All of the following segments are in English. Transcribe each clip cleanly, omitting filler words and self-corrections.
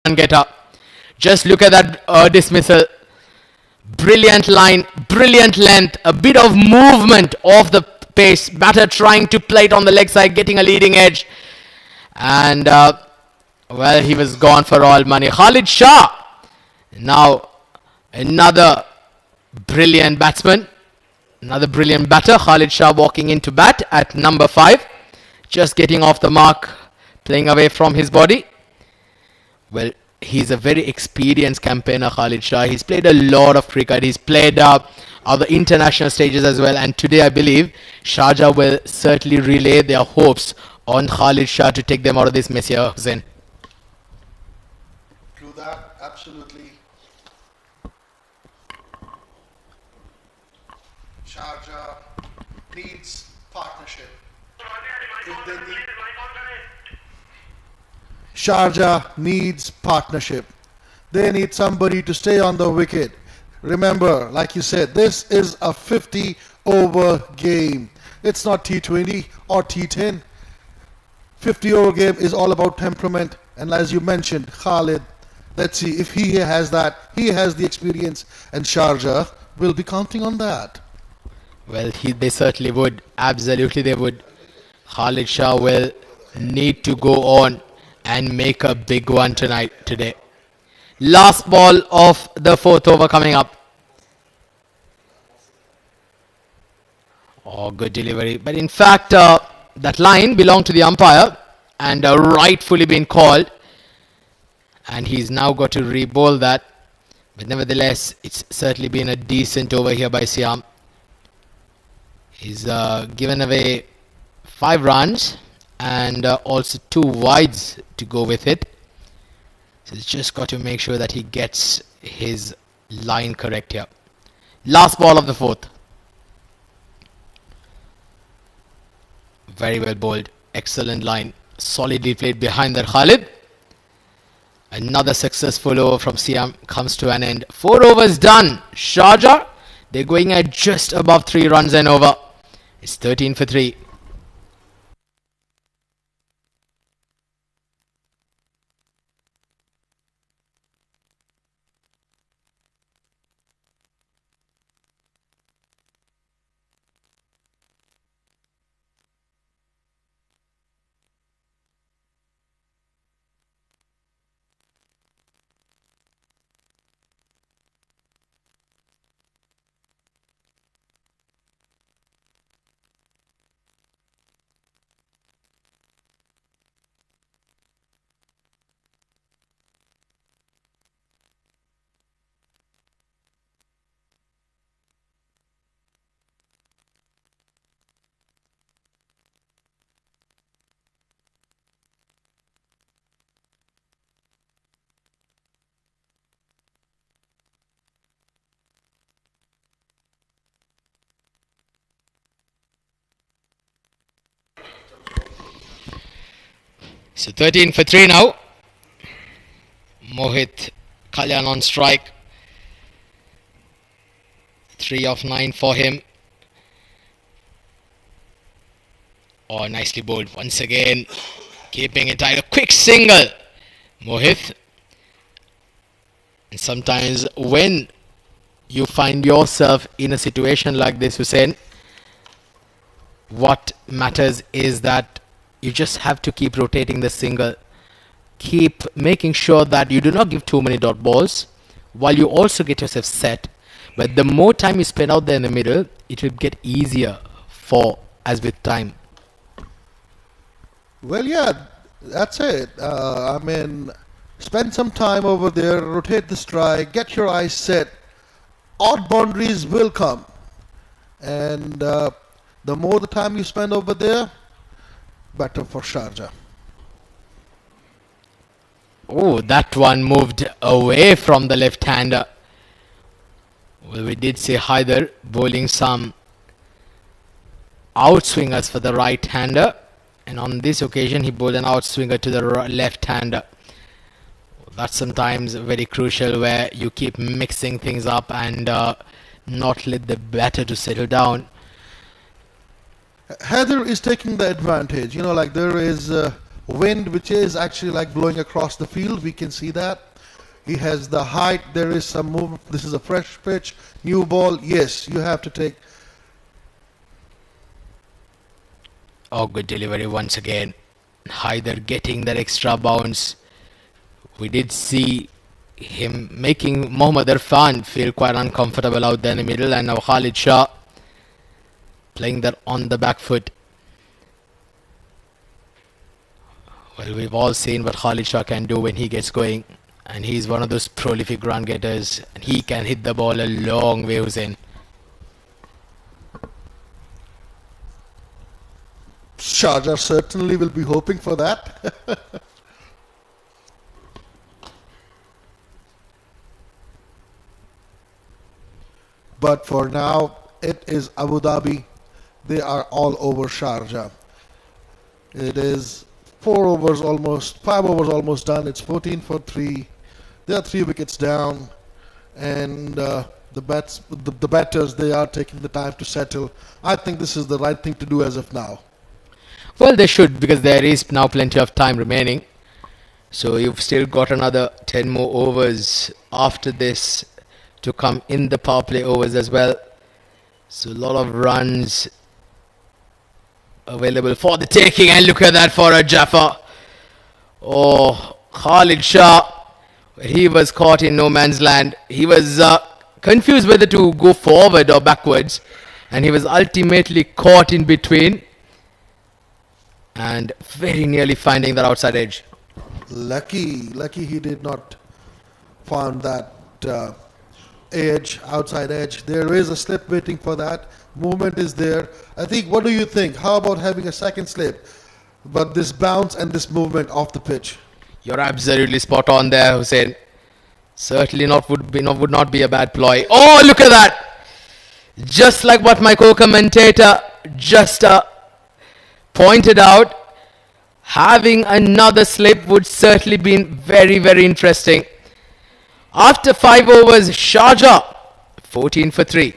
getter. Just look at that dismissal. Brilliant line, brilliant length, a bit of movement off the pace. Batter trying to play it on the leg side, getting a leading edge. And, well, he was gone for all money. Khalid Shah. Now, another brilliant batsman. Another brilliant batter. Khalid Shah walking into bat at number 5. Just getting off the mark, playing away from his body. Well, he's a very experienced campaigner, Khalid Shah. He's played a lot of cricket. He's played other international stages as well. And today, I believe, Sharjah will certainly relay their hopes on Khalid Shah to take them out of this mess here, Hussain. True that, absolutely. Sharjah needs partnership. If they need Sharjah needs partnership. They need somebody to stay on the wicket. Remember, like you said, this is a 50-over game. It's not T20 or T10. 50-over game is all about temperament. And as you mentioned, Khalid, let's see if he has that. He has the experience, and Sharjah will be counting on that. Well, they certainly would. Absolutely they would. Khalid Shah will need to go on and make a big one today. Last ball of the 4th over coming up. Oh, good delivery. But in fact, that line belonged to the umpire and rightfully been called. And he's now got to re-bowl that. But nevertheless, it's certainly been a decent over here by Siam. He's given away 5 runs. And also 2 wides to go with it. So he's just got to make sure that he gets his line correct here. Last ball of the 4th. Very well bowled. Excellent line. Solidly played behind that Khalid. Another successful over from Siam comes to an end. 4 overs done. Sharjah, they're going at just above 3 runs and over. It's 13 for 3. So 13 for 3 now. Mohit Kalyan on strike. 3 of 9 for him. Oh, nicely bowled once again. Keeping it tight. A quick single. Mohit. And sometimes when you find yourself in a situation like this, Hussain, what matters is that you just have to keep rotating the single. Keep making sure that you do not give too many dot balls while you also get yourself set. But the more time you spend out there in the middle, it will get easier as with time. Well, yeah, that's it. I mean, spend some time over there, rotate the strike, get your eyes set. Odd boundaries will come. And the more the time you spend over there, better for Sharjah. Oh, that one moved away from the left-hander. Well, we did see Haider bowling some outswingers for the right-hander. And on this occasion, he bowled an outswinger to the left-hander. That's sometimes very crucial, where you keep mixing things up and not let the batter to settle down. Haider is taking the advantage. You know, like there is wind which is actually like blowing across the field. We can see that. He has the height. There is some movement. This is a fresh pitch. New ball. Yes, you have to take. Oh, good delivery once again. Haider getting that extra bounce. We did see him making Mohammad Irfan feel quite uncomfortable out there in the middle, and now Khalid Shah playing that on the back foot. Well, we've all seen what Khalid Shah can do when he gets going, and he's one of those prolific run getters, and he can hit the ball a long way, Hussein. Sharjah certainly will be hoping for that. But for now, it is Abu Dhabi. They are all over Sharjah. It is 4 overs almost, 5 overs almost done. It's 14 for 3. There are 3 wickets down, and the batters, they are taking the time to settle. I think this is the right thing to do as of now. Well, they should, because there is now plenty of time remaining. So you've still got another 10 more overs after this to come in the power play overs as well. So a lot of runs available for the taking, and look at that for a Jaffa. Oh, Khalid Shah, he was caught in no man's land. He was confused whether to go forward or backwards, and he was ultimately caught in between and very nearly finding that outside edge. Lucky he did not find that edge, outside edge. There is a slip waiting for that. Movement is there. I think, what do you think? How about having a second slip? But this bounce and this movement off the pitch. You're absolutely spot on there, Hussein. Certainly would not be a bad ploy. Oh, look at that! Just like what my co-commentator just pointed out, having another slip would certainly be very, very interesting. After 5 overs, Sharjah 14 for 3.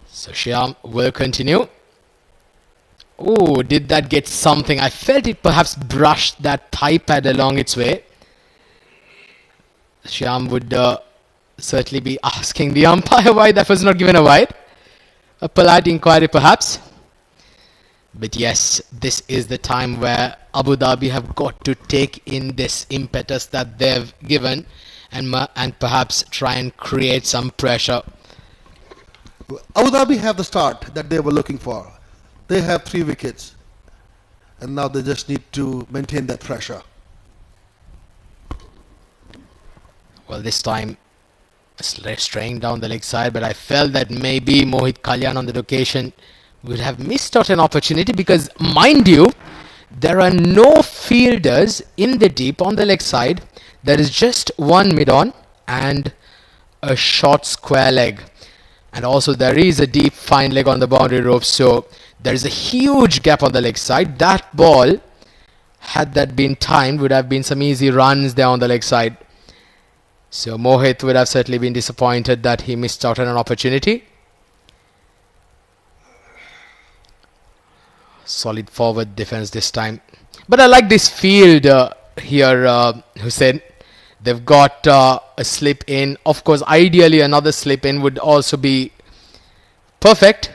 So Shyam will continue. Oh, did that get something? I felt it perhaps brushed that thigh pad along its way. Shyam would certainly be asking the umpire why that was not given a wide. A polite inquiry perhaps. But yes, this is the time where Abu Dhabi have got to take in this impetus that they've given, and perhaps try and create some pressure. Abu Dhabi have the start that they were looking for. They have 3 wickets, and now they just need to maintain that pressure. Well, this time straying down the leg side, but I felt that maybe Mohit Kalyan on that occasion would have missed out an opportunity, because mind you, there are no fielders in the deep on the leg side. There is just one mid-on and a short square leg. And also there is a deep fine leg on the boundary rope, so there is a huge gap on the leg side. That ball, had that been timed, would have been some easy runs there on the leg side. So Mohit would have certainly been disappointed that he missed out on an opportunity. Solid forward defense this time. But I like this field here, Hussein. They've got a slip in. Of course, ideally another slip in would also be perfect.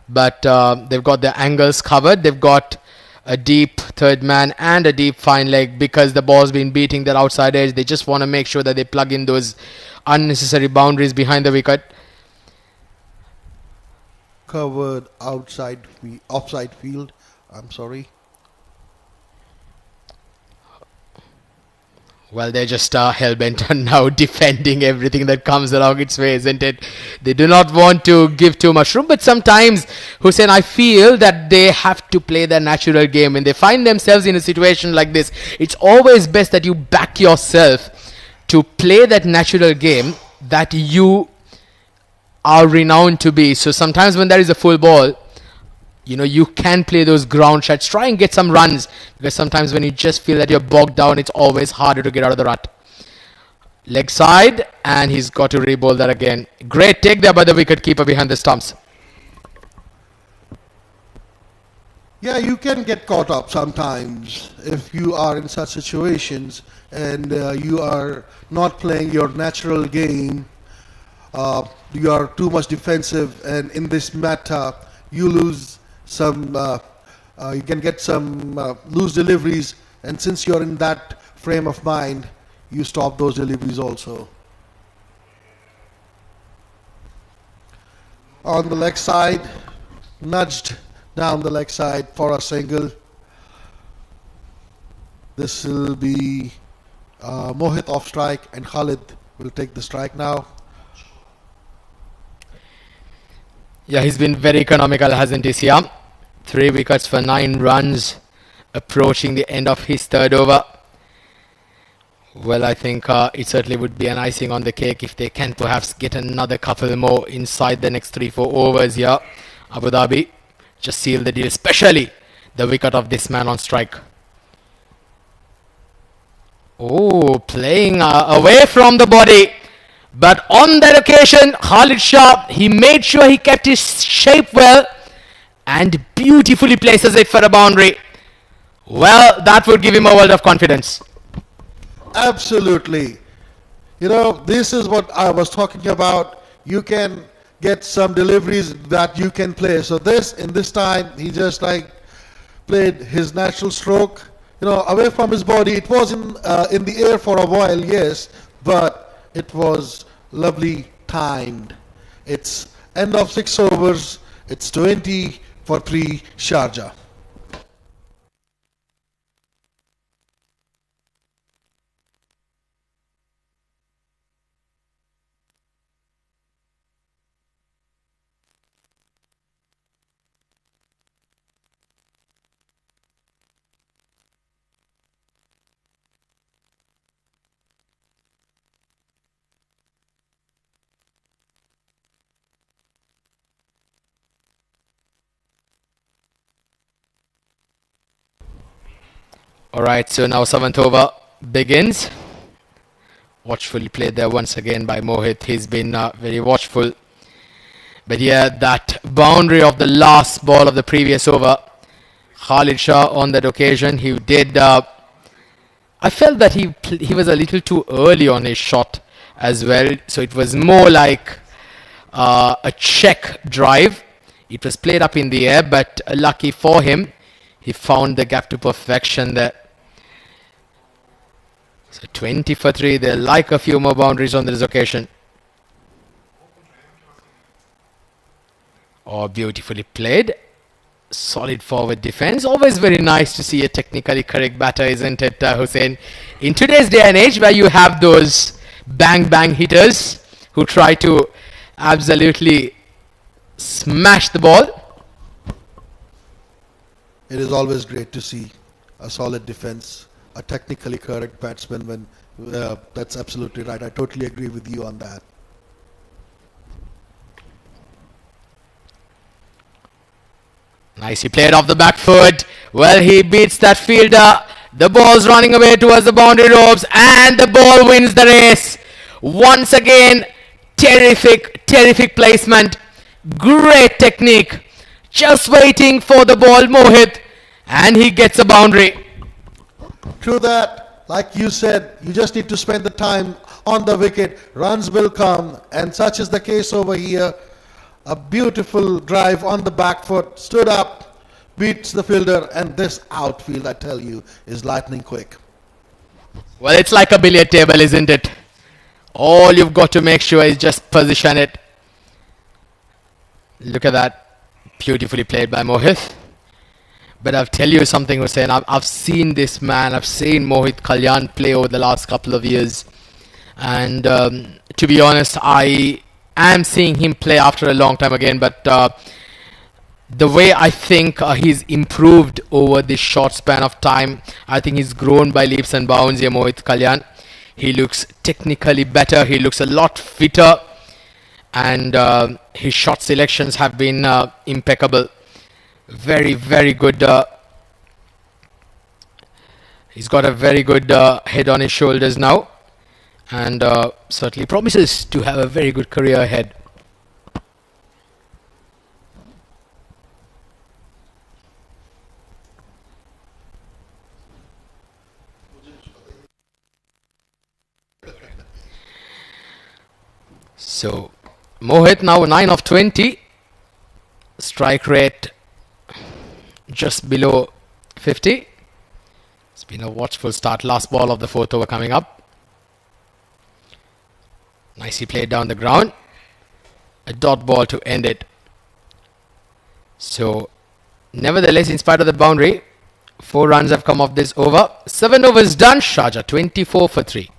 But they've got the angles covered. They've got a deep third man and a deep fine leg, because the ball's been beating their outside edge. They just want to make sure that they plug in those unnecessary boundaries behind the wicket. Covered offside field. I'm sorry. Well, they're just hell-bent on now defending everything that comes along its way, isn't it? They do not want to give too much room, but sometimes, Hussein, I feel that they have to play their natural game. When they find themselves in a situation like this, it's always best that you back yourself to play that natural game that you are renowned to be. So sometimes when there is a full ball, you know, you can play those ground shots, try and get some runs, because sometimes when you just feel that you're bogged down, it's always harder to get out of the rut. Leg side, and he's got to re-bowl that again. Great take there by the wicket keeper behind the stumps. Yeah, you can get caught up sometimes if you are in such situations and you are not playing your natural game. You are too much defensive, and in this matter, you lose some. You can get some loose deliveries, and since you're in that frame of mind, you stop those deliveries also. On the leg side, nudged down the leg side for a single. This will be Mohit off strike, and Khalid will take the strike now. Yeah, he's been very economical, hasn't he, Siam? 3 wickets for 9 runs, approaching the end of his third over. Well, I think it certainly would be an icing on the cake if they can perhaps get another couple more inside the next 3-4 overs here. Abu Dhabi just seal the deal, especially the wicket of this man on strike. Oh, playing away from the body. But on that occasion, Khalid Shah, he made sure he kept his shape well and beautifully places it for a boundary. Well, that would give him a world of confidence. Absolutely. You know, this is what I was talking about. You can get some deliveries that you can play. So in this time, he just like played his natural stroke, you know, away from his body. It was in the air for a while, yes, but it was lovely timed. It's end of 6 overs. It's 20 for 3 Sharjah. Alright, so now 7th over begins. Watchfully played there once again by Mohit. He's been very watchful. But yeah, that boundary of the last ball of the previous over, Khalid Shah on that occasion, he did. I felt that he was a little too early on his shot as well. So it was more like a check drive. It was played up in the air, but lucky for him, he found the gap to perfection there. So 20 for 3. They like a few more boundaries on this occasion. Oh, beautifully played. Solid forward defense. Always very nice to see a technically correct batter, isn't it, Hussein? In today's day and age where you have those bang hitters who try to absolutely smash the ball. It is always great to see a solid defense, a technically correct batsman. When that's absolutely right. I totally agree with you on that. Nicely played off the back foot. Well, he beats that fielder. The ball's running away towards the boundary ropes, and the ball wins the race. Once again, terrific placement. Great technique. Just waiting for the ball, Mohit, and he gets a boundary. True that, like you said, you just need to spend the time on the wicket. Runs will come, and such is the case over here. A beautiful drive on the back foot, stood up, beats the fielder, and this outfield, I tell you, is lightning quick. Well, it's like a billiard table, isn't it? All you've got to make sure is just position it. Look at that. Beautifully played by Mohit. But I'll tell you something, Hussein. I've seen this man. I've seen Mohit Kalyan play over the last couple of years. And to be honest, I am seeing him play after a long time again. But the way I think he's improved over this short span of time, I think he's grown by leaps and bounds here, Mohit Kalyan. He looks technically better. He looks a lot fitter. And his shot selections have been impeccable. Very, very good. He's got a very good head on his shoulders now. And certainly promises to have a very good career ahead. So Mohit now 9 of 20. Strike rate just below 50. It's been a watchful start. Last ball of the fourth over coming up. Nicely played down the ground. A dot ball to end it. So nevertheless, in spite of the boundary, 4 runs have come off this over. 7 overs done. Sharjah 24 for 3.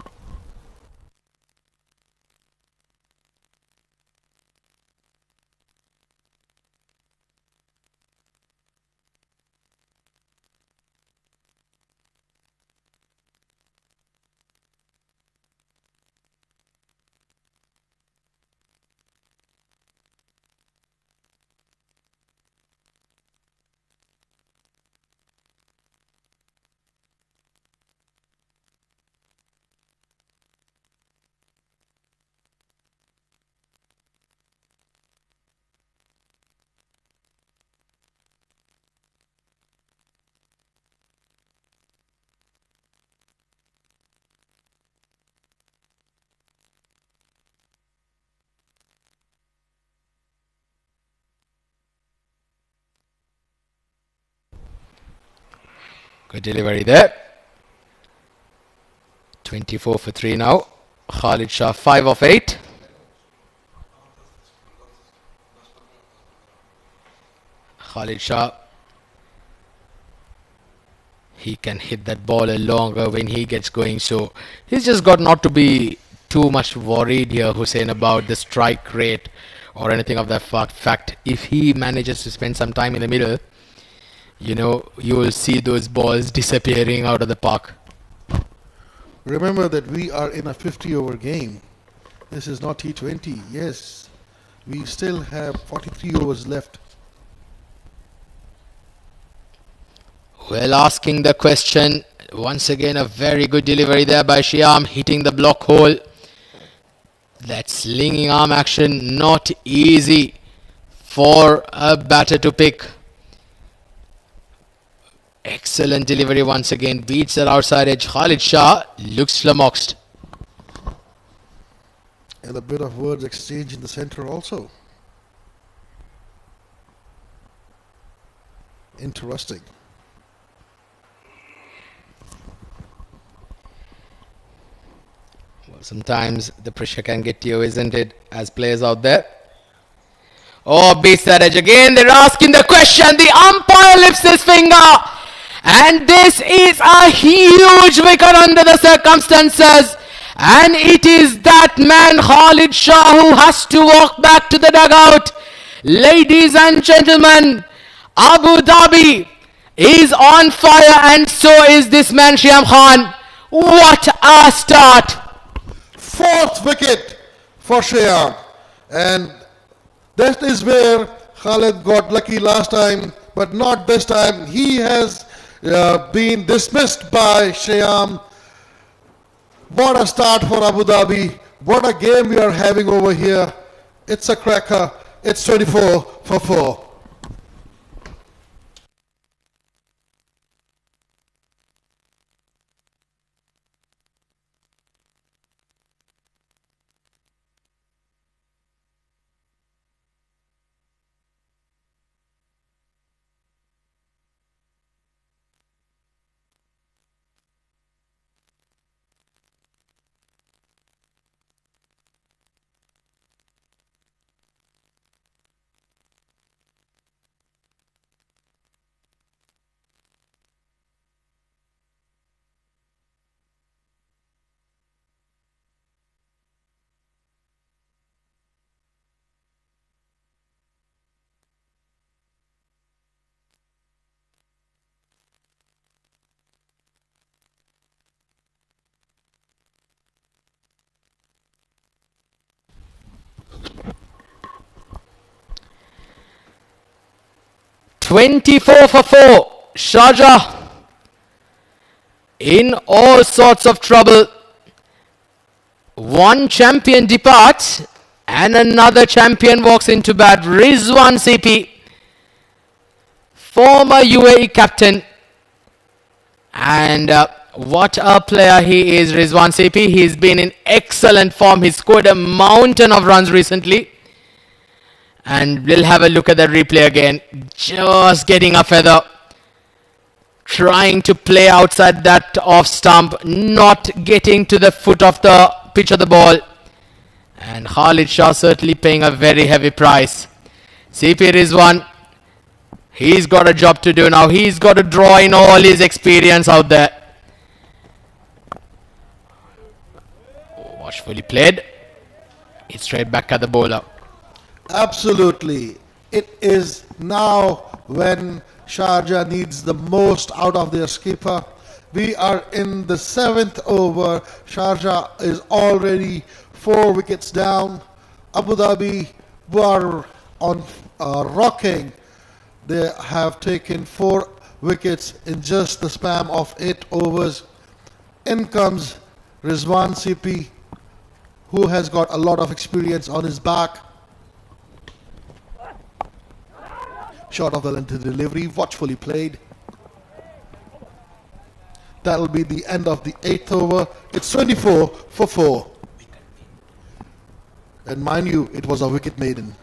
Good delivery there. 24 for 3 now. Khalid Shah 5 of 8. Khalid Shah, he can hit that ball a longer when he gets going. So he's just got not to be too much worried here, Hussein, about the strike rate or anything of that fact. If he manages to spend some time in the middle, you know, you will see those balls disappearing out of the park. Remember that we are in a 50 over game. This is not T20. Yes, we still have 43 overs left. Well, asking the question, once again a very good delivery there by Shyam, hitting the block hole. That slinging arm action, not easy for a batter to pick. Excellent delivery once again, beats that outside edge. Khalid Shah looks flummoxed. And a bit of words exchange in the center also. Interesting. Well, sometimes the pressure can get to you, isn't it, as players out there? Oh, beats that edge again. They're asking the question. The umpire lifts his finger. And this is a huge wicket under the circumstances. And it is that man Khalid Shah who has to walk back to the dugout. Ladies and gentlemen, Abu Dhabi is on fire, and so is this man Shyam Khan. What a start. 4th wicket for Shyam. And that is where Khalid got lucky last time, but not this time. He has been dismissed by Shyam. What a start for Abu Dhabi. What a game we are having over here. It's a cracker. It's 24 for 4. 24 for 4. Sharjah in all sorts of trouble. One champion departs and another champion walks into bat. Rizwan CP, former UAE captain, and what a player he is, Rizwan CP. He's been in excellent form. He's scored a mountain of runs recently. And we'll have a look at the replay again. Just getting a feather. Trying to play outside that off stump. Not getting to the foot of the pitch of the ball. And Khalid Shah certainly paying a very heavy price. CP Rizwan, he's got a job to do now. He's got to draw in all his experience out there. Watchfully played. It's straight back at the bowler. Absolutely. It is now when Sharjah needs the most out of their skipper. We are in the 7th over. Sharjah is already 4 wickets down. Abu Dhabi were on rocking. They have taken 4 wickets in just the span of 8 overs. In comes Rizwan CP, who has got a lot of experience on his back. Short of the length of the delivery, watchfully played. That'll be the end of the 8th over. It's 24 for 4. And mind you, it was a wicket maiden.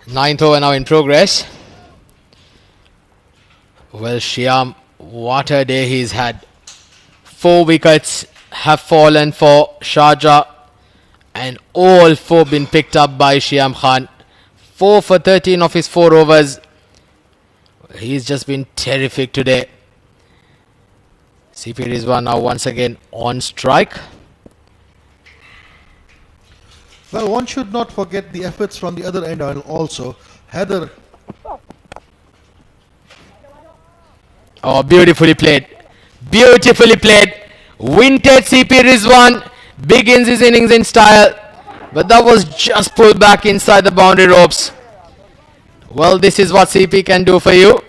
Ninth over now in progress. Well, Shyam, what a day he's had. 4 wickets have fallen for Sharjah and all 4 been picked up by Shyam Khan. 4 for 13 of his 4 overs. He's just been terrific today. CP Rizwan now once again on strike. Well, one should not forget the efforts from the other end also. Heather. Oh, beautifully played. Beautifully played. Vintage CP Rizwan begins his innings in style. But that was just pulled back inside the boundary ropes. Well, this is what CP can do for you.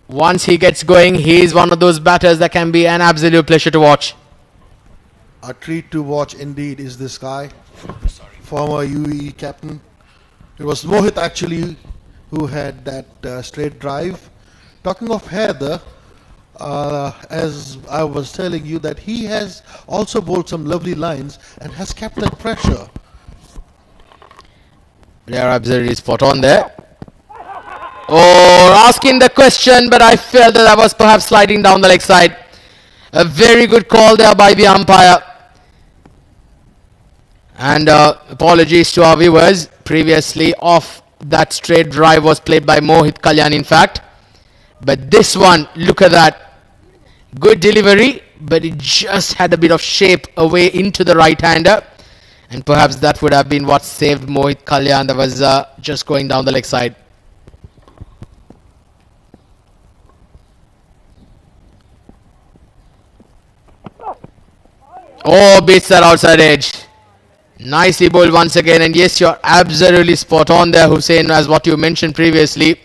Once he gets going, he is one of those batters that can be an absolute pleasure to watch. A treat to watch indeed is this guy. Former UAE captain. It was Mohit actually who had that straight drive. Talking of Heather, as I was telling you, that he has also bowled some lovely lines and has kept that pressure. They are absolutely spot on there. Oh, asking the question, but I felt that I was perhaps sliding down the leg side. A very good call there by the umpire. And apologies to our viewers. Previously, off that straight drive was played by Mohit Kalyan, in fact. But this one, look at that. Good delivery, but it just had a bit of shape away into the right-hander. And perhaps that would have been what saved Mohit Kalyan. That was just going down the leg side. Oh, beats that outside edge. Nicely bowled once again. And yes, you're absolutely spot on there, Hussein, as what you mentioned previously.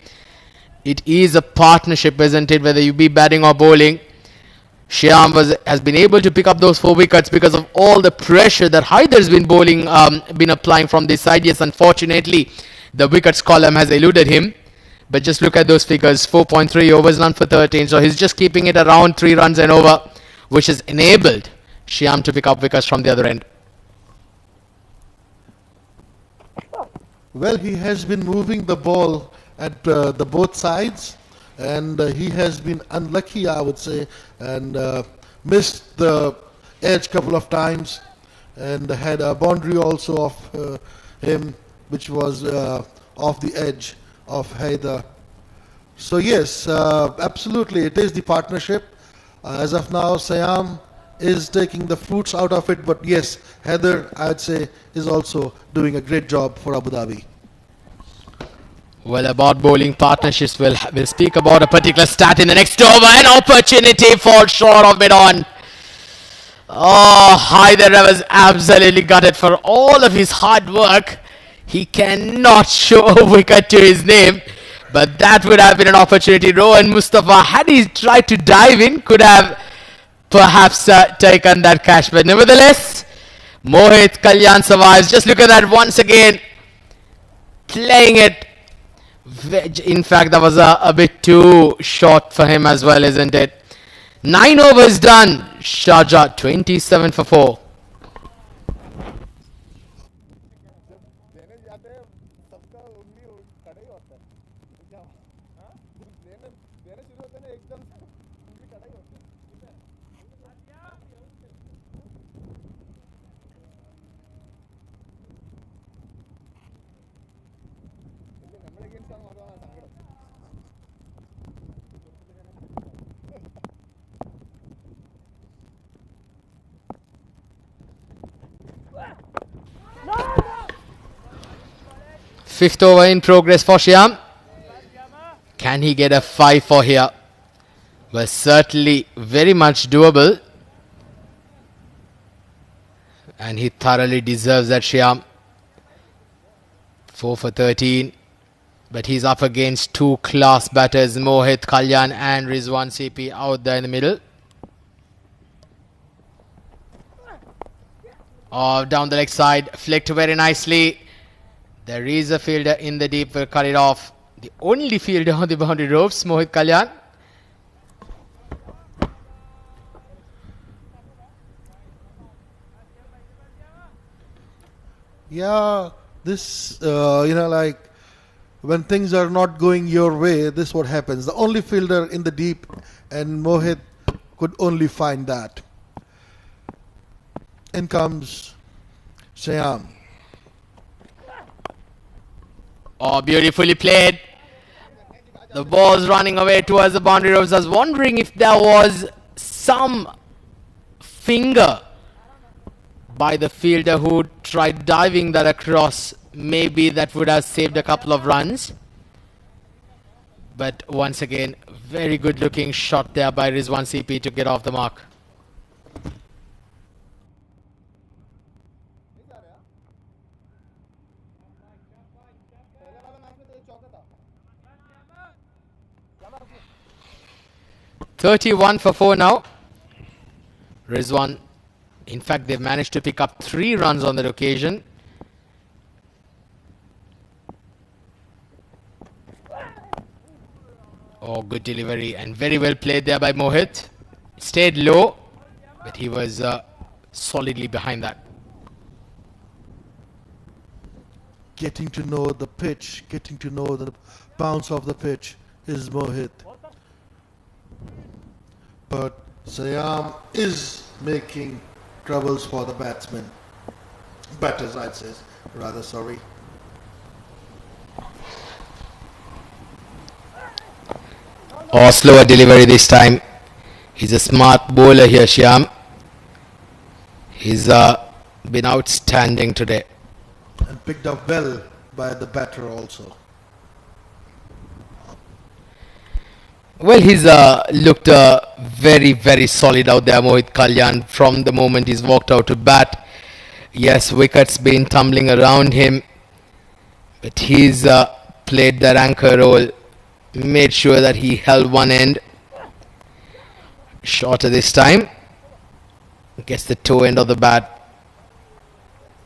It is a partnership, isn't it? Whether you be batting or bowling. Shyam has been able to pick up those 4 wickets because of all the pressure that Haidar's been bowling, been applying from this side. Yes, unfortunately, the wickets column has eluded him. But just look at those figures. 4.3 overs, none for 13. So he's just keeping it around 3 runs and over, which has enabled Shyam to pick up wickets from the other end. Well, he has been moving the ball at the both sides, and he has been unlucky, I would say, and missed the edge couple of times, and had a boundary also of him, which was off the edge of Haider. So yes, absolutely, it is the partnership. As of now, Siam is taking the fruits out of it, but yes, Haider, I'd say, is also doing a great job for Abu Dhabi. Well, about bowling partnerships, we'll speak about a particular stat in the next over. An opportunity falls short of mid-on. Oh, Haider was absolutely gutted for all of his hard work. He cannot show a wicket to his name, but that would have been an opportunity. Rohan Mustafa, had he tried to dive in, could have perhaps taken that catch, but nevertheless, Mohit Kalyan survives. Just look at that once again, playing it. In fact, that was a bit too short for him as well, isn't it? 9 overs done. Sharjah 27 for 4. Fifth over in progress for Shyam. Can he get a 5 for here? Well, certainly very much doable. And he thoroughly deserves that, Shyam. 4 for 13. But he's up against two class batters, Mohit Kalyan and Rizwan CP out there in the middle. Oh, down the leg side, flicked very nicely. There is a fielder in the deep, will cut it off. The only fielder on the boundary ropes, Mohit Kalyan. Yeah, this, like when things are not going your way, this is what happens. The only fielder in the deep, and Mohit could only find that. In comes Shyam. Oh, beautifully played. The ball's running away towards the boundary ropes. I was wondering if there was some finger by the fielder who tried diving that across. Maybe that would have saved a couple of runs. But once again, very good looking shot there by Rizwan CP to get off the mark. .31 for 4 now. Rizwan, in fact, they've managed to pick up 3 runs on that occasion. Oh, good delivery and very well played there by Mohit. Stayed low, but he was solidly behind that. Getting to know the pitch, getting to know the bounce of the pitch is Mohit. But Siam is making troubles for the batsmen. Batters, I'd say, rather, sorry. Oh, slower delivery this time. He's a smart bowler here, Shyam. He's been outstanding today. And picked up well by the batter also. Well, he's looked very, very solid out there, Mohit Kalyan, from the moment he's walked out to bat. Yes, wickets been tumbling around him, but he's played that anchor role, made sure that he held one end. Shorter this time. Gets the toe end of the bat.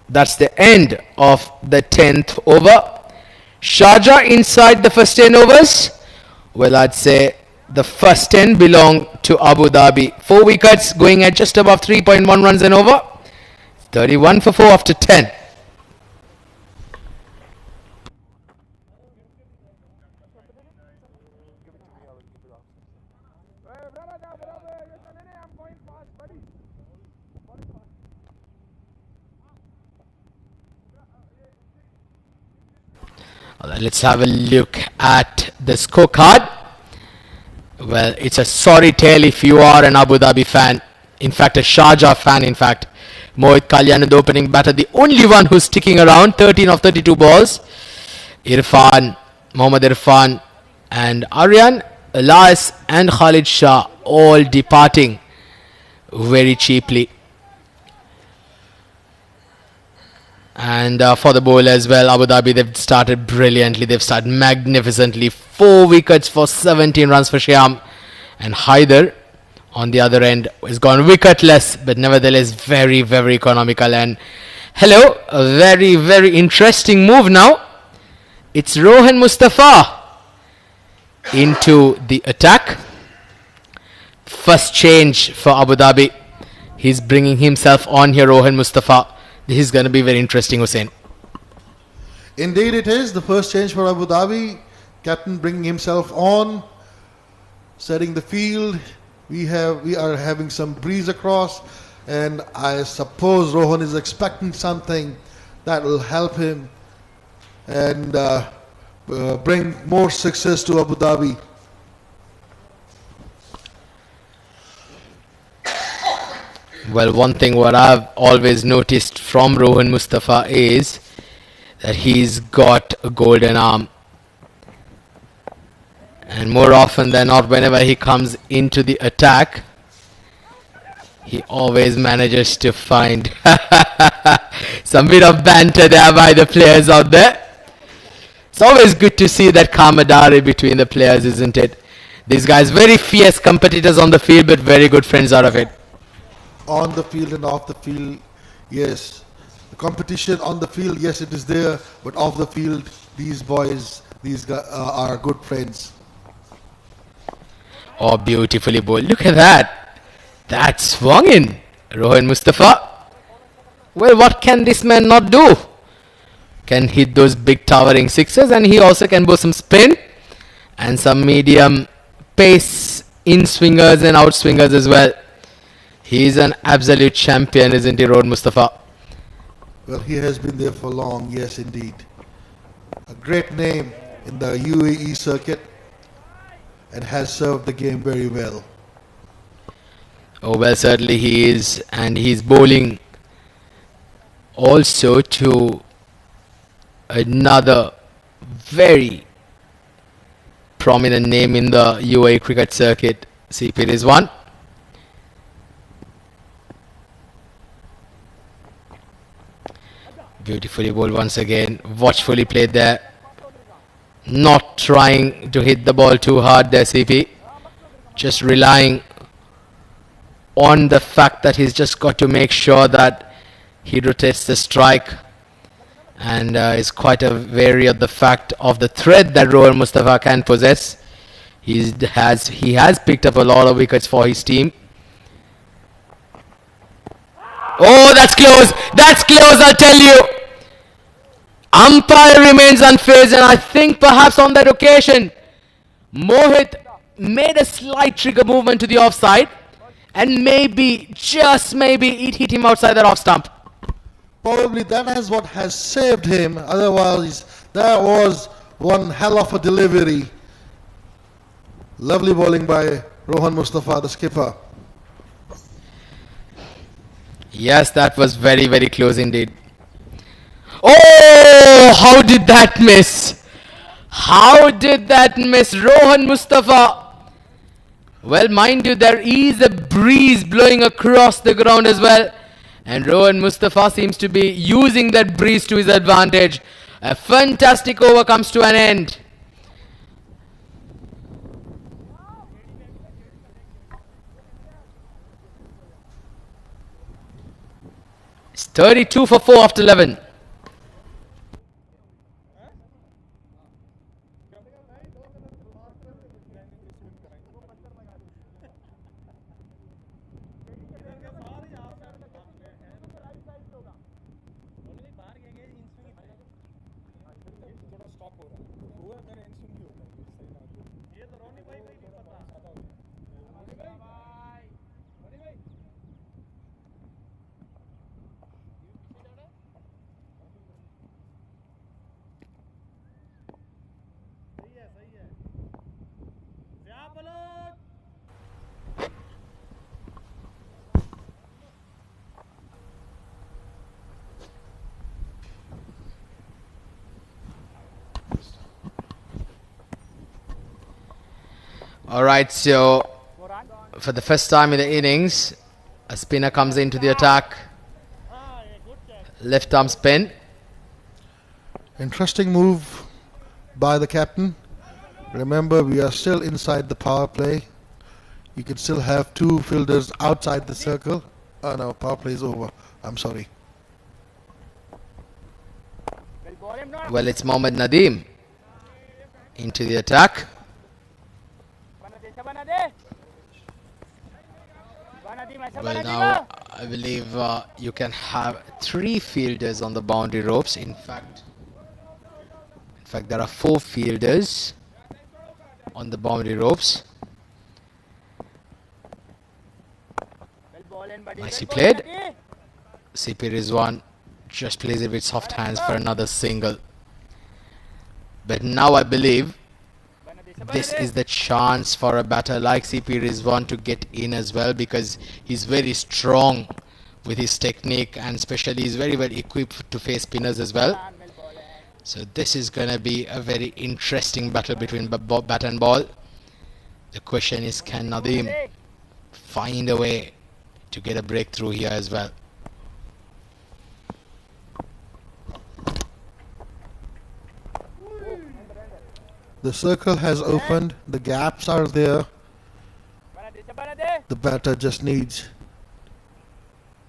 That's the end of the 10th over. Sharjah inside the first 10 overs. Well, I'd say the first 10 belong to Abu Dhabi. 4 wickets going at just above 3.1 runs and over. 31 for 4 after 10. Let's have a look at the scorecard. Well, it's a sorry tale if you are an Abu Dhabi fan. In fact, a Sharjah fan, in fact. Mohit Kalyan, the opening batter, the only one who's sticking around. 13 of 32 balls. Mohammad Irfan and Aryan, Elias and Khalid Shah all departing very cheaply. And for the bowl as well, Abu Dhabi, they've started brilliantly. They've started magnificently. 4 wickets for 17 runs for Shyam. And Haider, on the other end, has gone wicketless, but nevertheless very, very economical. And hello, a very, very interesting move now. It's Rohan Mustafa into the attack. First change for Abu Dhabi. He's bringing himself on here, Rohan Mustafa. This is going to be very interesting, Hussein. Indeed it is. The first change for Abu Dhabi. Captain bringing himself on, setting the field. We are having some breeze across, and I suppose Rohan is expecting something that will help him and bring more success to Abu Dhabi. Well, one thing what I've always noticed from Rohan Mustafa is that he's got a golden arm. And more often than not, whenever he comes into the attack, he always manages to find some bit of banter there by the players out there. It's always good to see that camaraderie between the players, isn't it? These guys, very fierce competitors on the field, but very good friends out of it. On the field and off the field, yes. The competition on the field, yes, it is there, but off the field, these boys, these guys are good friends. Oh, beautifully bowled. Look at that. That swung in. Rohan Mustafa. Well, what can this man not do? Can hit those big towering sixes, and he also can bowl some spin and some medium pace in swingers and out swingers as well. He's an absolute champion, isn't he, Rohan Mustafa? Well, he has been there for long, yes indeed. A great name in the UAE circuit and has served the game very well. Oh, well, certainly he is. And he's bowling also to another very prominent name in the UAE cricket circuit, CP Rizwan. Beautifully bowled once again. Watchfully played there. Not trying to hit the ball too hard there, CP. Just relying on the fact that he's just got to make sure that he rotates the strike, and is quite wary of the fact of the threat that Rohan Mustafa can possess. He has picked up a lot of wickets for his team. Oh, that's close. That's close, I'll tell you. Umpire remains unfazed, and I think perhaps on that occasion, Mohit made a slight trigger movement to the offside, and maybe, just maybe, it hit him outside that off stump. Probably that is what has saved him. Otherwise, that was one hell of a delivery. Lovely bowling by Rohan Mustafa, the skipper. Yes, that was very, very close indeed. Oh, how did that miss? How did that miss? Rohan Mustafa. Well, mind you, there is a breeze blowing across the ground as well. And Rohan Mustafa seems to be using that breeze to his advantage. A fantastic over comes to an end. It's 32 for 4 after 11. Alright, so for the first time in the innings, a spinner comes into the attack. Left arm spin. Interesting move by the captain. Remember, we are still inside the power play. You can still have two fielders outside the circle. Oh no, power play is over. I'm sorry. Well, it's Mohammad Nadeem into the attack. Well, now I believe you can have three fielders on the boundary ropes. In fact, there are four fielders on the boundary ropes. Nicely played. CP Rizwan just plays it with soft hands for another single. But now I believe this is the chance for a batter like CP Rizwan to get in as well, because he's very strong with his technique, and especially he's very well equipped to face spinners as well. So this is going to be a very interesting battle between bat and ball. The question is, can Nadeem find a way to get a breakthrough here as well? The circle has opened, the gaps are there. The batter just needs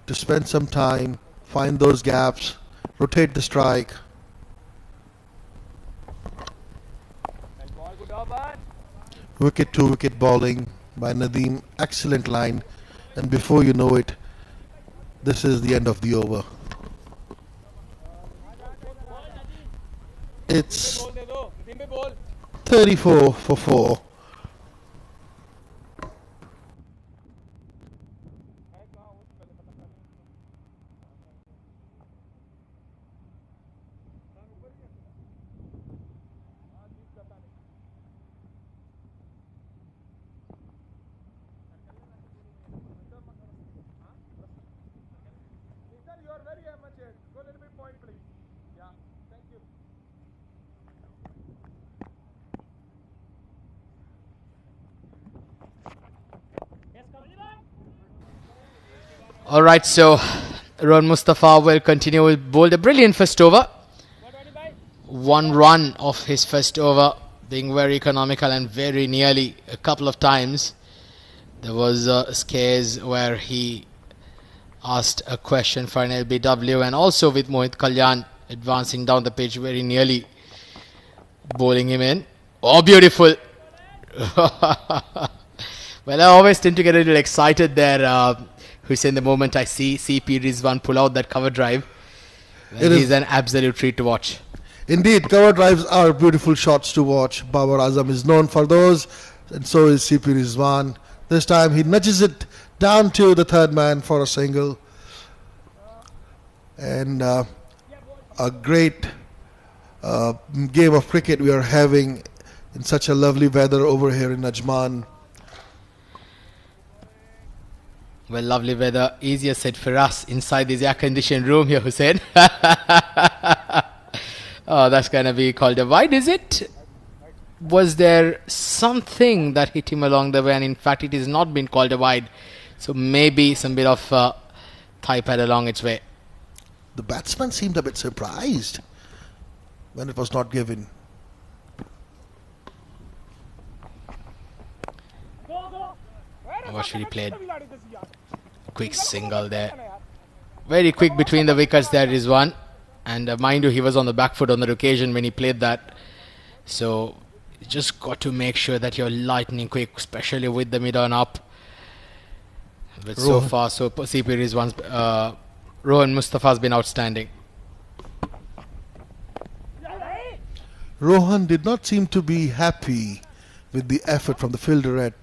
to spend some time, find those gaps, rotate the strike. Wicket to wicket bowling by Nadeem, excellent line, and before you know it, this is the end of the over. It's 34 for 4. Alright, so Rohan Mustafa will continue with bowled a brilliant first over. 1 run off his first over, being very economical and very nearly a couple of times. There was scares where he asked a question for an LBW, and also with Mohit Kalyan advancing down the pitch very nearly bowling him in. Oh, beautiful. Well, I always tend to get a little excited there, Hussein, the moment I see CP Rizwan pull out that cover drive. Well, he's an absolute treat to watch. Indeed, cover drives are beautiful shots to watch. Babar Azam is known for those, and so is CP Rizwan. This time he nudges it down to the third man for a single. And a great game of cricket we are having in such a lovely weather over here in Ajman. Well, lovely weather, easier said for us inside this air-conditioned room here, Hussein. Oh, that's going to be called a wide, is it? Was there something that hit him along the way, and in fact it is not been called a wide, so maybe some bit of thigh pad along its way. The batsman seemed a bit surprised when it was not given. What should he played? Quick single there. Very quick between the wickets there is one. And mind you, he was on the back foot on that occasion when he played that. So you just got to make sure that you're lightning quick, especially with the mid on up. But so far, so CP Rizwan's Rohan Mustafa has been outstanding. Rohan did not seem to be happy with the effort from the fielder at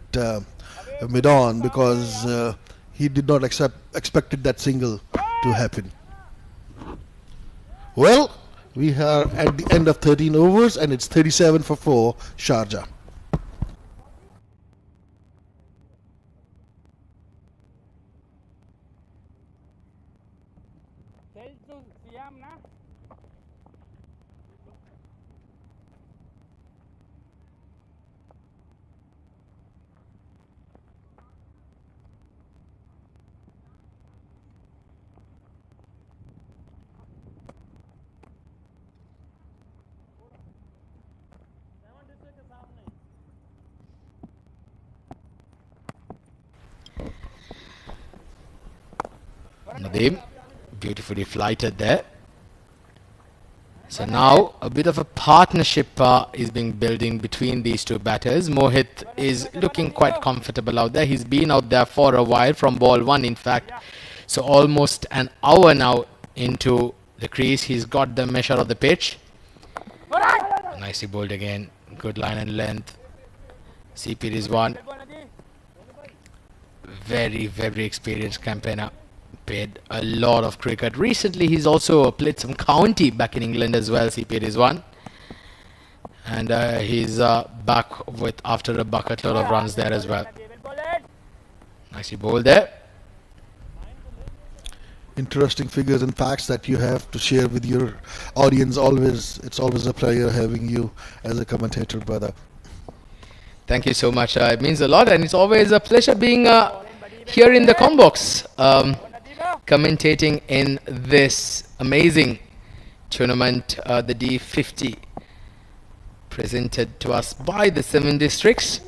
mid-on, because he did not expected that single to happen. Well, we are at the end of 13 overs and it's 37 for 4, Sharjah. Nadeem, beautifully flighted there. So now a bit of a partnership is being building between these two batters. Mohit is looking quite comfortable out there. He's been out there for a while from ball one, in fact. So almost an hour now into the crease. He's got the measure of the pitch. Nicely bowled again. Good line and length. CP Rizwan. Very, very experienced campaigner. Played a lot of cricket. Recently, he's also played some county back in England as well, CP Rizwan. And he's back with after a bucket load of runs there as well. Nicely bowled there. Interesting figures and facts that you have to share with your audience. It's always a pleasure having you as a commentator, brother. Thank you so much. It means a lot, and it's always a pleasure being here in the Combox, commentating in this amazing tournament, the D50, presented to us by the 7 districts,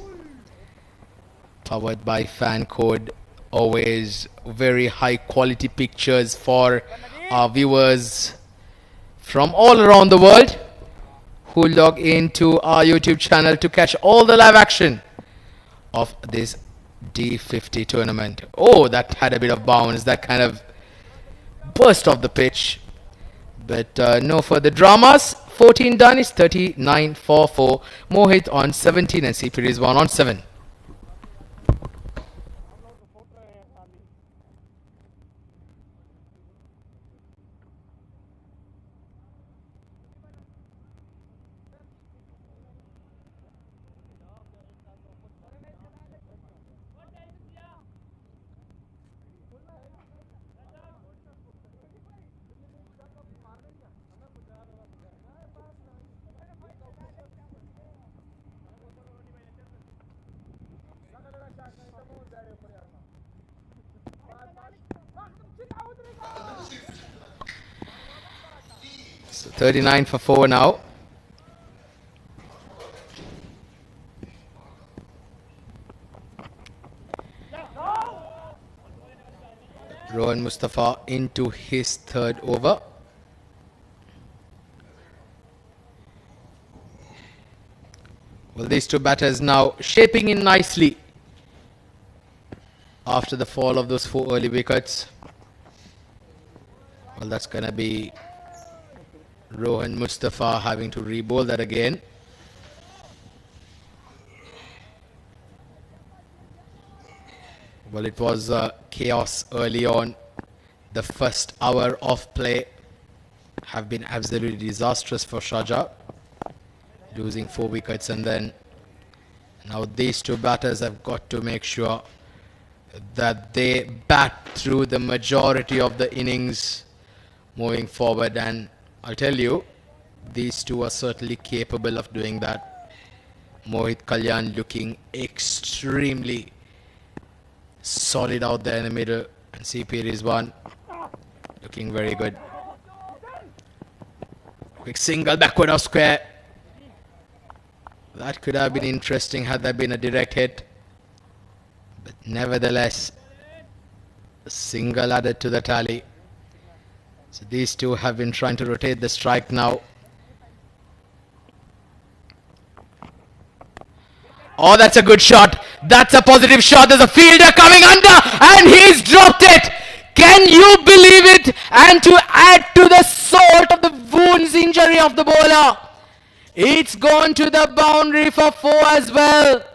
powered by Fancode. Always very high quality pictures for our viewers from all around the world who log into our YouTube channel to catch all the live action of this D50 tournament. Oh, that had a bit of bounce, that kind of burst off the pitch. But no further dramas. 14 done is 39 for 4. Mohit on 17 and CP Rizwan on 7. So 39 for 4 now. Rohan Mustafa into his third over. Well, these two batters now shaping in nicely after the fall of those 4 early wickets. Well, that's going to be Rohan Mustafa having to re-bowl that again. Well, it was chaos early on. The first hour of play have been absolutely disastrous for Sharjah, losing 4 wickets, and then now these two batters have got to make sure that they bat through the majority of the innings moving forward, and I'll tell you, these two are certainly capable of doing that. Mohit Kalyan looking extremely solid out there in the middle, and CP Rizwan looking very good. Quick single backward of square. That could have been interesting had there been a direct hit, but nevertheless a single added to the tally. So these two have been trying to rotate the strike now. Oh, that's a good shot. That's a positive shot. There's a fielder coming under and he's dropped it. Can you believe it? And to add to the salt of the wounds injury of the bowler, it's gone to the boundary for 4 as well.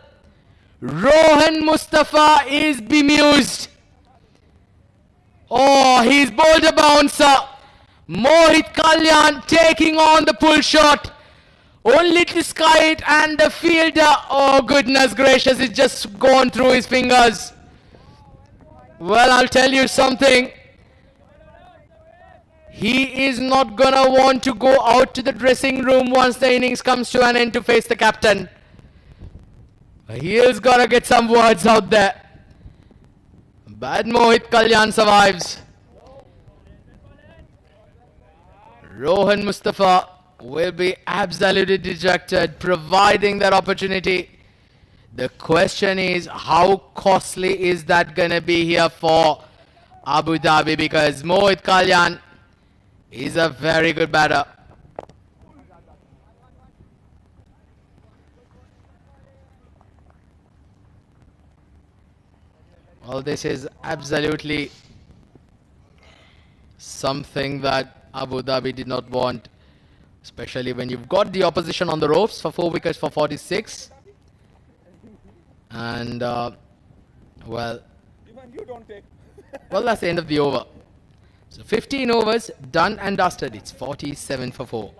Rohan Mustafa is bemused. Oh, he's bowled a bouncer. Mohit Kalyan taking on the pull shot. Only to sky it, and the fielder, oh goodness gracious, it's just gone through his fingers. Well, I'll tell you something. He is not gonna want to go out to the dressing room once the innings comes to an end to face the captain. He has gotta get some words out there. But Mohit Kalyan survives. Rohan Mustafa will be absolutely dejected, providing that opportunity. The question is, how costly is that going to be here for Abu Dhabi, because Mohit Kalyan is a very good batter. Well, this is absolutely something that Abu Dhabi did not want, especially when you've got the opposition on the ropes for 4 wickets for 46. And, well, that's the end of the over. So 15 overs, done and dusted. It's 47 for 4.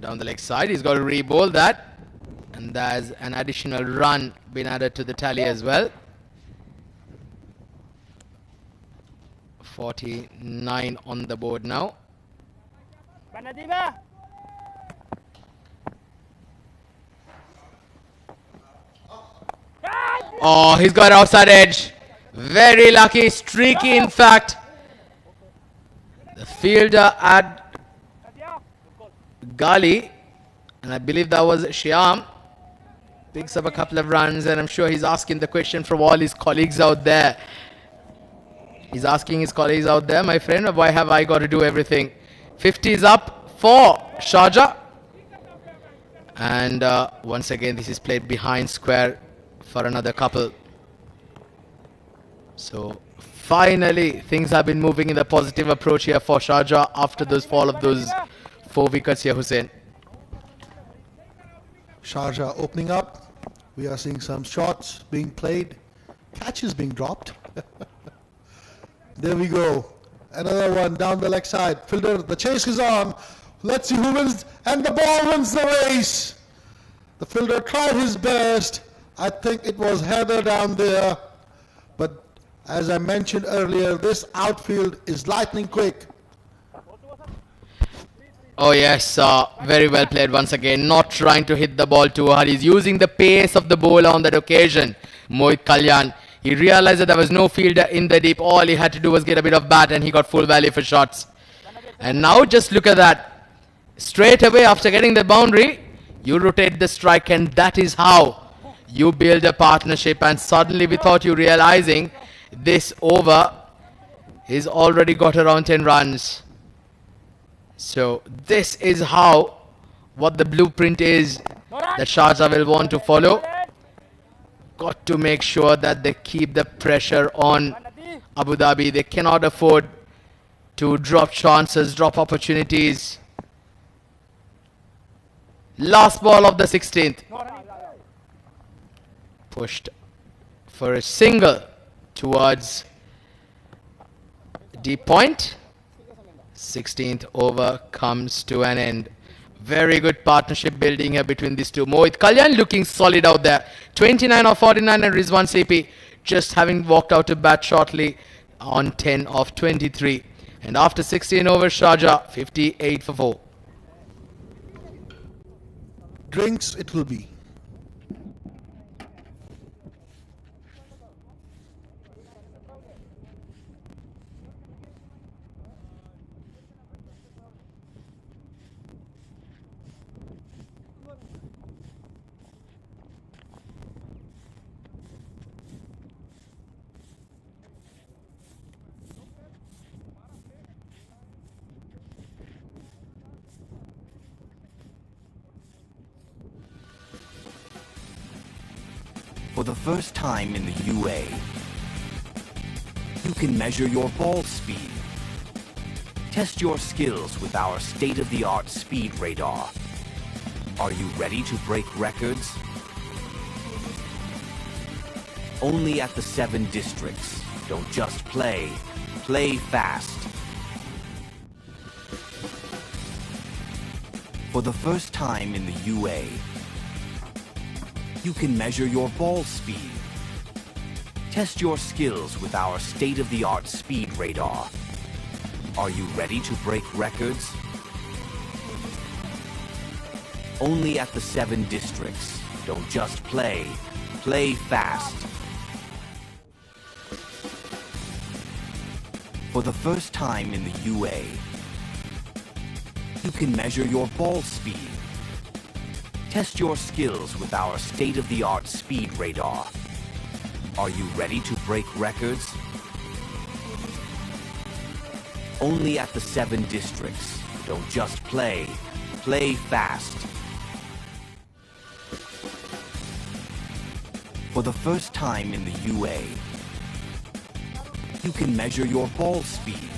Down the leg side, he's got to re-bowl that, and there's an additional run been added to the tally as well. 49 on the board now. Oh, he's got outside edge. Very lucky, streaky in fact. The fielder at Gali, and I believe that was Shyam, picks up a couple of runs, and I'm sure he's asking the question from all his colleagues out there. He's asking his colleagues out there, my friend, why have I got to do everything? 50 is up for Sharjah, and once again this is played behind square for another couple. So finally things have been moving in the positive approach here for Sharjah after those fall of those 4 wickets here, Hussein. Sharjah opening up. We are seeing some shots being played. Catches being dropped. There we go. Another one down the leg side. Fielder, the chase is on. Let's see who wins. And the ball wins the race. The fielder tried his best. I think it was Heather down there. But as I mentioned earlier, this outfield is lightning quick. Oh yes, very well played once again. Not trying to hit the ball too hard. He's using the pace of the bowler on that occasion. Mohit Kalyan. He realized that there was no fielder in the deep. All he had to do was get a bit of bat and he got full value for shots. And now just look at that. Straight away after getting the boundary, you rotate the strike, and that is how you build a partnership. And suddenly without you realizing, this over is already got around 10 runs. So this is how, what the blueprint is that Sharjah will want to follow. Got to make sure that they keep the pressure on Abu Dhabi. They cannot afford to drop chances, drop opportunities. Last ball of the 16th. Pushed for a single towards deep point. 16th over comes to an end. Very good partnership building here between these two. Mohit Kalyan looking solid out there. 29 of 49, and Rizwan CP just having walked out to bat shortly on 10 of 23. And after 16 overs, Sharjah 58 for 4. Drinks it will be. For the first time in the UA, you can measure your ball speed. Test your skills with our state-of-the-art speed radar. Are you ready to break records? Only at the 7 districts. Don't just play. Play fast. For the first time in the UA, you can measure your ball speed. Test your skills with our state-of-the-art speed radar. Are you ready to break records? Only at the 7 districts. Don't just play. Play fast. For the first time in the UA, you can measure your ball speed. Test your skills with our state-of-the-art speed radar. Are you ready to break records? Only at the 7 districts. Don't just play. Play fast. For the first time in the UA, you can measure your ball speed.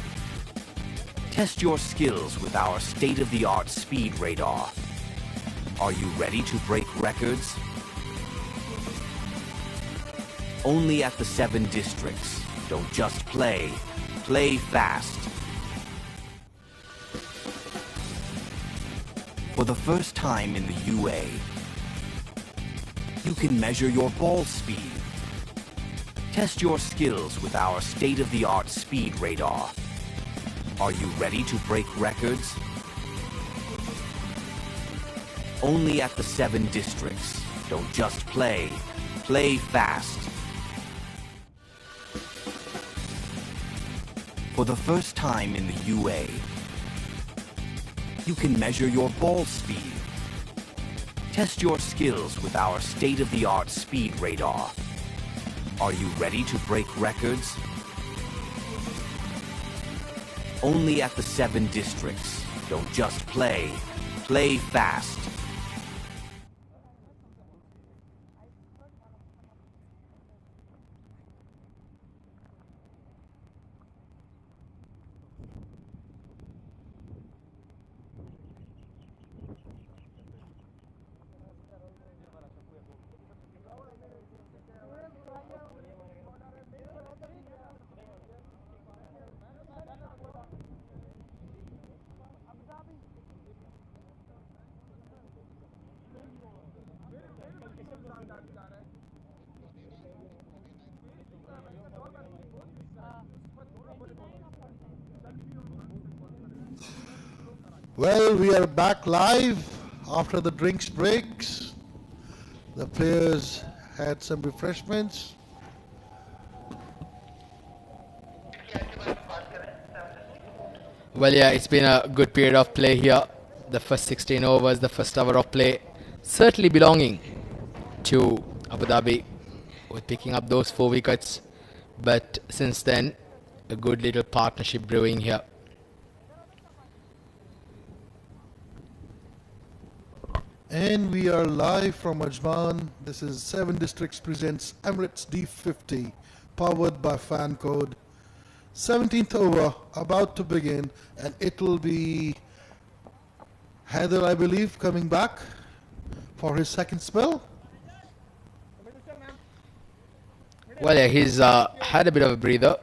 Test your skills with our state-of-the-art speed radar. Are you ready to break records? Only at the 7 districts. Don't just play. Play fast. For the first time in the UA, you can measure your ball speed. Test your skills with our state-of-the-art speed radar. Are you ready to break records? Only at the 7 districts. Don't just play. Play fast. For the first time in the UA, you can measure your ball speed. Test your skills with our state-of-the-art speed radar. Are you ready to break records? Only at the 7 districts. Don't just play. Play fast. Well, we are back live after the drinks breaks. The players had some refreshments. Well, yeah, it's been a good period of play here. The first 16 overs, the first hour of play, certainly belonging to Abu Dhabi with picking up those 4 wickets. But since then, a good little partnership brewing here. And we are live from Ajman. This is 7 Districts presents Emirates D50, powered by Fancode. 17th over about to begin, and it will be Heather, I believe, coming back for his second spell. Well, yeah, he's had a bit of a breather.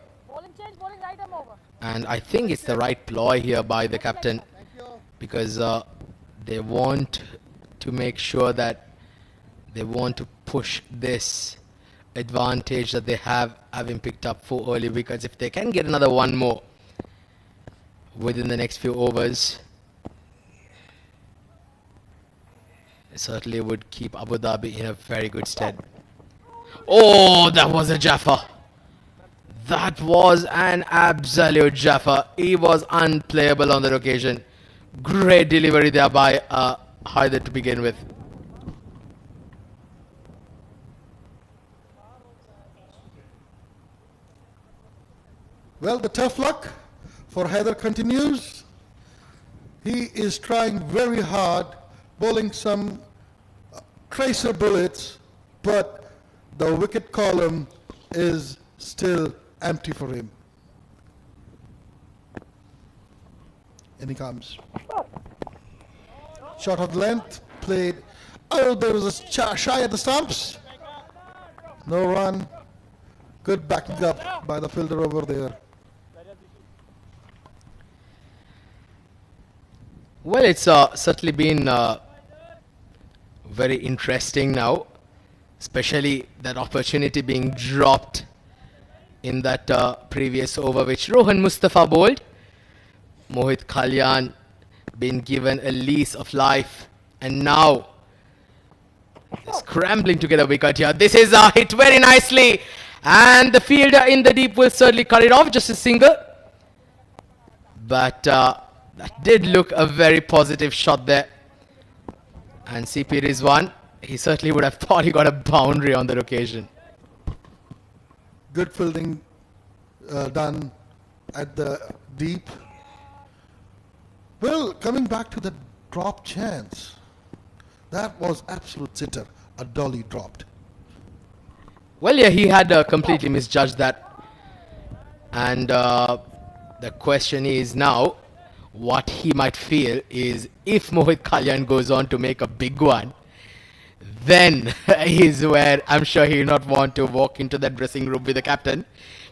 And I think it's the right ploy here by the captain, because they want to make sure that they want to push this advantage that they have, having picked up 4 early wickets. If they can get another 1 more within the next few overs, it certainly would keep Abu Dhabi in a very good stead. Oh, that was a Jaffa. That was an absolute Jaffa. He was unplayable on that occasion. Great delivery there by Haider to begin with. Well, the tough luck for Heather continues. He is trying very hard, bowling some tracer bullets, but the wicket column is still empty for him. And he comes. Shot of length, played. Oh, there was a shy at the stumps. No run. Good backing up by the fielder over there. Well, it's certainly been very interesting now, especially that opportunity being dropped in that previous over which Rohan Mustafa bowled. Mohit Kalyan been given a lease of life And now scrambling to get a wicket here. This is hit very nicely, and the fielder in the deep will certainly cut it off. Just a single, but that did look a very positive shot there. And CP Rizwan, he certainly would have thought he got a boundary on that occasion. Good fielding done at the deep. Well, coming back to the drop chance, that was absolute sitter. A dolly dropped. Well, yeah, he had completely misjudged that. And the question is now, what he might feel is if Mohit Kalyan goes on to make a big one, then is where I'm sure he will not want to walk into that dressing room with the captain,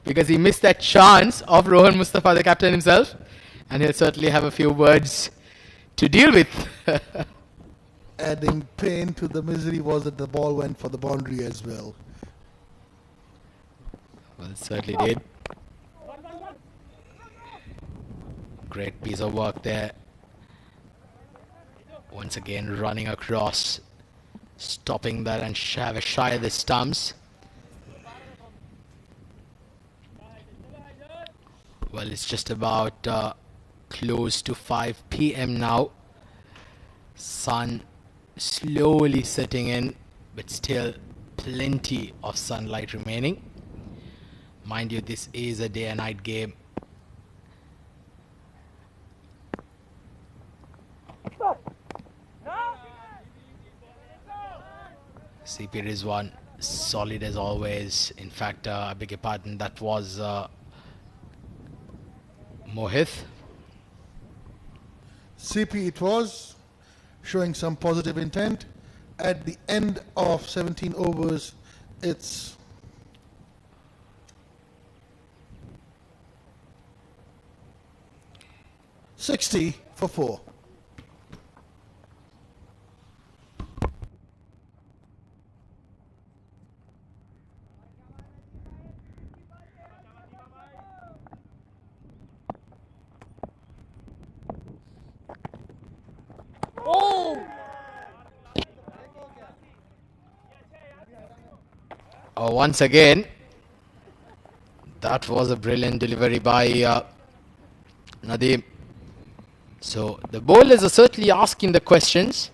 because he missed that chance of Rohan Mustafa, the captain himself, and he'll certainly have a few words to deal with. Adding pain to the misery was that the ball went for the boundary as well. Well, it certainly did. Great piece of work there. Once again running across, stopping that and have a shy of the stumps. Well, it's just about close to 5 p.m. now. Sun slowly setting in, but still plenty of sunlight remaining. Mind you, this is a day and night game. CP Rizwan solid as always. In fact, I beg your pardon, that was Mohit. CP it was, showing some positive intent. At the end of 17 overs, it's $60 for 4. Once again, that was a brilliant delivery by Nadeem. So the bowlers are certainly asking the questions.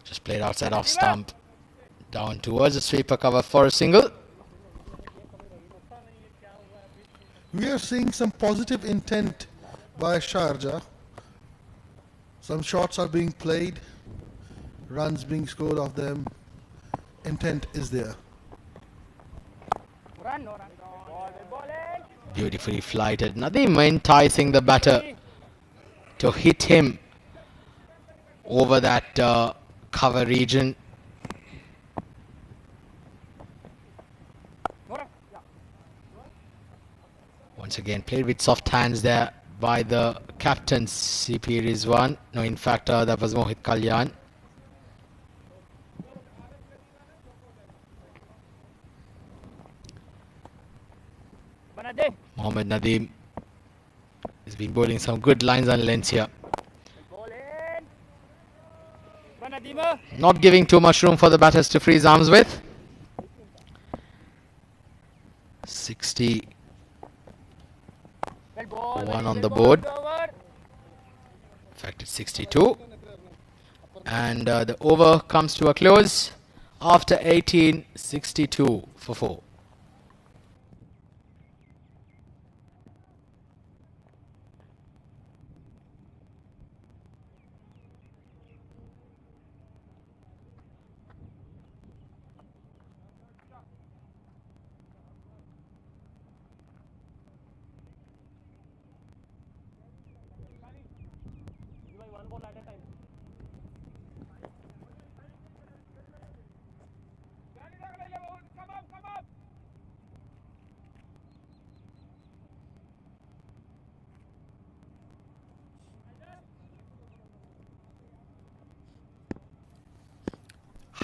Just played outside off stump, down towards the sweeper cover for a single. We are seeing some positive intent by Sharjah. Some shots are being played, runs being scored off them. Intent is there. Beautifully flighted. Nadeem enticing the batter to hit him over that cover region. Once again, played with soft hands there by the captain, CP Rizwan. No, in fact, that was Mohit Kalyan. Mohammad Nadeem has been bowling some good lines and lengths here. Not giving too much room for the batters to freeze arms with. 61 on the board. In fact, it's 62. And the over comes to a close after 18, 62 for 4.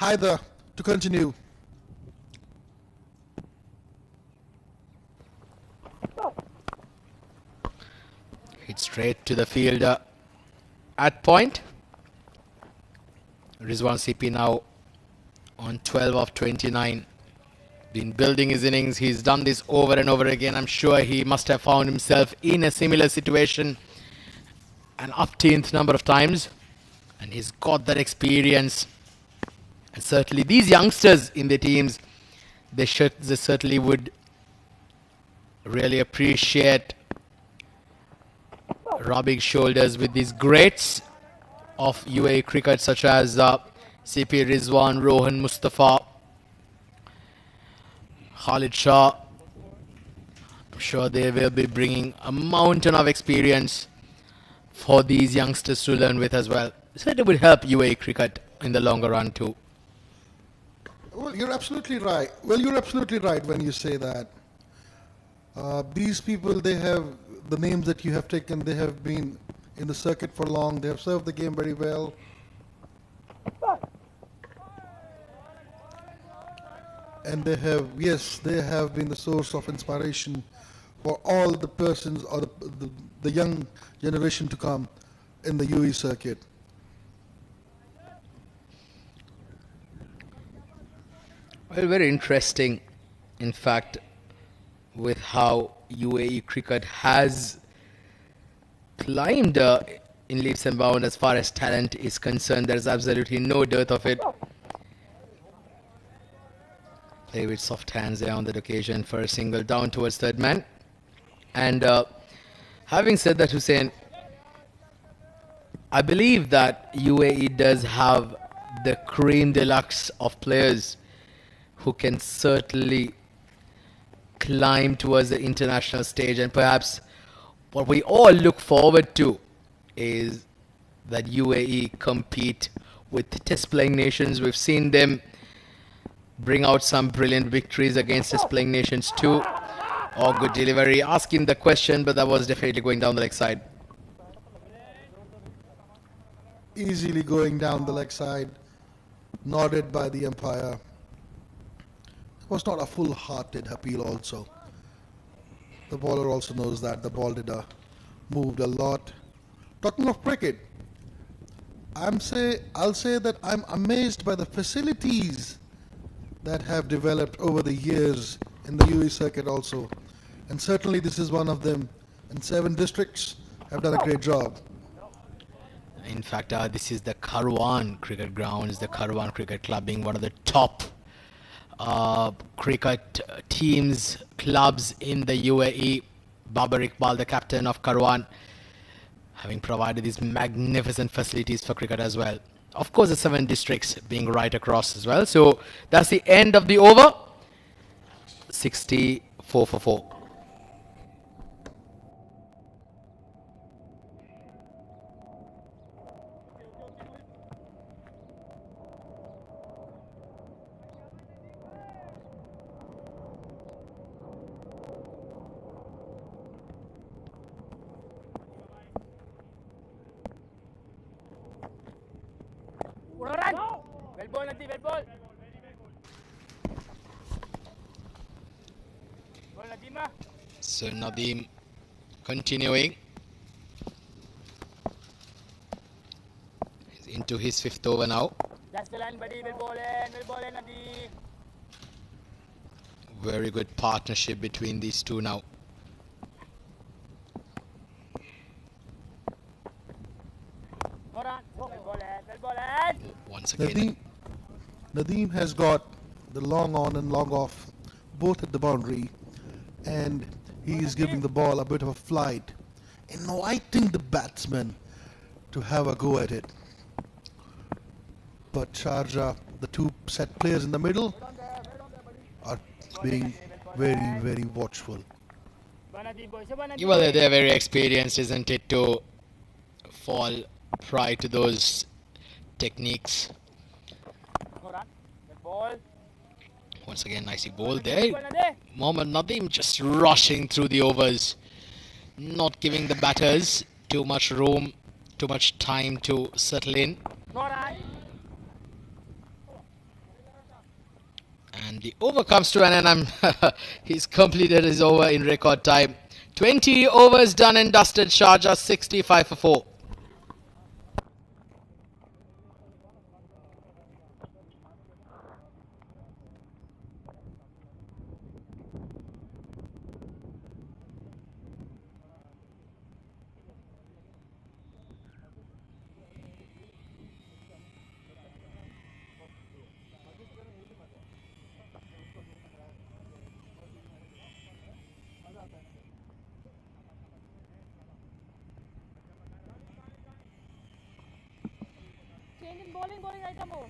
Haider to continue. Hit straight to the fielder at point. Rizwan CP now on 12 of 29. Been building his innings. He's done this over and over again. I'm sure he must have found himself in a similar situation an upteenth number of times. And he's got that experience. And certainly these youngsters in the teams, they certainly would really appreciate rubbing shoulders with these greats of UAE cricket such as CP Rizwan, Rohan Mustafa, Khalid Shah. I'm sure they will be bringing a mountain of experience for these youngsters to learn with as well. So it would help UAE cricket in the longer run too. Well, you're absolutely right. Well, you're absolutely right when you say that. These people, they have the names that you have taken. They have been in the circuit for long. They have served the game very well. And they have, yes, they have been the source of inspiration for all the persons or the young generation to come in the UAE circuit. Well, very interesting, in fact, with how UAE cricket has climbed in leaps and bounds as far as talent is concerned. There's absolutely no dearth of it. Play with soft hands there on that occasion for a single down towards third man. And having said that, Hussein, I believe that UAE does have the cream deluxe of players who can certainly climb towards the international stage. And perhaps what we all look forward to is that UAE compete with test playing nations. We've seen them bring out some brilliant victories against test playing nations too. Oh, good delivery. Asking the question, but that was definitely going down the leg side. Easily going down the leg side, nodded by the umpire. It was not a full-hearted appeal also. The bowler also knows that the ball moved a lot. Talking of cricket, I'll say that I'm amazed by the facilities that have developed over the years in the UAE circuit also. And certainly this is one of them. And 7 districts have done a great job. In fact, this is the Karwan cricket grounds, the Karwan cricket club being one of the top cricket teams, clubs in the UAE. Babar Iqbal, the captain of Karwan, having provided these magnificent facilities for cricket as well. Of course, the 7 districts being right across as well. So that's the end of the over. 64 for 4. So Nadeem continuing. He's into his 5th over now. That's the line, buddy. Well ball in, Nadeem. Very good partnership between these two now. Once again. Nadeem has got the long on and long off, both at the boundary, and he is giving the ball a bit of a flight, inviting the batsman to have a go at it. But Sharjah, the 2 set players in the middle, are being very, very watchful. Well, they're very experienced, isn't it, to fall prey to those techniques. Once again, nicely bowled there. Mohammad Nadeem just rushing through the overs, not giving the batters too much room, too much time to settle in. And the over comes to an end. He's completed his over in record time. 20 overs done and dusted. Sharjah 65 for 4. Change in bowling item हो.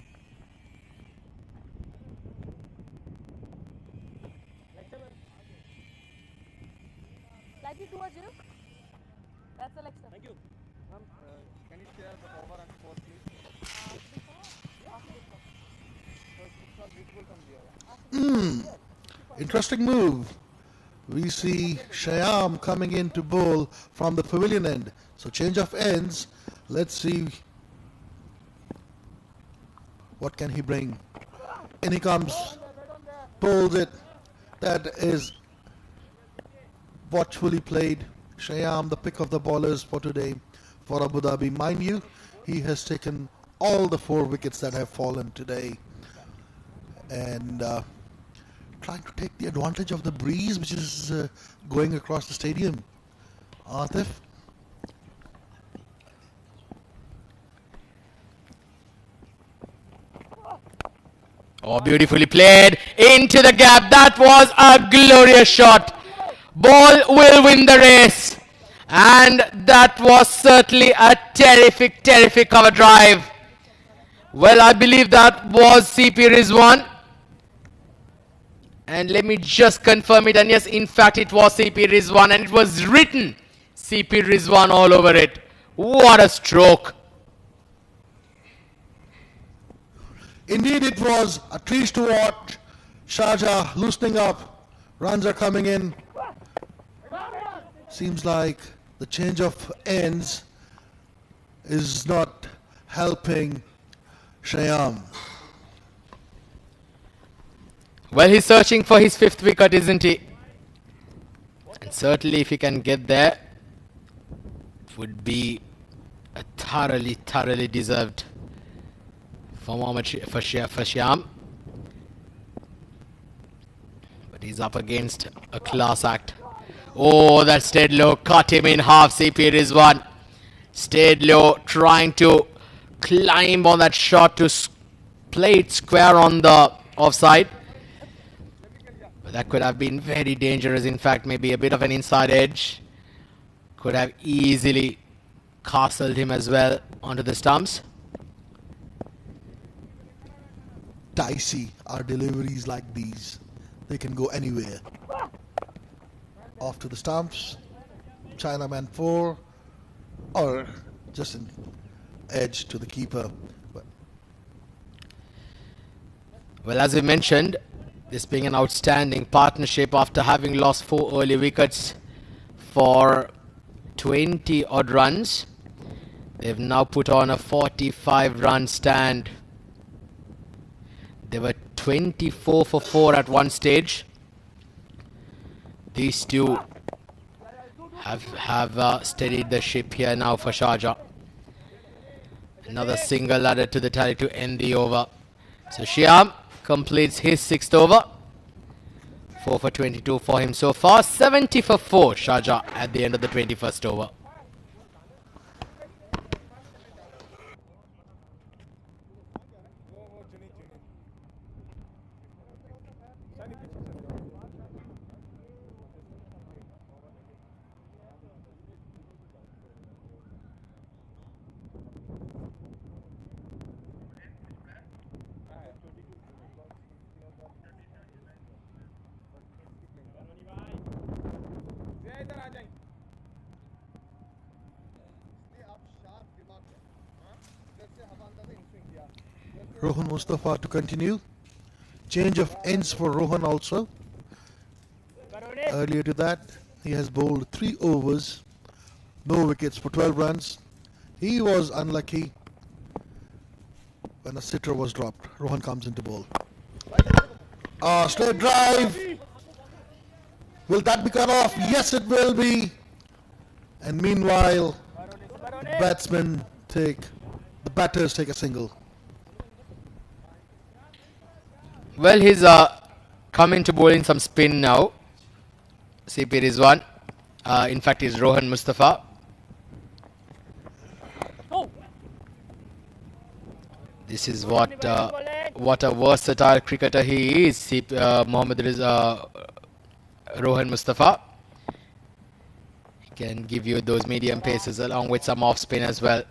Slightly towards you. That's the leg sir. Thank you. Can you share the over and score, please? Interesting move. We see Shyam coming in to bowl from the pavilion end. So change of ends. Let's see what can he bring. In he comes, bowls it. That is watchfully played. Shyam, the pick of the bowlers for today for Abu Dhabi. Mind you, he has taken all the 4 wickets that have fallen today. And trying to take the advantage of the breeze which is going across the stadium. Atif. Oh, beautifully played into the gap. That was a glorious shot. Ball will win the race. And that was certainly a terrific, terrific cover drive. Well, I believe that was CP Rizwan. And let me just confirm it. And yes, in fact, it was CP Rizwan. And it was written CP Rizwan all over it. What a stroke. Indeed, it was a treat to watch. Sharjah loosening up. Runs are coming in. Seems like the change of ends is not helping Shyam. Well, he's searching for his 5th wicket, isn't he? And certainly if he can get there, it would be a thoroughly, thoroughly deserved for Shyam. But he's up against a class act. Oh, that stayed low, cut him in half. CP Rizwan stayed low, trying to climb on that shot to play it square on the offside. But that could have been very dangerous. In fact, maybe a bit of an inside edge. Could have easily castled him as well onto the stumps. Dicey are deliveries like these. They can go anywhere. Off to the stumps. Chinaman 4. Or just an edge to the keeper. Well, as we mentioned, this being an outstanding partnership after having lost 4 early wickets for 20 odd runs. They've now put on a 45-run stand. They were 24 for 4 at one stage. These two have steadied the ship here now for Sharjah. Another single added to the tally to end the over. So Shyam completes his 6th over. 4 for 22 for him so far. 70 for 4 Sharjah at the end of the 21st over. Rohan Mustafa to continue. Change of ends for Rohan also. Earlier to that, he has bowled 3 overs, no wickets for 12 runs. He was unlucky when a sitter was dropped. Rohan comes into bowl. Straight drive. Will that be cut off? Yes, it will be. And meanwhile, batters take a single. Well, he's coming to bowling some spin now. CP Rizwan. In fact, he's Rohan Mustafa. This is what a versatile cricketer he is. Rohan Mustafa. He can give you those medium paces along with some off spin as well.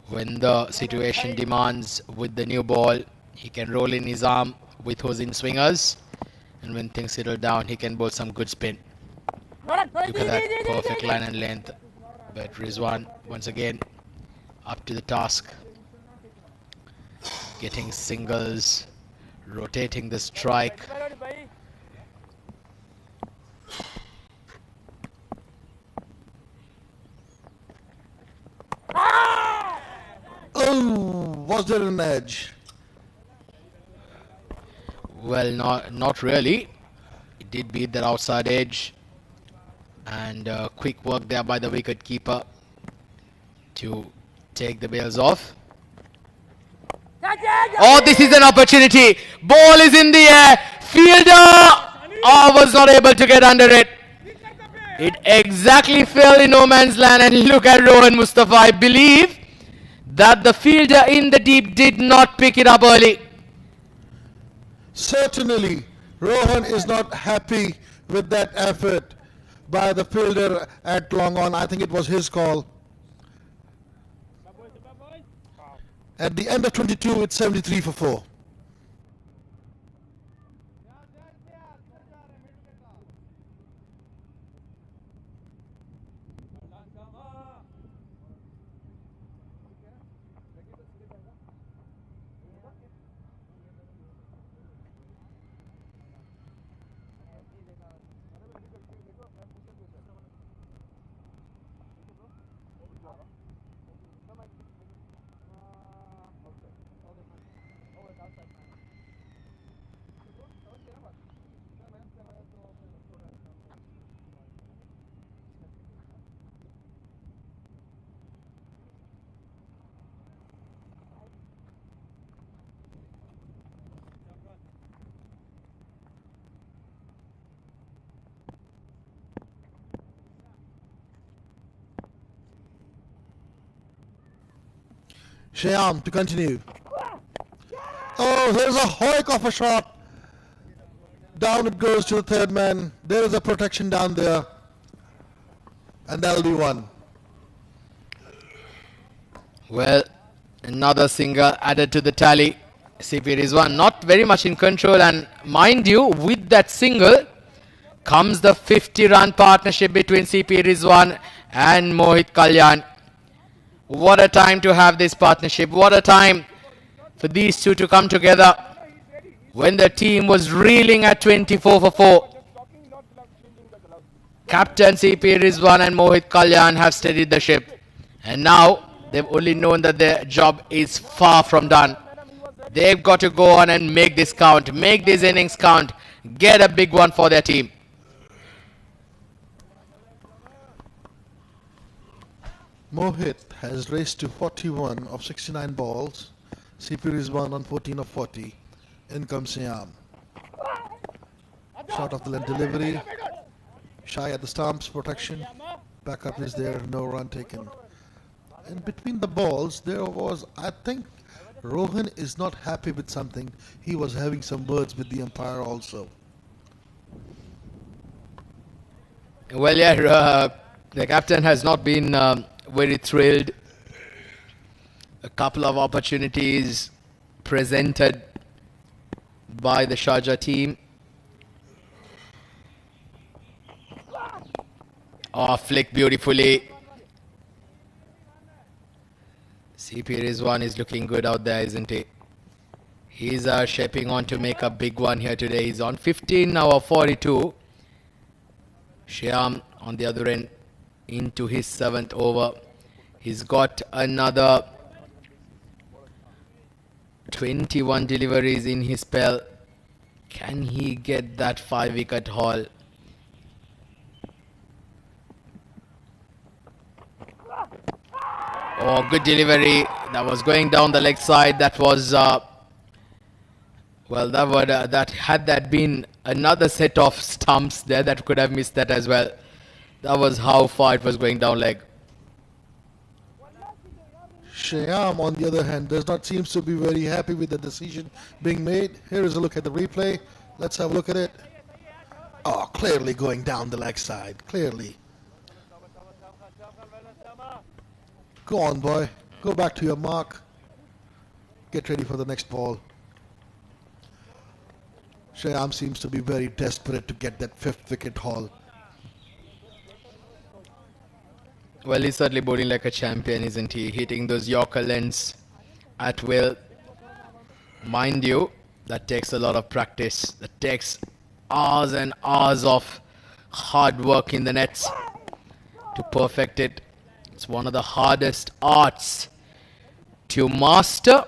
When the situation demands with the new ball, he can roll in his arm with those in swingers. And when things settle down, he can bowl some good spin. Look at that perfect line and length. But Rizwan, once again, up to the task. Getting singles, rotating the strike. Oh, was there an edge? Well, not really. It did beat that outside edge. And quick work there by the wicket keeper to take the bails off. Oh, this is an opportunity. Ball is in the air. Fielder was not able to get under it. It exactly fell in no man's land. And look at Rohan Mustafa. I believe that the fielder in the deep did not pick it up early. Certainly, Rohan is not happy with that effort by the fielder at long on. I think it was his call. At the end of 22, it's 73 for 4. Shyam to continue. Oh, there's a hoik of a shot. Down it goes to the third man. There is a protection down there. And that'll be one. Well, another single added to the tally. CP Rizwan not very much in control. And mind you, with that single comes the 50-run partnership between CP Rizwan and Mohit Kalyan. What a time to have this partnership. What a time for these two to come together when the team was reeling at 24 for 4. Captain CP Rizwan and Mohit Kalyan have steadied the ship. And now they've only known that their job is far from done. They've got to go on and make this count. Make these innings count. Get a big one for their team. Mohit has raced to 41 of 69 balls. CP Rizwan on 14 of 40. In comes Shyam. Shot of the length delivery. Shy at the stumps, protection. Backup is there, no run taken. And between the balls, there was, I think, Rohan is not happy with something. He was having some words with the umpire also. Well, yeah, the captain has not been very thrilled. A couple of opportunities presented by the Sharjah team. Oh, flick beautifully. CP Rizwan is looking good out there, isn't he? He's shaping on to make a big one here today. He's on 15 now of 42. Shyam on the other end into his 7th over. He's got another 21 deliveries in his spell. Can he get that 5-wicket haul? Oh, good delivery. That was going down the leg side. That was well, that had that been another set of stumps there, that could have missed that as well. That was how far it was going down leg. Shyam, on the other hand, does not seem to be very happy with the decision being made. Here is a look at the replay. Let's have a look at it. Oh, clearly going down the leg side. Clearly. Go on, boy. Go back to your mark. Get ready for the next ball. Shyam seems to be very desperate to get that 5th wicket haul. Well, he's certainly bowling like a champion, isn't he? Hitting those Yorker lengths at will. Mind you, that takes a lot of practice. That takes hours and hours of hard work in the nets to perfect it. It's one of the hardest arts to master.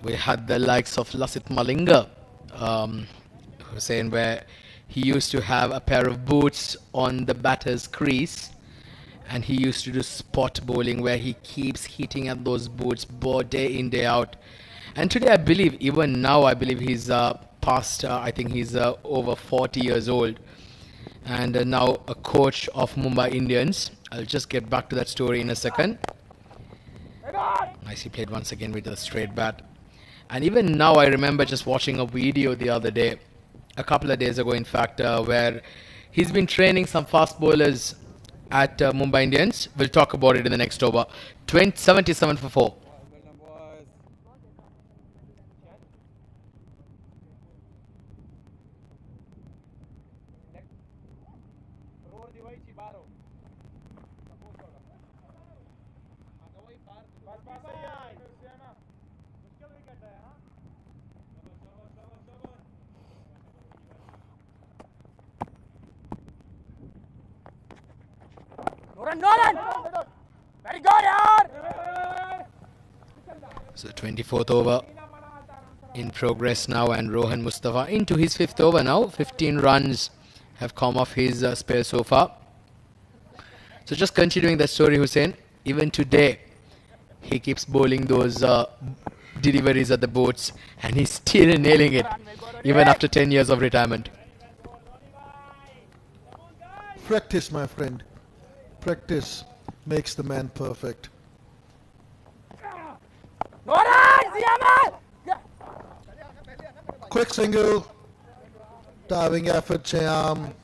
We had the likes of Lasith Malinga, Hussein, where he used to have a pair of boots on the batter's crease, and he used to do spot bowling where he keeps hitting at those boots day in, day out. And today, I believe, even now, I believe he's past, I think he's over 40 years old, and now a coach of Mumbai Indians. I'll just get back to that story in a second. Nicely played once again with a straight bat. And even now, I remember just watching a video the other day, a couple of days ago, in fact, where he's been training some fast bowlers at Mumbai Indians. We'll talk about it in the next over. 77 for 4. Nolan! Very good, yaar! So 24th over in progress now, and Rohan Mustafa into his 5th over now. 15 runs have come off his spell so far. So just continuing that story, Hussein, even today he keeps bowling those deliveries at the boats, and he's still nailing it even after 10 years of retirement. Practice, my friend. Practice makes the man perfect. Quick single. Diving effort, Shyam.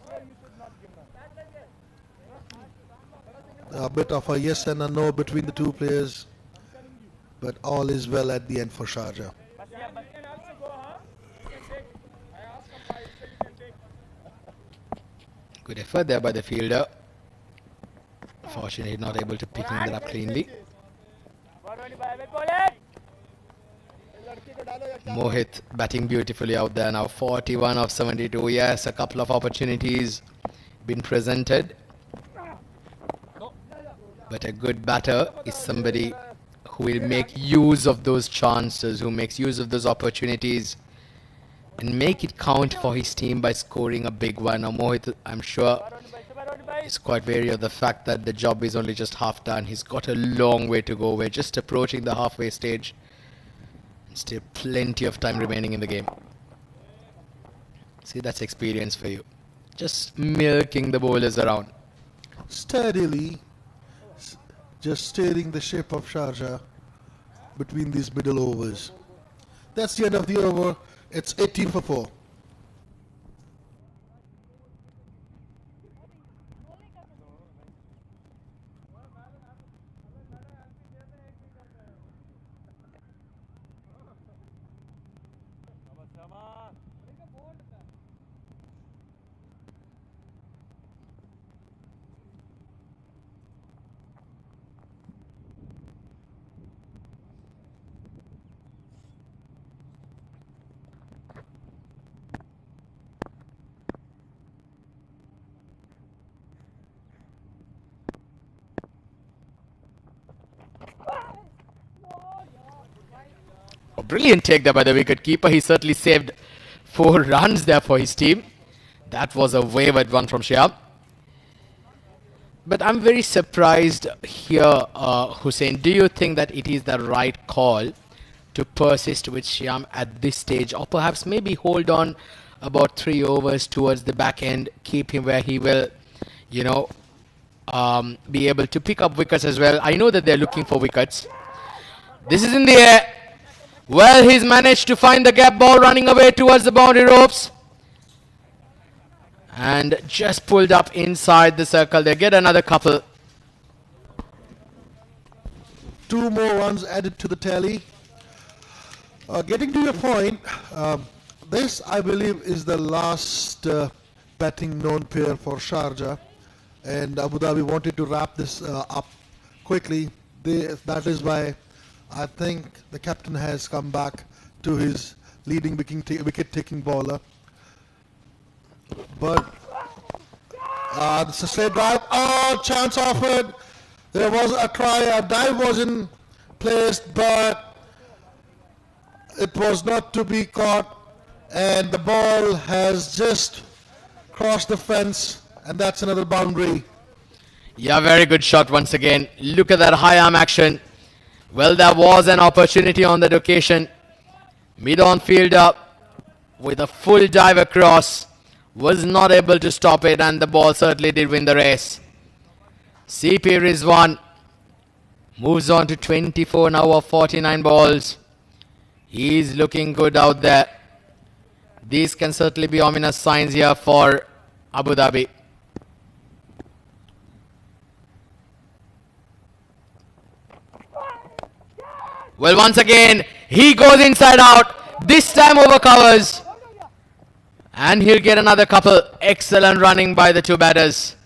A bit of a yes and a no between the two players. But all is well at the end for Sharjah. Good effort there by the fielder. Fortunately, not able to pick that up cleanly. Mohit batting beautifully out there now. 41 of 72. Yes, a couple of opportunities been presented. But a good batter is somebody who will make use of those chances, who makes use of those opportunities and make it count for his team by scoring a big one. Now Mohit, I'm sure, is quite wary of the fact that the job is only just half done. He's got a long way to go. We're just approaching the halfway stage. Still plenty of time remaining in the game. See, that's experience for you. Just milking the bowlers around. Steadily, just steering the ship of Sharjah between these middle overs. That's the end of the over. It's 18 for 4. brilliant take there by the wicket-keeper. He certainly saved 4 runs there for his team. That was a wayward one from Shyam. But I'm very surprised here, Hussein. Do you think that it is the right call to persist with Shyam at this stage, or perhaps maybe hold on about 3 overs towards the back end, keep him where he will, you know, be able to pick up wickets as well? I know that they're looking for wickets. This is in the air. Well, he's managed to find the gap ball running away towards the boundary ropes. And just pulled up inside the circle. They get another couple. 2 more runs added to the tally. Getting to your point, this I believe is the last batting known pair for Sharjah, and Abu Dhabi wanted to wrap this up quickly. That is why I think the captain has come back to his leading wicket-taking bowler. But it's a straight drive. Oh, chance offered. There was a try. A dive was in placed, but it was not to be caught. And the ball has just crossed the fence. And that's another boundary. Yeah, very good shot once again. Look at that high arm action. Well, there was an opportunity on that occasion. Mid-on fielder with a full dive across was not able to stop it, and the ball certainly did win the race. CP Rizwan moves on to 24 now of 49 balls. He's looking good out there. These can certainly be ominous signs here for Abu Dhabi. Well, once again, he goes inside out. This time over covers. And he'll get another couple. Excellent running by the 2 batters.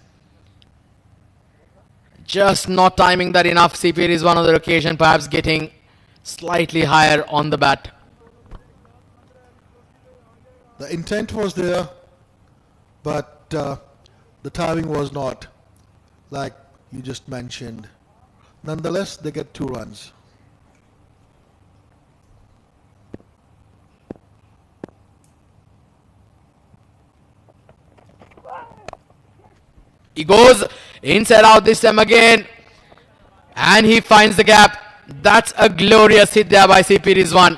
Just not timing that enough. CP is one other occasion, perhaps getting slightly higher on the bat. The intent was there, but the timing was not, like you just mentioned. Nonetheless, they get 2 runs. He goes inside out this time again. And he finds the gap. That's a glorious hit there by CP Rizwan.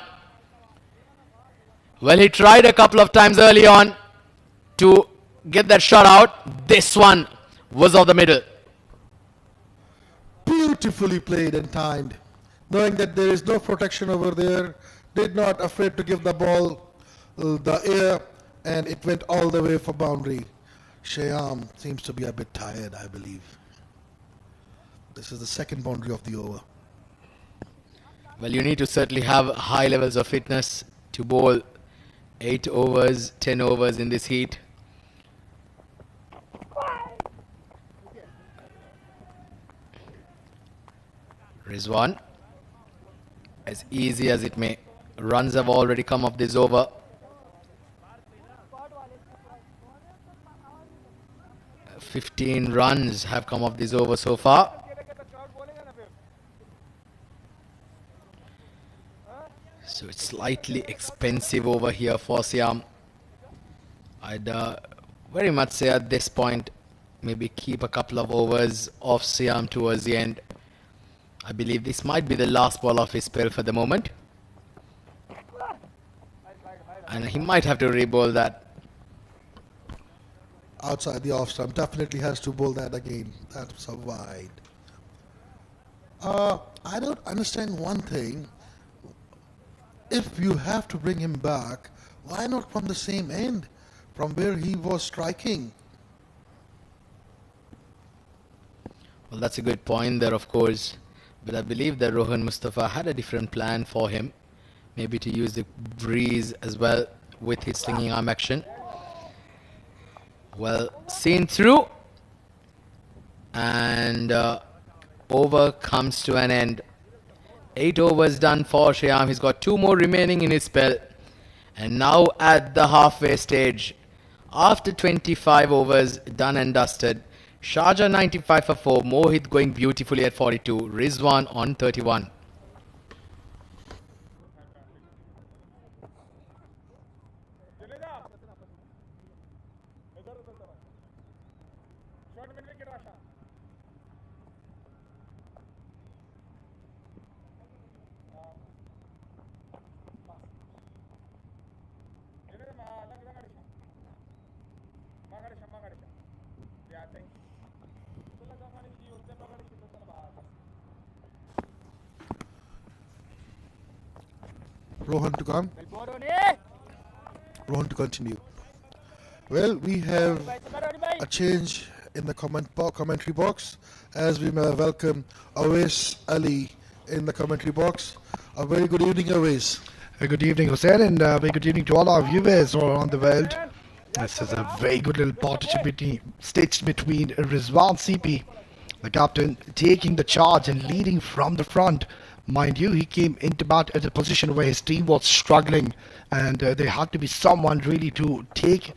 Well, he tried a couple of times early on to get that shot out. This one was off the middle. Beautifully played and timed. Knowing that there is no protection over there. Did not afraid to give the ball the air. And it went all the way for boundary. Shyam seems to be a bit tired, I believe. This is the second boundary of the over. Well, you need to certainly have high levels of fitness to bowl 8 overs, 10 overs in this heat. Rizwan, as easy as it may, runs have already come off this over. 15 runs have come off this over so far. So it's slightly expensive over here for Siam. I'd very much say at this point, maybe keep a couple of overs off Siam towards the end. I believe this might be the last ball of his spell for the moment. And he might have to re-bowl that. Outside the off stump, definitely has to bowl that again. That's a wide. I don't understand one thing. If you have to bring him back, why not from the same end, from where he was striking? Well, that's a good point there, of course. But I believe that Rohan Mustafa had a different plan for him. Maybe to use the breeze as well with his slinging arm action. Well, seen through. And over comes to an end. 8 overs done for Shyam. He's got 2 more remaining in his spell. And now at the halfway stage, after 25 overs done and dusted, Sharjah 95 for 4, Mohit going beautifully at 42, Rizwan on 31. Short mid wicket Asha Rohan to come. Rohan to continue. Well, we have a change in the commentary box as we may welcome Awais Ali in the commentary box. A very good evening, Awais. Good evening, Hussein, and very good evening to all our viewers around the world. This is a very good little partnership stitched between Rizwan CP, the captain, taking the charge and leading from the front. Mind you, he came into bat at a position where his team was struggling, and there had to be someone really to take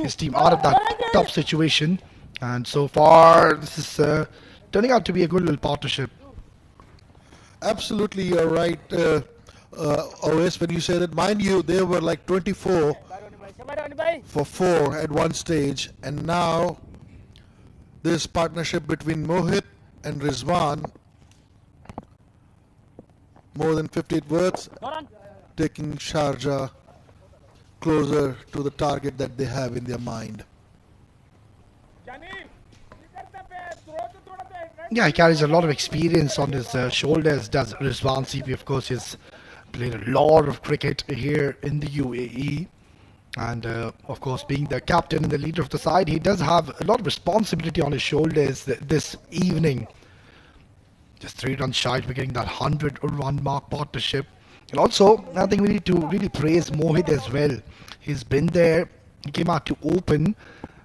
his team out of that tough situation. And so far, this is turning out to be a good little partnership. Absolutely, you're right, Awais, when you say that. Mind you, they were like 24 for 4 at one stage, and now this partnership between Mohit and Rizwan, more than 58 words, taking Sharjah closer to the target that they have in their mind. Yeah, he carries a lot of experience on his shoulders, does Rizwan CP. Of course, he's played a lot of cricket here in the UAE. And, of course, being the captain and the leader of the side, he does have a lot of responsibility on his shoulders this evening. Just 3 runs shy of getting that 100-run mark partnership. And also, I think we need to really praise Mohit as well. He's been there. He came out to open.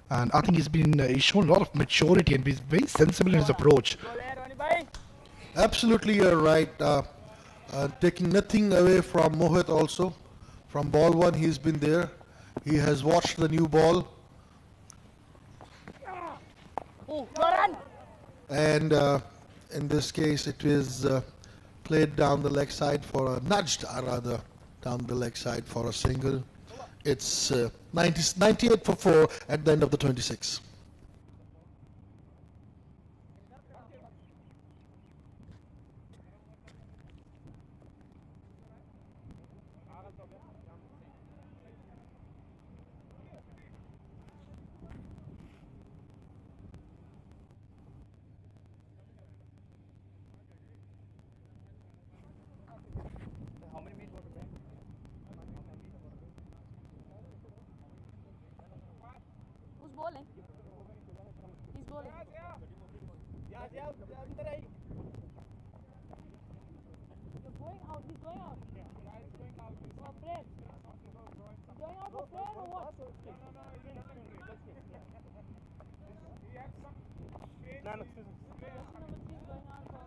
And I think he's shown a lot of maturity and he's very sensible in his approach. Absolutely, you're right. Taking nothing away from Mohit also. From ball 1, he's been there. He has watched the new ball. And in this case, it is played down the leg side for a nudged, rather, down the leg side for a single. It's 98 for 4 at the end of the 26. Who's bowling? He's bowling. You're going out. He's going out. For prayer. He's going out for prayer or what? Number 3 is going out for...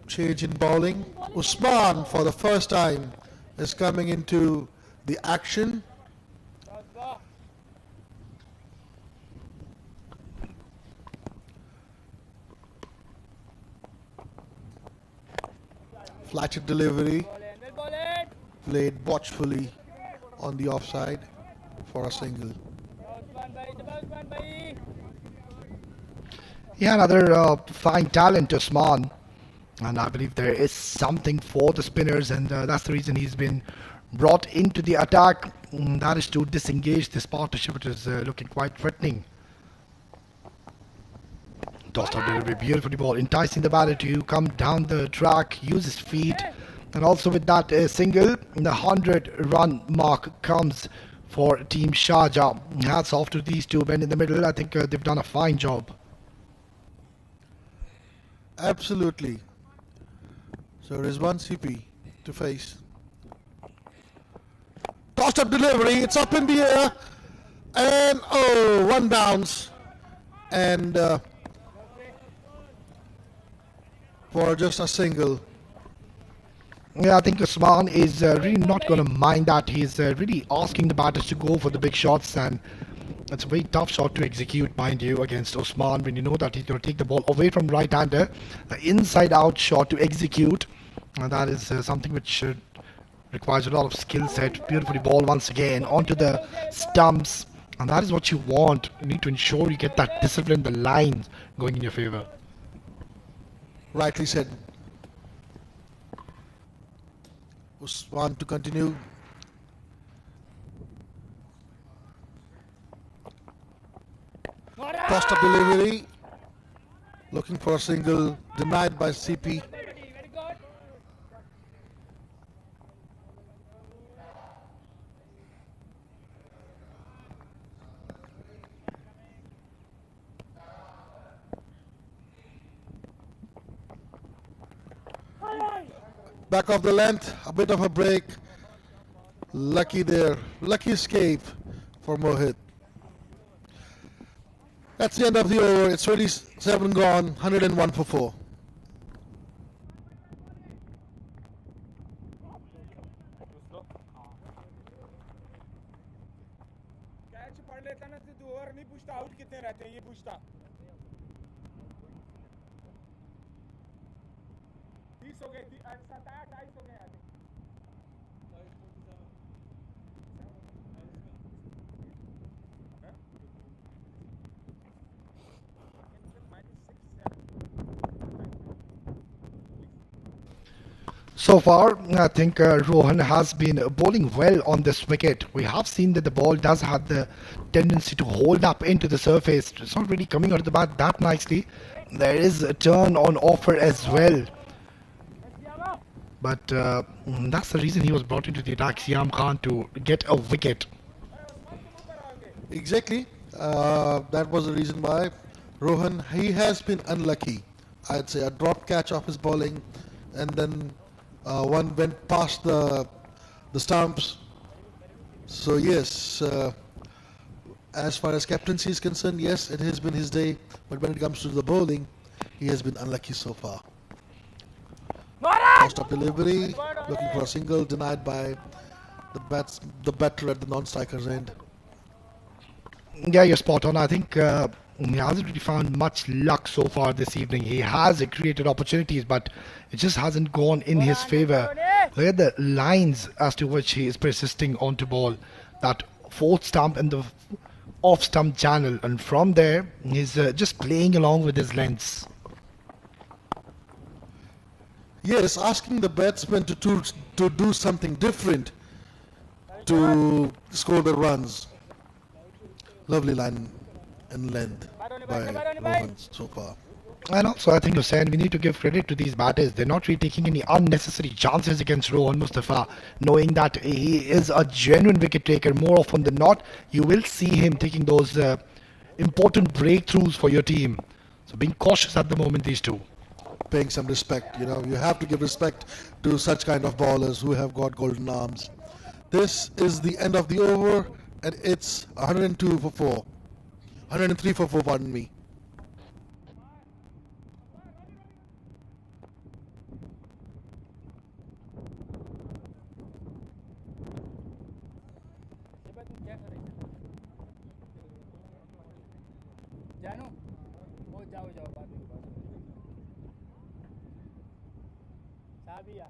Change in bowling. Usman, for the first time, is coming into the action. Flatted delivery, played watchfully on the offside for a single. Yeah, another fine talent, Usman. And I believe there is something for the spinners, and that's the reason he's been brought into the attack. That is to disengage this partnership, which is looking quite threatening. Tossed out delivery, beautifully ball, enticing the batter to come down the track, use his feet. And also with that single, the 100-run mark comes for Team Sharjah. Hats off to these two men in the middle. I think they've done a fine job. Absolutely. So Rizwan CP to face. Tossed up delivery, it's up in the air. And oh, one bounce. And for just a single. Yeah, I think Usman is really not going to mind that. He's really asking the batters to go for the big shots, and it's a very tough shot to execute, mind you, against Usman when you know that he's going to take the ball away from right-hander. The inside-out shot to execute, and that is something which requires a lot of skill set. Beautifully ball once again onto the stumps, and that is what you want. You need to ensure you get that discipline, the lines going in your favor. Rightly said. Usman to continue. Tossed up delivery. Looking for a single. Denied by CP. Very good. Back off the length. A bit of a break. Lucky there. Lucky escape for Mohit. That's the end of the over. It's 27 gone. 101 for 4. Catch पढ़ लेता ना तो 2 over नहीं पूछता out कितने रहते हैं ये पूछता 30 हो गए 27 हो गए आगे So far, I think Rohan has been bowling well on this wicket. We have seen that the ball does have the tendency to hold up into the surface. It's not really coming out of the bat that nicely. There is a turn on offer as well. But that's the reason he was brought into the attack, Siam Khan, to get a wicket. Exactly. That was the reason why Rohan, he has been unlucky. I'd say a drop catch off his bowling, and then one went past the stumps. So yes, as far as captaincy is concerned, yes, it has been his day. But when it comes to the bowling, he has been unlucky so far. Post up delivery, looking for a single, denied by the batter at the non-striker's end. Yeah, you're spot on. I think he hasn't really found much luck so far this evening. He has created opportunities, but it just hasn't gone in his favor. Look at the lines as to which he is persisting on to ball. That fourth stump and the off stump channel, and from there he's just playing along with his lengths. Yes, asking the batsman to do something different to score the runs. Lovely line and length by Rohan so far. And also, I think, Hussain, we need to give credit to these batters. They're not really taking any unnecessary chances against Rohan Mustafa, knowing that he is a genuine wicket taker. More often than not, you will see him taking those important breakthroughs for your team. So being cautious at the moment, these two. Paying some respect, you have to give respect to such kind of bowlers who have got golden arms. This is the end of the over, and it's 102 for 4. 103 for 4, pardon me. जानू वो जाओ बात साबिया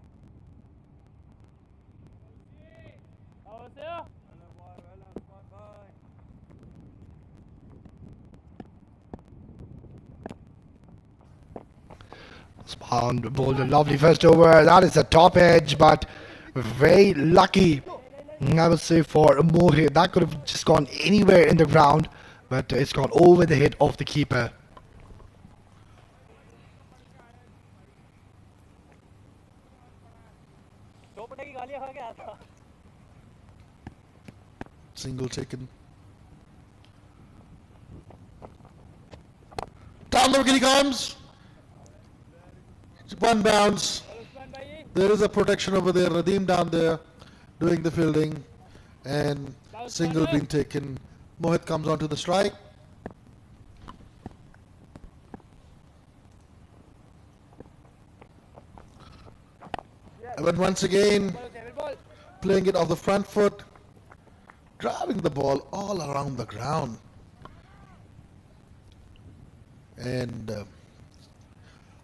आओ से Spawn bowled a lovely first over. That is the top edge, but very lucky, I would say, for Mohit. That could have just gone anywhere in the ground, but it's gone over the head of the keeper. Single taken. Down the wicket he comes. One bounce. There is a protection over there. Nadeem down there doing the fielding, and single being taken. Mohit comes onto the strike. But once again, playing it off the front foot, driving the ball all around the ground. And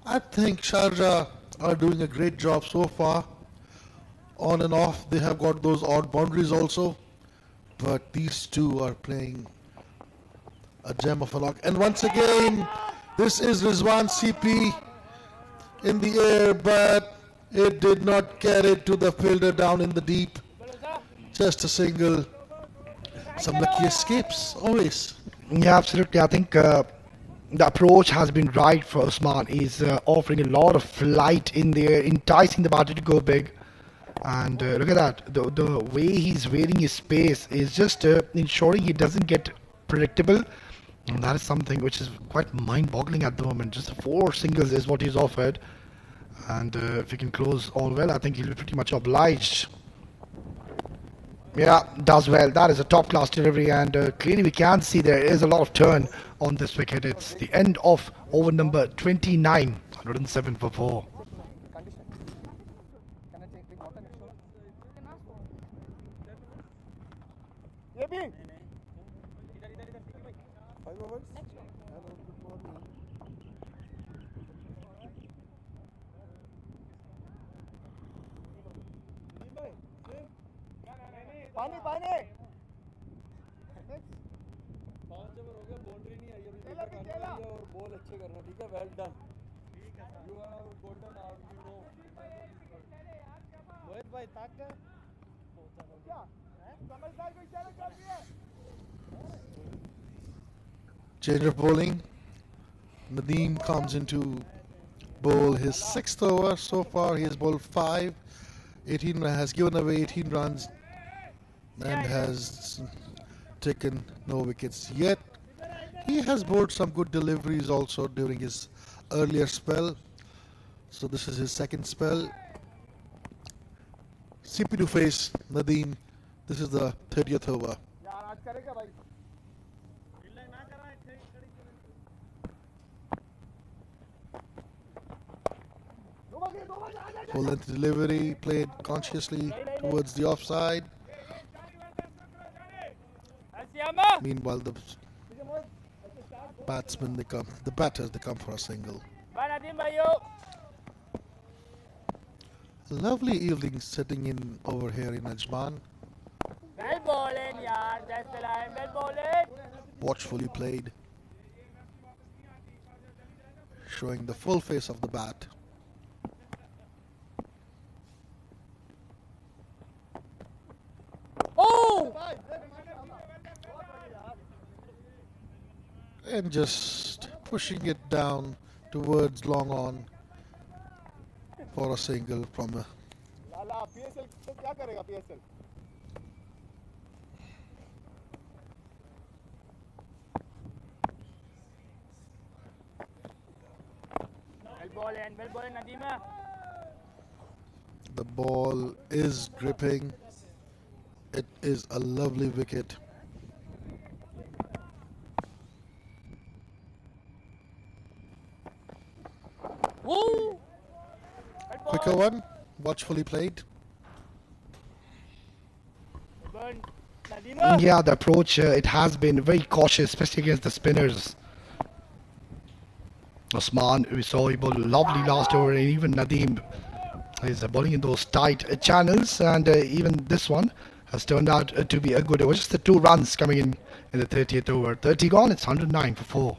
I think Sharjah are doing a great job so far. On and off, they have got those odd boundaries also. But these two are playing a gem of a lock. And once again, this is Rizwan CP in the air, but it did not carry to the fielder down in the deep. Just a single. Some lucky escapes, always. Yeah, absolutely. I think the approach has been right for Usman. He's offering a lot of flight in there, enticing the batter to go big. And look at that. The way he's varying his pace is just ensuring he doesn't get predictable. And that is something which is quite mind-boggling at the moment. Just 4 singles is what he's offered. And if he can close all well, I think he'll be pretty much obliged. Yeah, does well. That is a top-class delivery, and clearly we can see there is a lot of turn on this wicket. It's the end of over number 29, 107 for 4. Change of bowling. Nadeem comes into bowl his 6th over. So far he has bowled 5. 18 has given away 18 runs and has taken no wickets yet. He has bowled some good deliveries also during his earlier spell. So this is his 2nd spell. CP to face Nadeem. This is the 30th over. Full length delivery played consciously towards the offside. Meanwhile, the batters they come for a single. Lovely evening setting in over here in Ajman. Watchfully played, showing the full face of the bat. And just pushing it down towards long on for a single from a the ball is gripping. It is a lovely wicket. Quicker one, watchfully played. Yeah, the approach, it has been very cautious, especially against the spinners. Osman, we saw he bowled lovely last over, and even Nadeem is bowling in those tight channels, and even this one has turned out to be a good over. Just the 2 runs coming in the 30th over. 30 gone, it's 109 for 4.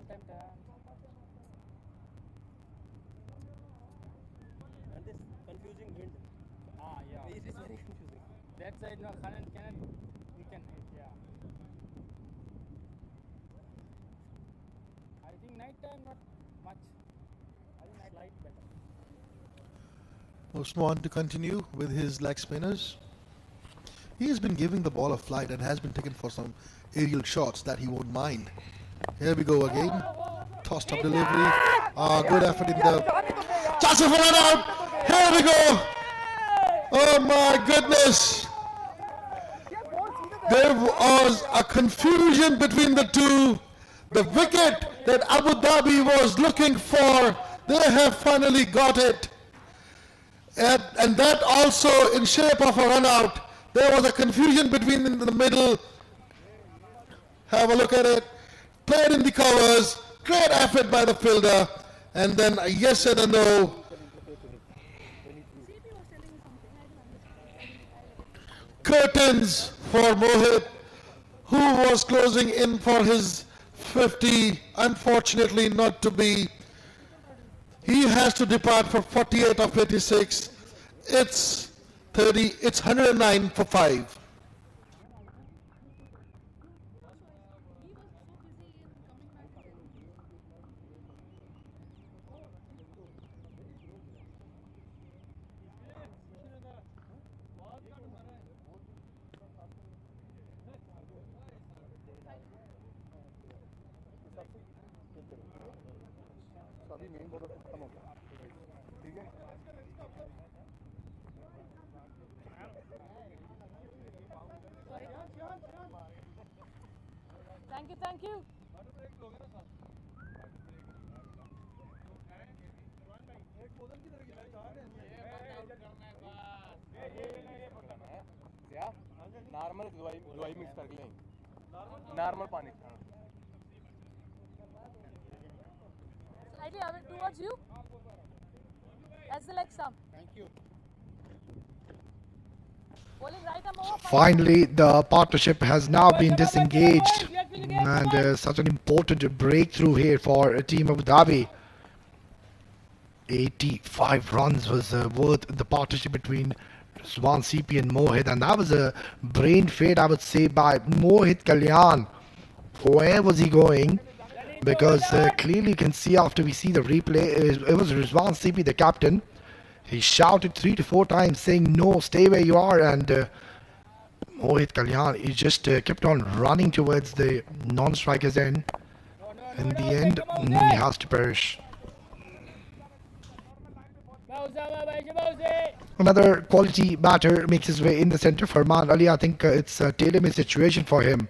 time turn. And this confusing wind. Ah, yeah. It is very confusing. That side, no, cannot, we can, yeah. I think night time, not much. I think night light better. Usman to continue with his leg spinners. He has been giving the ball a flight and has been taken for some aerial shots that he won't mind. Here we go again. Tossed up delivery. Good effort in the... Chance for run out! Here we go! Oh my goodness! There was a confusion between the two. The wicket that Abu Dhabi was looking for, they have finally got it. And that also in shape of a run out. There was a confusion between in the middle. Have a look at it. Played in the covers. Great effort by the fielder. And then a yes and a no. Curtains for Mohit, who was closing in for his 50. Unfortunately not to be. He has to depart for 48 of 86. It's 30. It's 109 for 5. Thank you, thank you. Normal दवाई mix करके लेंगे normal पानी Slightly away towards you. That's the leg stump. Thank you. Bowling right arm over. Finally, the partnership has now been disengaged, and such an important breakthrough here for Team Abu Dhabi. 85 runs was worth the partnership between Swan CP and Mohit, and that was a brain fade, I would say, by Mohit Kalyan. Where was he going? Because clearly you can see after we see the replay, it was Rizwan CP, the captain. He shouted 3 to 4 times saying, no, stay where you are, and Mohit Kalyan, he just kept on running towards the non-striker's end. In the end, he has to perish. Another quality batter makes his way in the centre. Farman Ali, I think it's a tailor-made situation for him.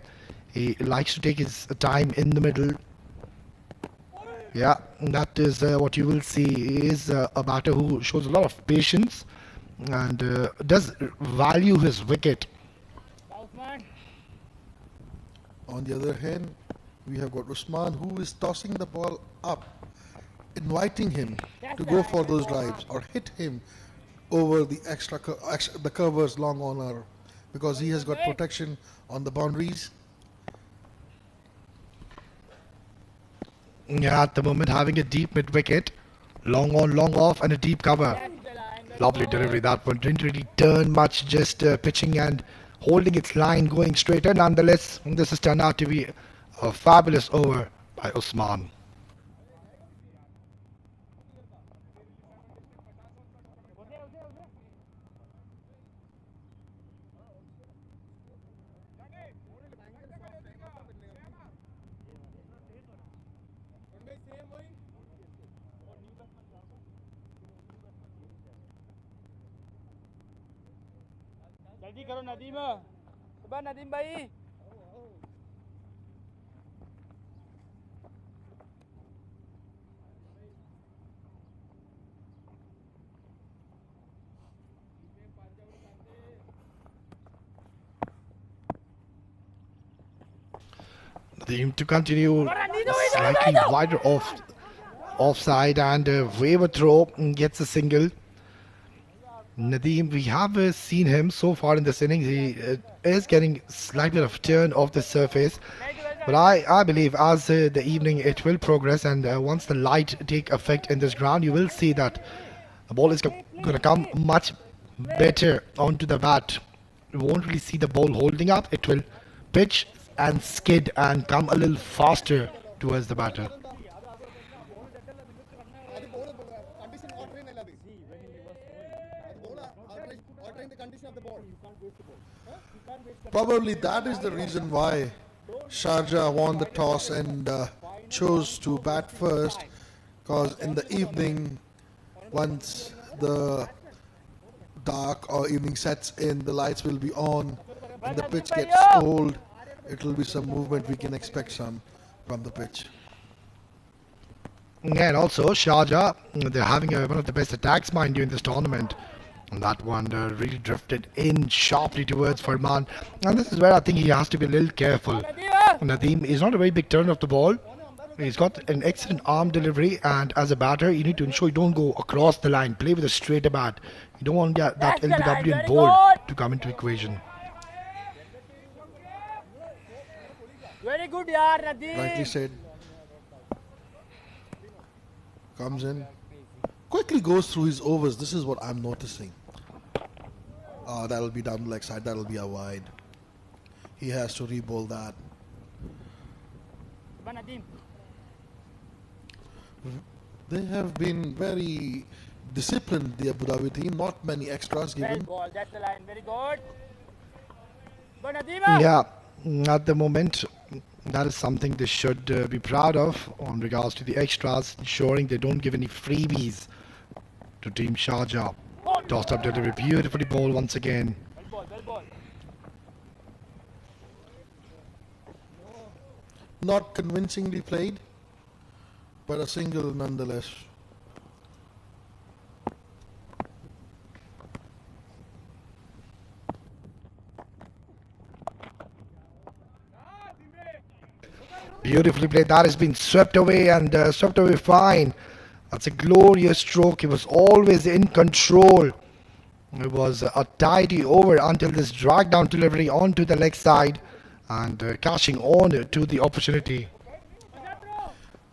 He likes to take his time in the middle. Yeah, that is what you will see. He is a batter who shows a lot of patience and does value his wicket. On the other hand, we have got Usman, who is tossing the ball up, inviting him to go for those drives or hit him over the the covers long on, because he has got protection on the boundaries. Yeah, at the moment having a deep mid wicket, long on, long off, and a deep cover. Lovely delivery. That one didn't really turn much, just pitching and holding its line, going straighter. Nonetheless, this has turned out to be a fabulous over by Usman. जल्दी करो नदीम सुबह नदीम भाई Nadeem to continue slightly wider offside, and waiver throw gets a single. Nadeem, we have seen him so far in this innings. He is getting slight bit of turn off the surface. But I believe as the evening it will progress, and once the light take effect in this ground, you will see that the ball is going to come much better onto the bat. You won't really see the ball holding up. It will pitch and skid and come a little faster towards the batter. Probably that is the reason why Sharjah won the toss and chose to bat first, because in the evening, once the dark or evening sets in, the lights will be on and the pitch gets cold. It will be some movement, we can expect some from the pitch. And also Sharjah, they're having one of the best attacks, mind you, in this tournament. And that one really drifted in sharply towards Farman. And this is where I think he has to be a little careful. Nadeem is not a very big turn of the ball. He's got an excellent arm delivery, and as a batter, you need to ensure you don't go across the line. Play with a straighter bat. You don't want that LBW and ball to come into equation. Very good, yaar, Nadeem. Rightly said. Comes in. Quickly goes through his overs. This is what I'm noticing. That'll be down the leg side. That'll be a wide. He has to re-bowl that. Nadeem. They have been very disciplined, the Abu Dhabi team. Not many extras Well given. ball, that's the line. Very good. Go, Nadeem. Yeah, at the moment, that is something they should be proud of on regards to the extras, ensuring they don't give any freebies to Team Sharjah. Tossed up delivery, beautifully bowled once again. Well ball. Not convincingly played, but a single nonetheless. Beautifully played. That has been swept away, and swept away fine. That's a glorious stroke. He was always in control. It was a tidy over until this drag down delivery onto the leg side and cashing on to the opportunity.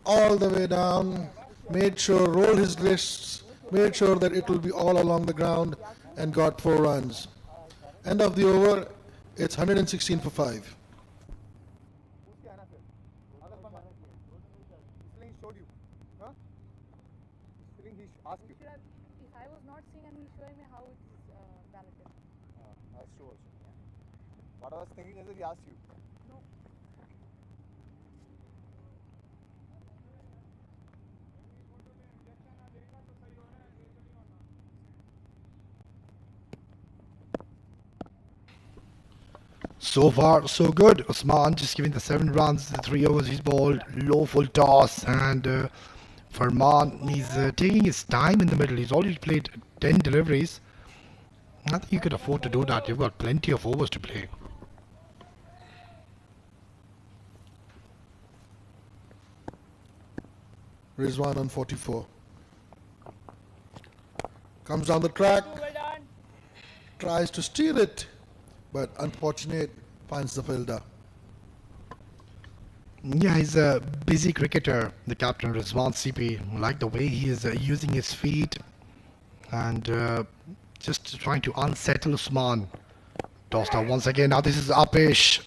All the way down, made sure, rolled his wrists, made sure that it will be all along the ground, and got 4 runs. End of the over, it's 116 for 5. If I was not seeing and he's showing me how it's balloted. That's true also. What I was thinking is that he asked you. No. So far, so good. Osman just giving the 7 runs, the 3 overs he's bowled, low full toss, and Farman, he's taking his time in the middle. He's already played 10 deliveries. I think you could afford to do that. You've got plenty of overs to play. Rizwan on 44. Comes down the track, Well done. tries to steal it, but unfortunate, finds the fielder. Yeah, he's a busy cricketer, the captain Rizwan CP. I like the way he is using his feet and just trying to unsettle Usman. Tossed out once again. Now this is Upish.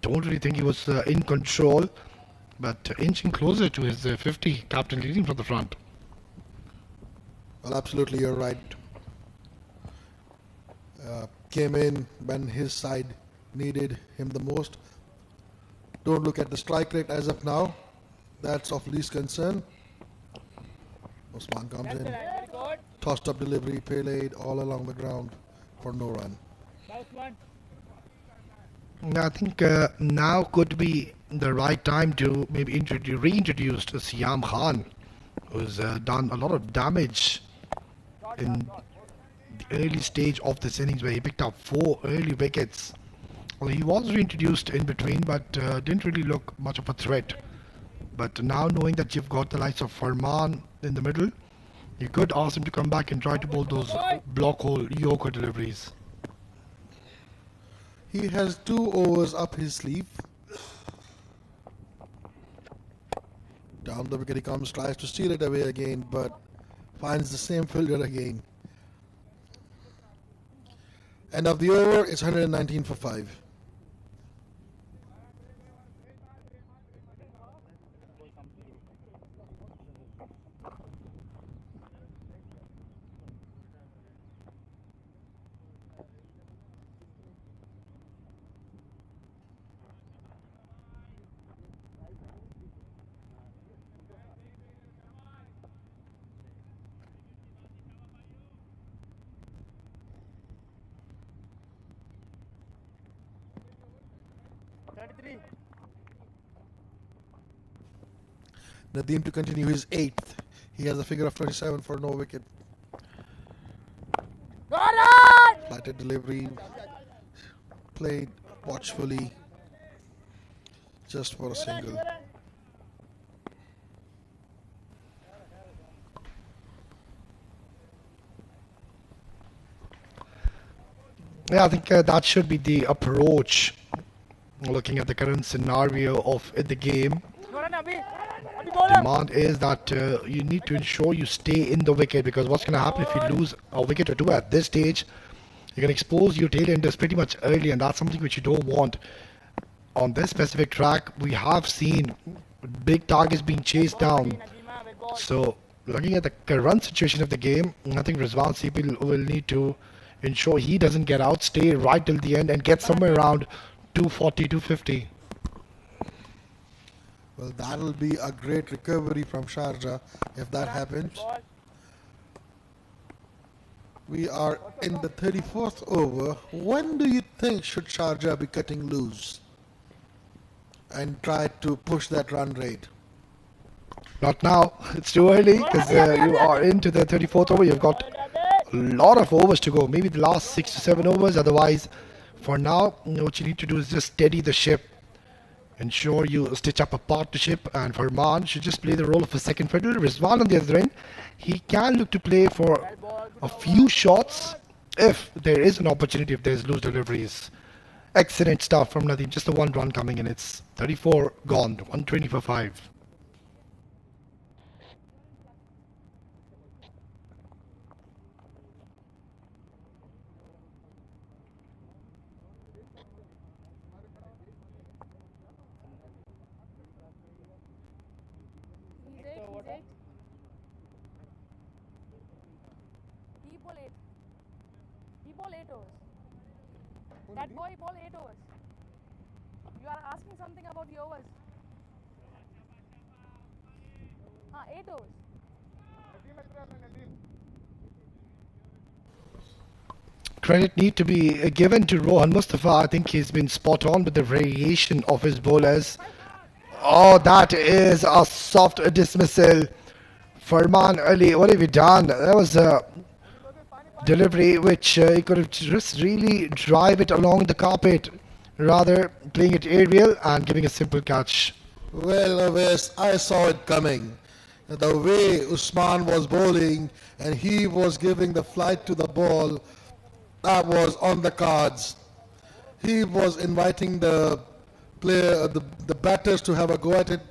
Don't really think he was in control, but inching closer to his 50. Captain leading from the front. Well, absolutely, you're right. Came in when his side needed him the most. Don't look at the strike rate as of now. That's of least concern. Osman comes That's the in, line. Very good. tossed up delivery, paylaid all along the ground for no run. South one. I think now could be the right time to maybe reintroduce Siam Khan, who's done a lot of damage in the early stage of this innings where he picked up 4 early wickets. Well, he was reintroduced in between, but didn't really look much of a threat. But now knowing that you've got the likes of Farman in the middle, you could ask him to come back and try to bowl those block hole Yorker deliveries. He has 2 overs up his sleeve. Down the wicket he comes, tries to steal it away again, but finds the same fielder again. End of the over, it's 119 for 5. Nadeem to continue his 8th. He has a figure of 27 for no wicket. Flighted delivery. Played watchfully. Just for a single. Yeah, I think that should be the approach. Looking at the current scenario of the game, demand is that you need to ensure you stay in the wicket, because what's going to happen if you lose a wicket or two at this stage, you can expose your tail enders pretty much early, and that's something which you don't want. On this specific track, we have seen big targets being chased down. So, looking at the current situation of the game, I think Rizwan Sipil will need to ensure he doesn't get out, stay right till the end, and get somewhere around 240, 250. Well, that'll be a great recovery from Sharjah if that happens. We are in the 34th over. When do you think should Sharjah be cutting loose and try to push that run rate? Not now. It's too early, because you are into the 34th over. You've got a lot of overs to go. Maybe the last 6 to 7 overs. Otherwise, for now, what you need to do is just steady the ship. Ensure you stitch up a partnership, and Farman should just play the role of a second fiddle. Rizwan on the other end, he can look to play for a few shots if there is an opportunity, if there's loose deliveries. Excellent stuff from Nadeem. Just the one run coming in. It's 34 gone, 120 for 5. That boy ball 8 overs. You are asking something about the overs. 8 overs. Credit need to be given to Rohan Mustafa. I think he's been spot on with the variation of his bowlers. Oh, that is a soft dismissal. Farman Ali, what have you done? That was a delivery which he could have just really drive it along the carpet, rather playing it aerial and giving a simple catch. Well, Wes, I saw it coming. The way Usman was bowling and he was giving the flight to the ball, that was on the cards. He was inviting the player, the batters to have a go at it.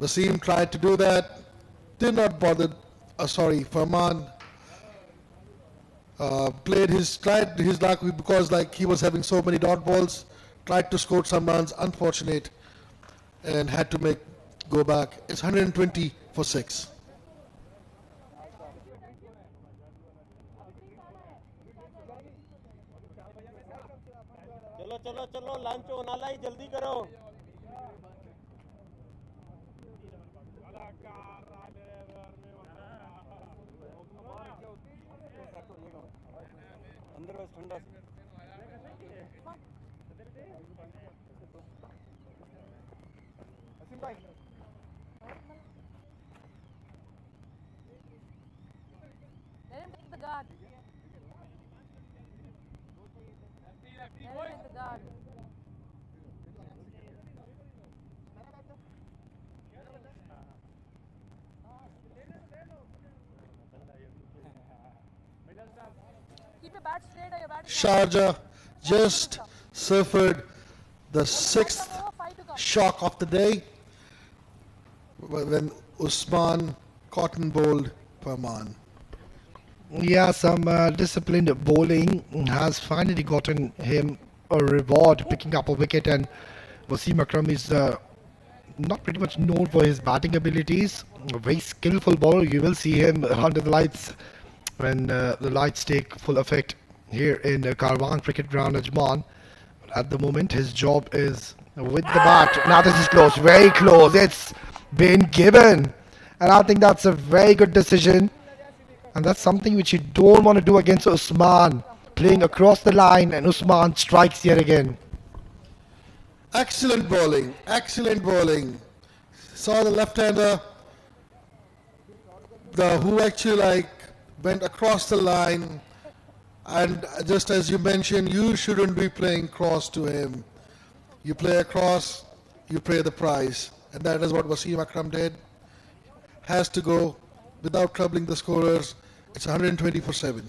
Wasim tried to do that, did not bother. Farman tried his luck because he was having so many dot balls, tried to score some runs, unfortunate, and had to go back. It's 120 for 6. चलो lunch होना लाई जल्दी करो अंदर बस ठंडा असीम भाई Let him take the guard. Let him take the guard. Keep your bat straight or your bat is Sharjah just suffered the 6th shock of the day when Usman cotton bowled Perman. Yeah, some disciplined bowling has finally gotten him a reward, picking up a wicket, and Wasim Akram is not pretty much known for his batting abilities. A very skillful bowler. You will see him under the lights when the lights take full effect here in Karwan cricket ground, Ajman. At the moment, his job is with the bat. Now this is close, very close. It's been given, and I think that's a very good decision. And that's something which you don't want to do against Usman. Playing across the line, and Usman strikes yet again. Excellent bowling, excellent bowling. Saw the left-hander, who actually went across the line, and just as you mentioned, you shouldn't be playing cross to him. You play across, you pay the price, and that is what Wasim Akram did. Has to go without troubling the scorers. It's 120 for 7.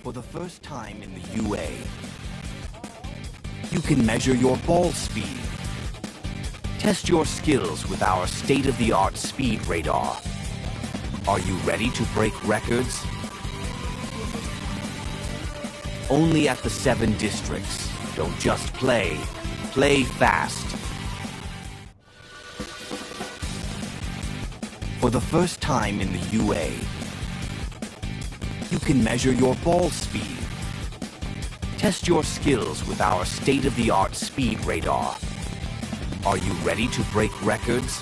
For the first time in the UA, you can measure your ball speed. Test your skills with our state-of-the-art speed radar. Are you ready to break records? Only at the 7 districts. Don't just play. Play fast. For the first time in the UA, you can measure your ball speed. Test your skills with our state-of-the-art speed radar. Are you ready to break records?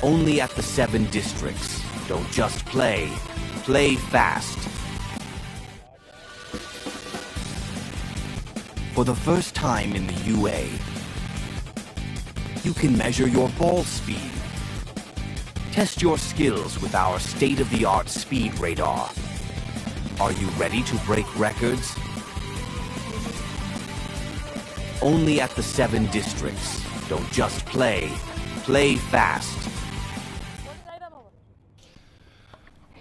Only at the 7 districts. Don't just play. Play fast. For the first time in the UA, you can measure your ball speed. Test your skills with our state-of-the-art speed radar. Are you ready to break records? Only at the 7 districts. Don't just play. Play fast.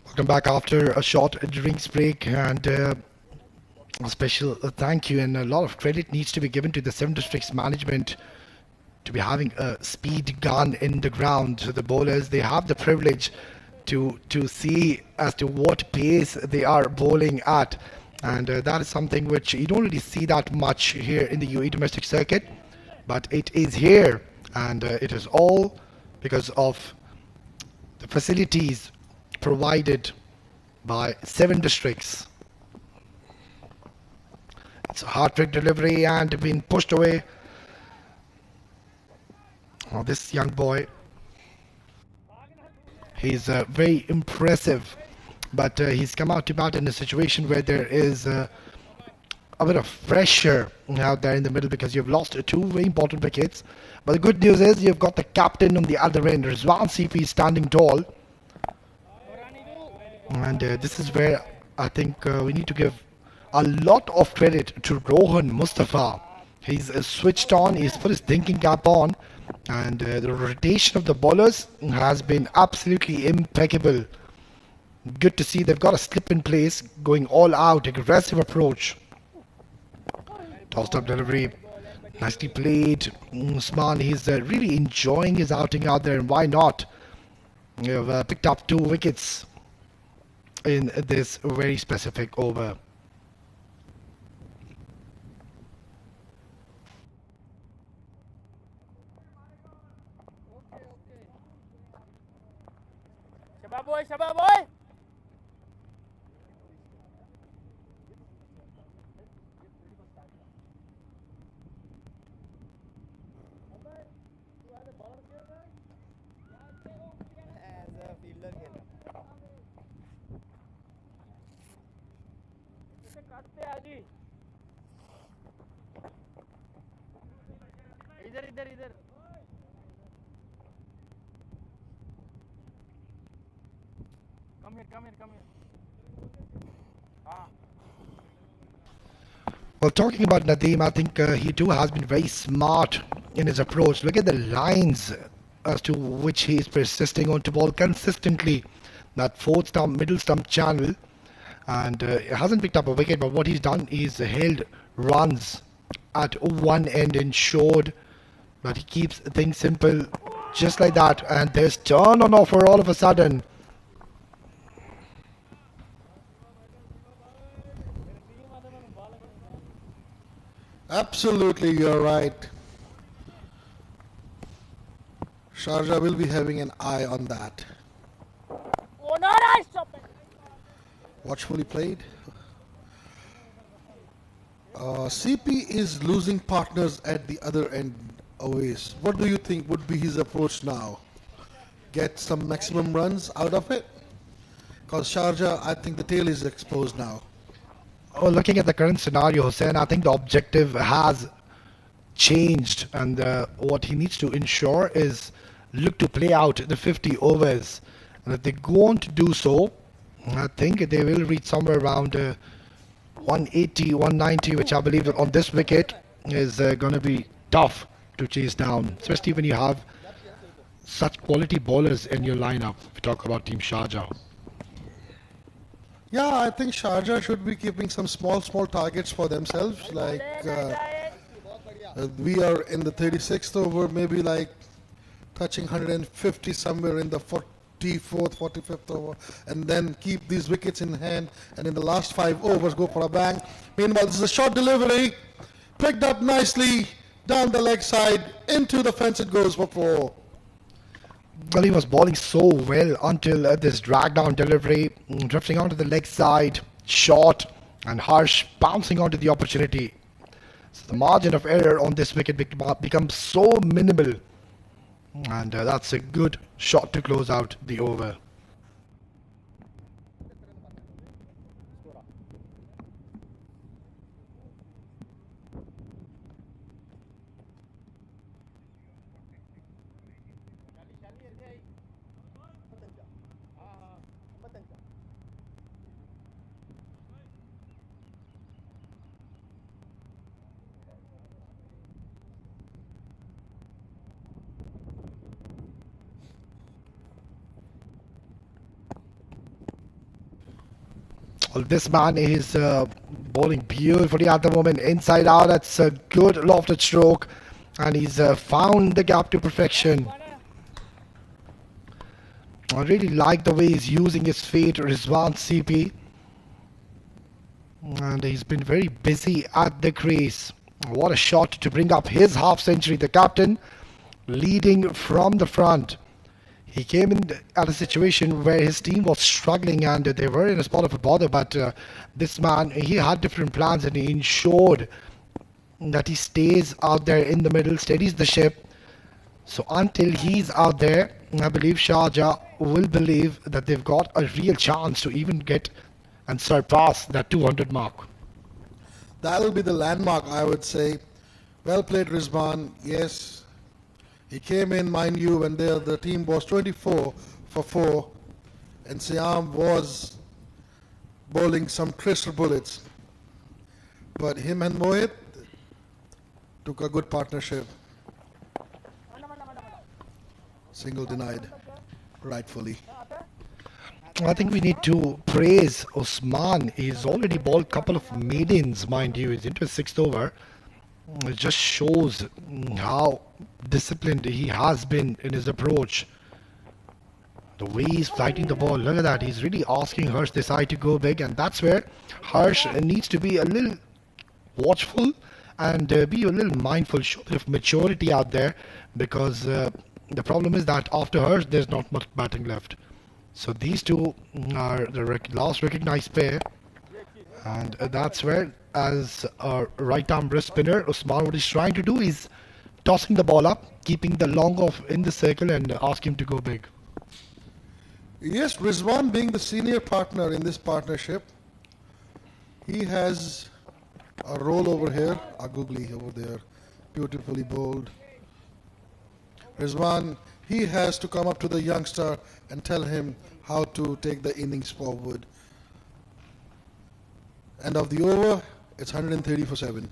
Welcome back after a short drinks break, and a special thank you and a lot of credit needs to be given to the 7 districts management to be having a speed gun in the ground. So the bowlers, they have the privilege to see as to what pace they are bowling at, and that is something which you don't really see that much here in the UAE domestic circuit, but it is here, and it is all because of the facilities provided by 7 districts. It's a hard-trick delivery and being pushed away. Oh, this young boy, he's very impressive, but he's come out to bat in a situation where there is a a bit of pressure out there in the middle because you've lost two very important wickets. But the good news is you've got the captain on the other end, Rizwan CP, standing tall. And this is where I think we need to give a lot of credit to Rohan Mustafa. He's switched on, he's put his thinking cap on, and the rotation of the bowlers has been absolutely impeccable. Good to see they've got a slip in place, going all out, aggressive approach. Tossed up delivery, nicely played. Usman, he's really enjoying his outing out there, and why not? You've picked up 2 wickets in this very specific over. Shabab boy, Shabab boy. इधर इधर इधर come here Well, talking about Nadeem, I think he too has been very smart in his approach. Look at the lines as to which he is persisting on to ball consistently. That 4th stump, middle stump channel, and hasn't picked up a wicket, but what he's done is held runs at one end, ensured that he keeps things simple just like that. And there's turn on offer all of a sudden. Absolutely, you're right. Sharjah will be having an eye on that. Oh no, no, stop it. Watchfully played. CP is losing partners at the other end always. What do you think would be his approach now? Get some maximum runs out of it? Because Sharjah, I think the tail is exposed now. Oh, looking at the current scenario, Hussain, I think the objective has changed, and what he needs to ensure is look to play out the 50 overs. And if they go on to do so, I think they will reach somewhere around 180, 190, which I believe that on this wicket is going to be tough to chase down, especially when you have such quality bowlers in your lineup. If we talk about Team Sharjah. Yeah, I think Sharjah should be keeping some small targets for themselves. Like we are in the 36th over, maybe like touching 150 somewhere in the 44th, 45th over, and then keep these wickets in hand. And in the last 5 overs, go for a bang. Meanwhile, this is a short delivery, picked up nicely down the leg side, into the fence it goes for 4. Well, he was bowling so well until this drag down delivery, drifting onto the leg side, short and harsh, bouncing onto the opportunity. So the margin of error on this wicket becomes so minimal, and that's a good shot to close out the over. Well, this man is bowling beautifully at the moment, inside out. That's a good lofted stroke, and he's found the gap to perfection. I really like the way he's using his feet, Rizwan CP, and he's been very busy at the crease. What a shot to bring up his half century. The captain leading from the front. He came in at a situation where his team was struggling and they were in a spot of a bother, but this man, he had different plans and he ensured that he stays out there in the middle, steadies the ship. So until he's out there, I believe Sharjah will believe that they've got a real chance to even get and surpass that 200 mark. That'll be the landmark, I would say. Well played, Rizwan. Yes, he came in, mind you, when the team was 24 for 4, and Siam was bowling some crisp bullets. But him and Mohit took a good partnership. Single denied, rightfully. I think we need to praise Usman. He's already bowled a couple of maidens, mind you. He's into his 6th over. It just shows how disciplined he has been in his approach. The way he's flighting the ball, look at that. He's really asking Harsh Desai to go big, and that's where Harsh needs to be a little watchful and be a little mindful, show a bit of maturity out there, because the problem is that after Harsh, there's not much batting left. So these two are the last recognized pair, and that's where, as a right-arm wrist spinner, Usman, what he's trying to do is tossing the ball up, keeping the long off in the circle, and ask him to go big. Yes, Rizwan being the senior partner in this partnership, he has a roll over here, a googly over there, beautifully bowled. Rizwan, he has to come up to the youngster and tell him how to take the innings forward. End of the over, it's 130 for 7.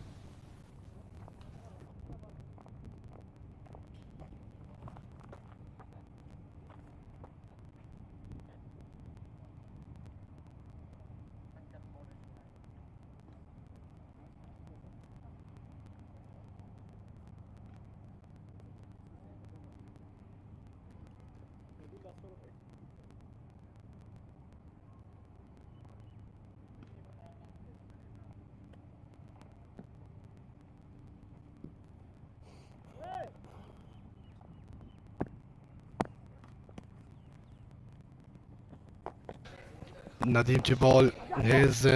Nadeem to bowl his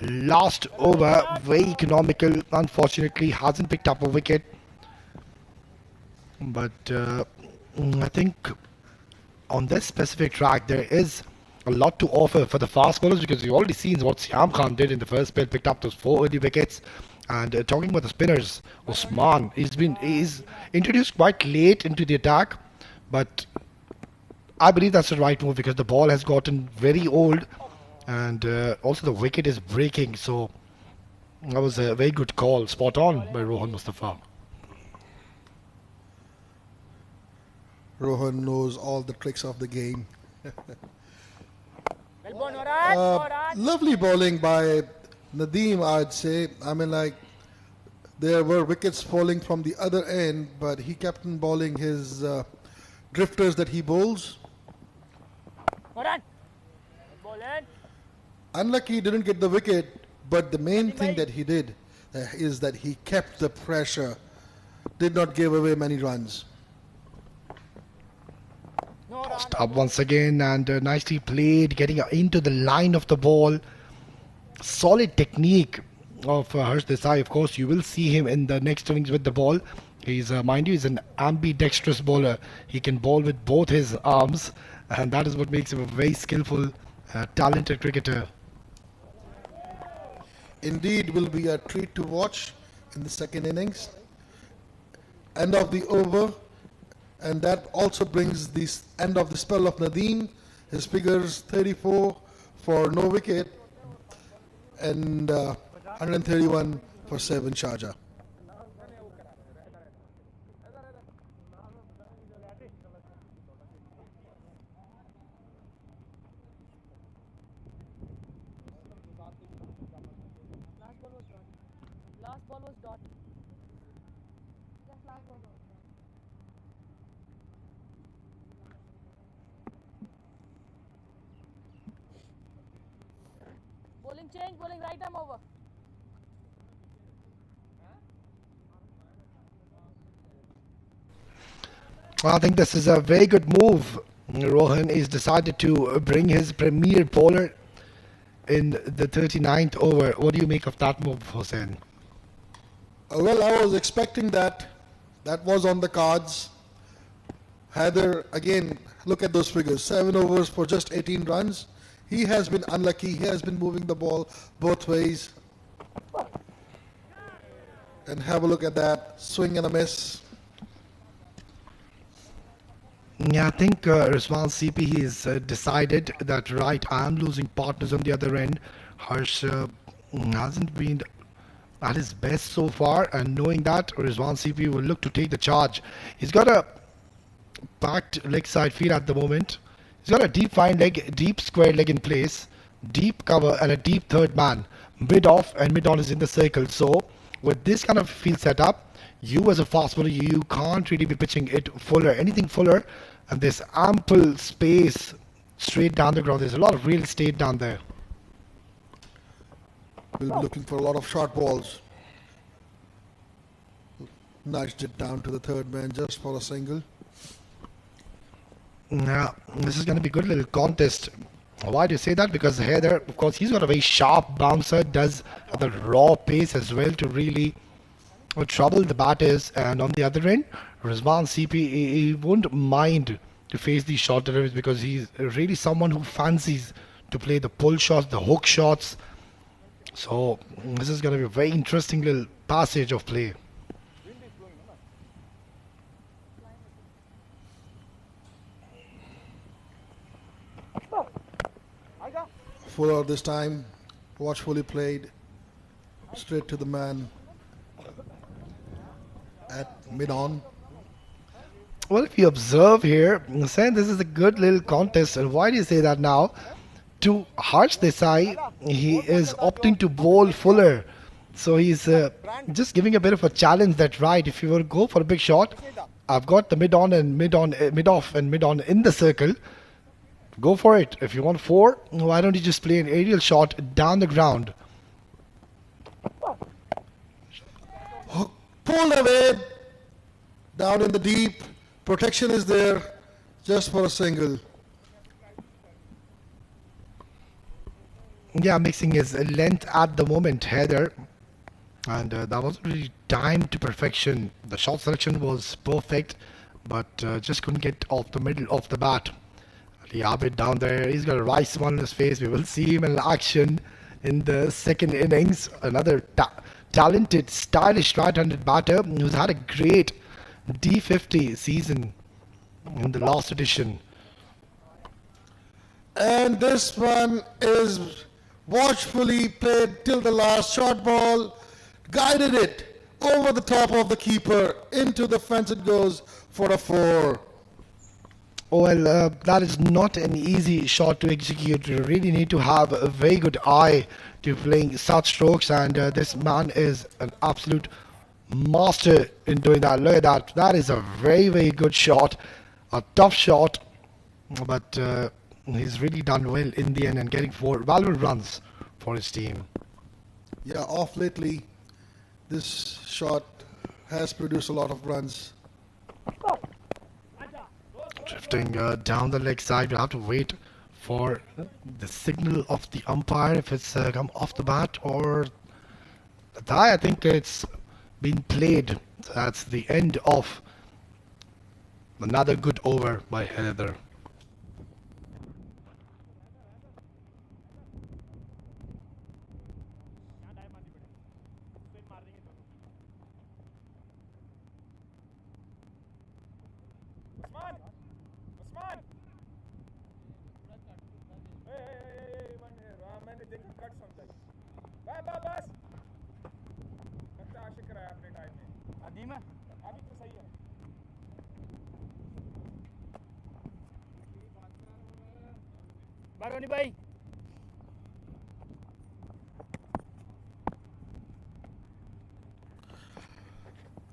last over, very economical. Unfortunately, hasn't picked up a wicket. But I think on this specific track, there is a lot to offer for the fast bowlers, because you've already seen what Siam Khan did in the first spell, picked up those 4 early wickets. And talking about the spinners, Usman, he's introduced quite late into the attack, but I believe that's the right move, because the ball has gotten very old, and also the wicket is breaking. So that was a very good call, spot on by Rohan Mustafa. Rohan knows all the tricks of the game. Lovely bowling by Nadeem, I'd say. I mean, like, there were wickets falling from the other end, but he kept on bowling his drifters that he bowls. Unlucky he didn't get the wicket, but the main thing that he did is that he kept the pressure, did not give away many runs. Up once again, and nicely played, getting into the line of the ball. Solid technique of Harsh Desai. Of course, you will see him in the next innings with the ball. He's, mind you, he's an ambidextrous bowler. He can bowl with both his arms, and that is what makes him a very skillful, talented cricketer. Indeed, will be a treat to watch in the second innings. End of the over, and that also brings the end of the spell of Nadeem. His figures 34 for no wicket and 131 for 7 Sharjah. Last ball was dot. Just last ball. Bowling change, bowling right arm over. I think this is a very good move. Rohan is decided to bring his premier bowler in the 39th over. What do you make of that move, Hussain? Well, I was expecting that. That was on the cards. Haider, again, look at those figures. 7 overs for just 18 runs. He has been unlucky. He has been moving the ball both ways. And have a look at that swing and a miss. Yeah, I think Rizwan CP has decided that, right, I'm losing partners on the other end. Harsh hasn't been at his best so far, and knowing that, Rizwan CP will look to take the charge. He's got a packed leg side feed at the moment. He's got a deep fine leg, deep square leg in place, deep cover, and a deep third man. Mid off and mid on is in the circle. So with this kind of field setup, you as a fast bowler, you can't really be pitching it fuller, anything fuller, and there's ample space straight down the ground. There's a lot of real estate down there. We'll be looking for a lot of short balls. Nudged it down to the third man just for a single. Now, this is going to be a good little contest. Why do you say that? Because Heather, of course, he's got a very sharp bouncer, does the raw pace as well to really trouble the batters. And on the other end, Rizwan CP, he won't mind to face these short deliveries because he's really someone who fancies to play the pull shots, the hook shots. So this is going to be a very interesting little passage of play. Fuller this time, watchfully played, straight to the man at mid-on. Well, if you observe here, Hussain, this is a good little contest. And why do you say that now? To Harsh Desai, he is opting to bowl Fuller. So he's just giving a bit of a challenge that, right, if you were to go for a big shot, I've got the mid-on and mid-off and mid-on in the circle. Go for it. If you want 4, why don't you just play an aerial shot down the ground? Pulled away, down in the deep. Protection is there, just for a single. Yeah, mixing his length at the moment, Heather. And that was really timed to perfection. The shot selection was perfect, but just couldn't get off the middle of the bat. Abid down there, he's got a right smile on his face. We will see him in action in the second innings. Another talented, stylish right-handed batter who's had a great D50 season in the last edition. And this one is watchfully played till the last. Short ball, guided it over the top of the keeper, into the fence it goes for a 4. Well, that is not an easy shot to execute. You really need to have a very good eye to playing such strokes, and this man is an absolute master in doing that. Look at that. That is a very, very good shot. A tough shot, but he's really done well in the end and getting 4 valuable runs for his team. Yeah, off lately, this shot has produced a lot of runs. Drifting down the leg side, we'll have to wait for the signal of the umpire if it's come off the bat or the thigh. I think it's been played. That's the end of another good over by Heather.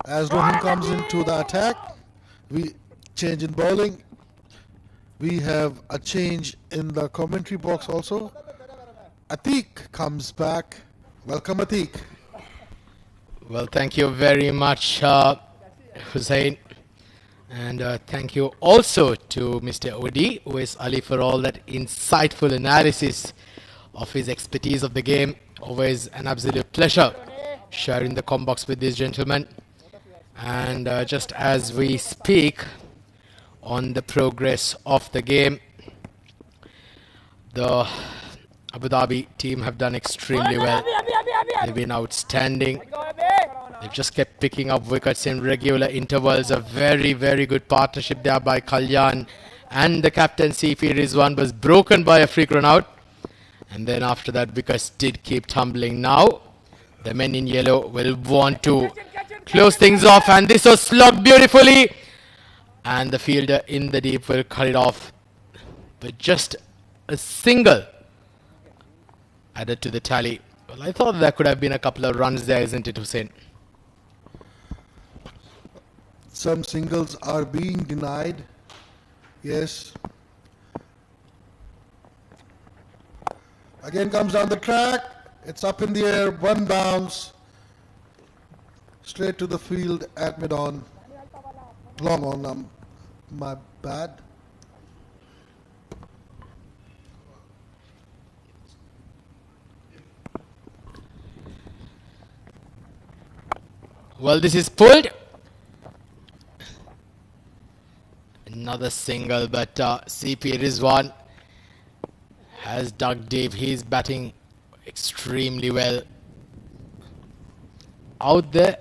As Rohim comes into the attack, we change in bowling. We have a change in the commentary box also. Atiq comes back. Welcome, Atiq. Well, thank you very much, Hussain. And thank you also to Mr. Odi, who is Ali, for all that insightful analysis of his expertise of the game. Always an absolute pleasure sharing the combox with these gentlemen. And just as we speak on the progress of the game, the Abu Dhabi team have done extremely well. They've been outstanding. They've just kept picking up wickets in regular intervals. A very, very good partnership there by Kalyan and the captain CP Rizwan was broken by a freak run out. And then after that, wickets did keep tumbling. Now, the men in yellow will want to close things off, and this was slogged beautifully. And the fielder in the deep will cut it off. But just a single added to the tally. Well, I thought there could have been a couple of runs there, isn't it, Hussein? Some singles are being denied. Yes. Again comes down the track. It's up in the air. One bounce. Straight to the field at mid-on. Long on. My bad. Well, this is pulled. Another single, but CP Rizwan has dug deep. He's batting extremely well out there.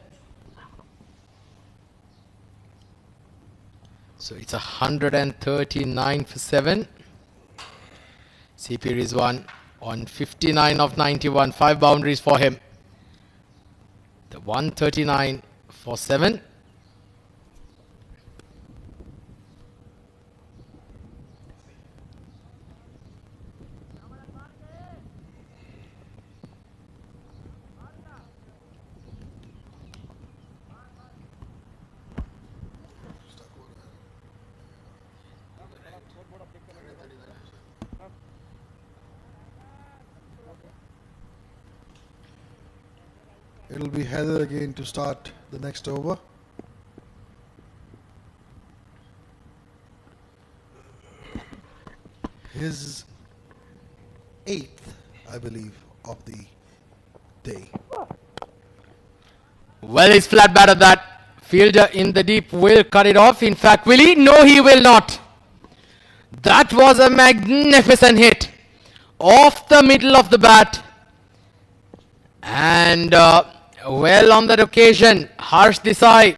So it's 139 for 7. CP Rizwan on 59 of 91. 5 boundaries for him. The 139 for 7. It'll be Heather again to start the next over. His 8th, I believe, of the day. Well, he's flat batted that. Fielder in the deep will cut it off. In fact, will he? No, he will not. That was a magnificent hit off the middle of the bat. And well, on that occasion, Harsh Desai,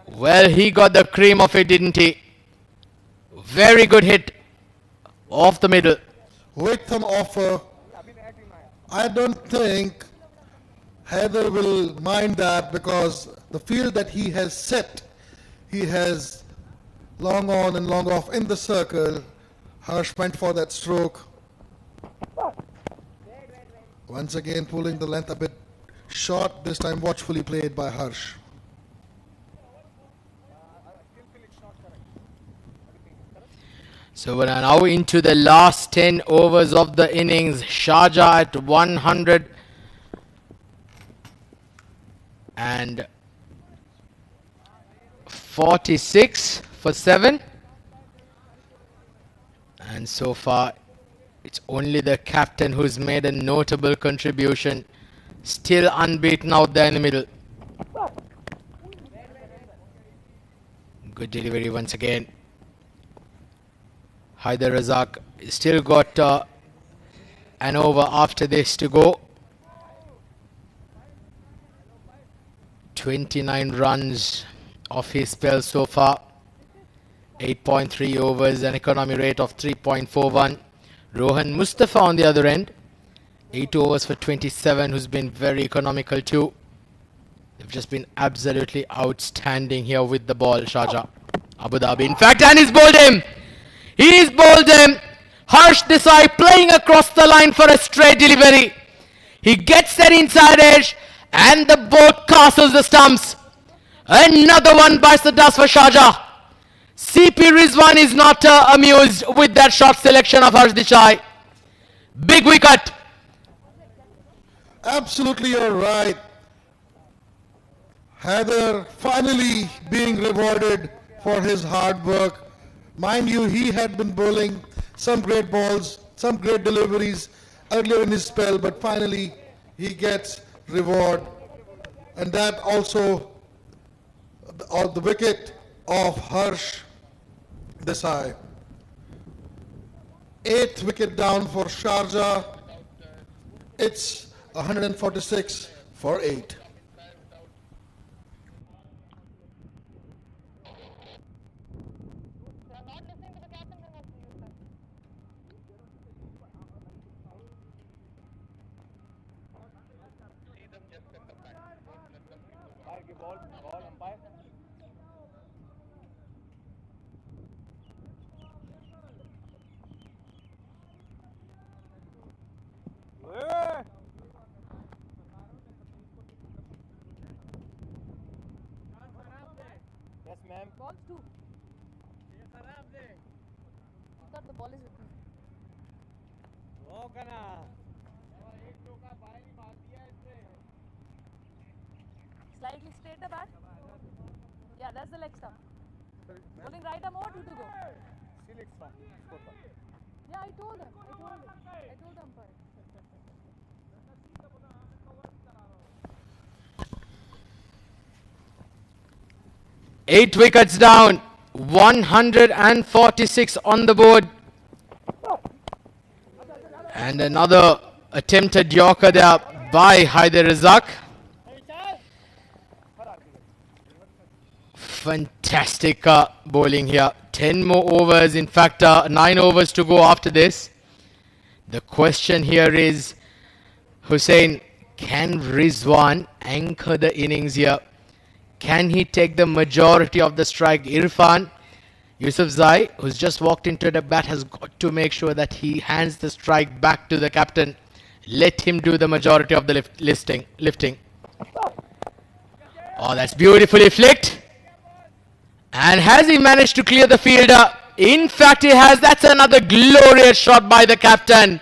well, he got the cream of it, didn't he? Very good hit off the middle. With some offer, I don't think Heather will mind that, because the field that he has set, he has long on and long off in the circle. Harsh went for that stroke. Once again pulling the length a bit short, this time watchfully played by Harsh. So we're now into the last 10 overs of the innings. Sharjah at 146 for 7. And so far, it's only the captain who's made a notable contribution. Still unbeaten out there in the middle. Good delivery once again. Haider Razak still got an over after this to go. 29 runs off his spell so far. 8.3 overs, an economy rate of 3.41. Rohan Mustafa on the other end. 8 overs for 27, who's been very economical too. They've just been absolutely outstanding here with the ball, Sharjah. Abu Dhabi, in fact, and he's bowled him. He's bowled him. Harsh Desai playing across the line for a straight delivery. He gets that inside edge and the ball castles the stumps. Another one bites the dust for Sharjah. CP Rizwan is not amused with that shot selection of Harsh Desai. Big wicket. Absolutely, you're right. Heather finally being rewarded for his hard work. Mind you, he had been bowling some great balls, some great deliveries earlier in his spell, but finally he gets reward. And that also, the wicket of Harsh Desai. 8th wicket down for Sharjah. It's 146 for 8. Balls too. I thought the ball is with me. Slightly straight the bat. Yeah, that's the leg stump. Bowling right arm over, two to go. Yeah, I told him. I told the umpire. Eight wickets down. 146 on the board. And another attempted Yorker there by Haider Razak. Fantastic bowling here. 10 more overs. In fact, 9 overs to go after this. The question here is, Hussein, can Rizwan anchor the innings here? Can he take the majority of the strike? Irfan, Yusuf Zai, who's just walked into the bat, has got to make sure that he hands the strike back to the captain. Let him do the majority of the lifting. Oh, that's beautifully flicked. And has he managed to clear the fielder? In fact, he has. That's another glorious shot by the captain.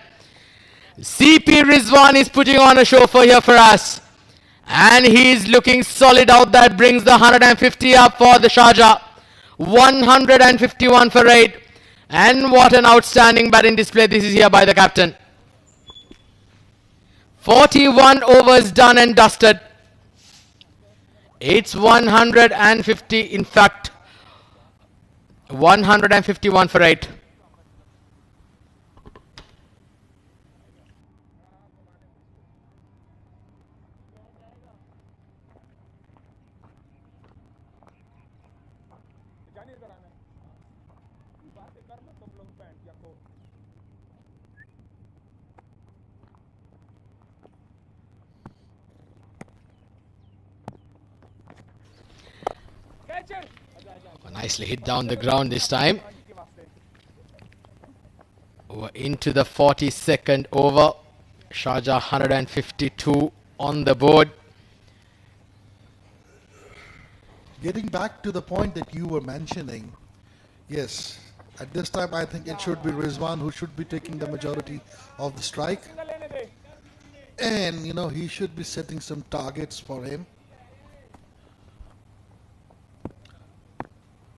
CP Rizwan is putting on a show for here for us. And he's looking solid out. That brings the 150 up for the Sharjah. 151 for 8. And what an outstanding batting display this is here by the captain. 41 overs done and dusted. It's 150, in fact, 151 for 8. Nicely hit down the ground this time. We're into the 42nd over. Sharjah 152 on the board. Getting back to the point that you were mentioning, yes, at this time I think it should be Rizwan who should be taking the majority of the strike. And, you know, he should be setting some targets for him.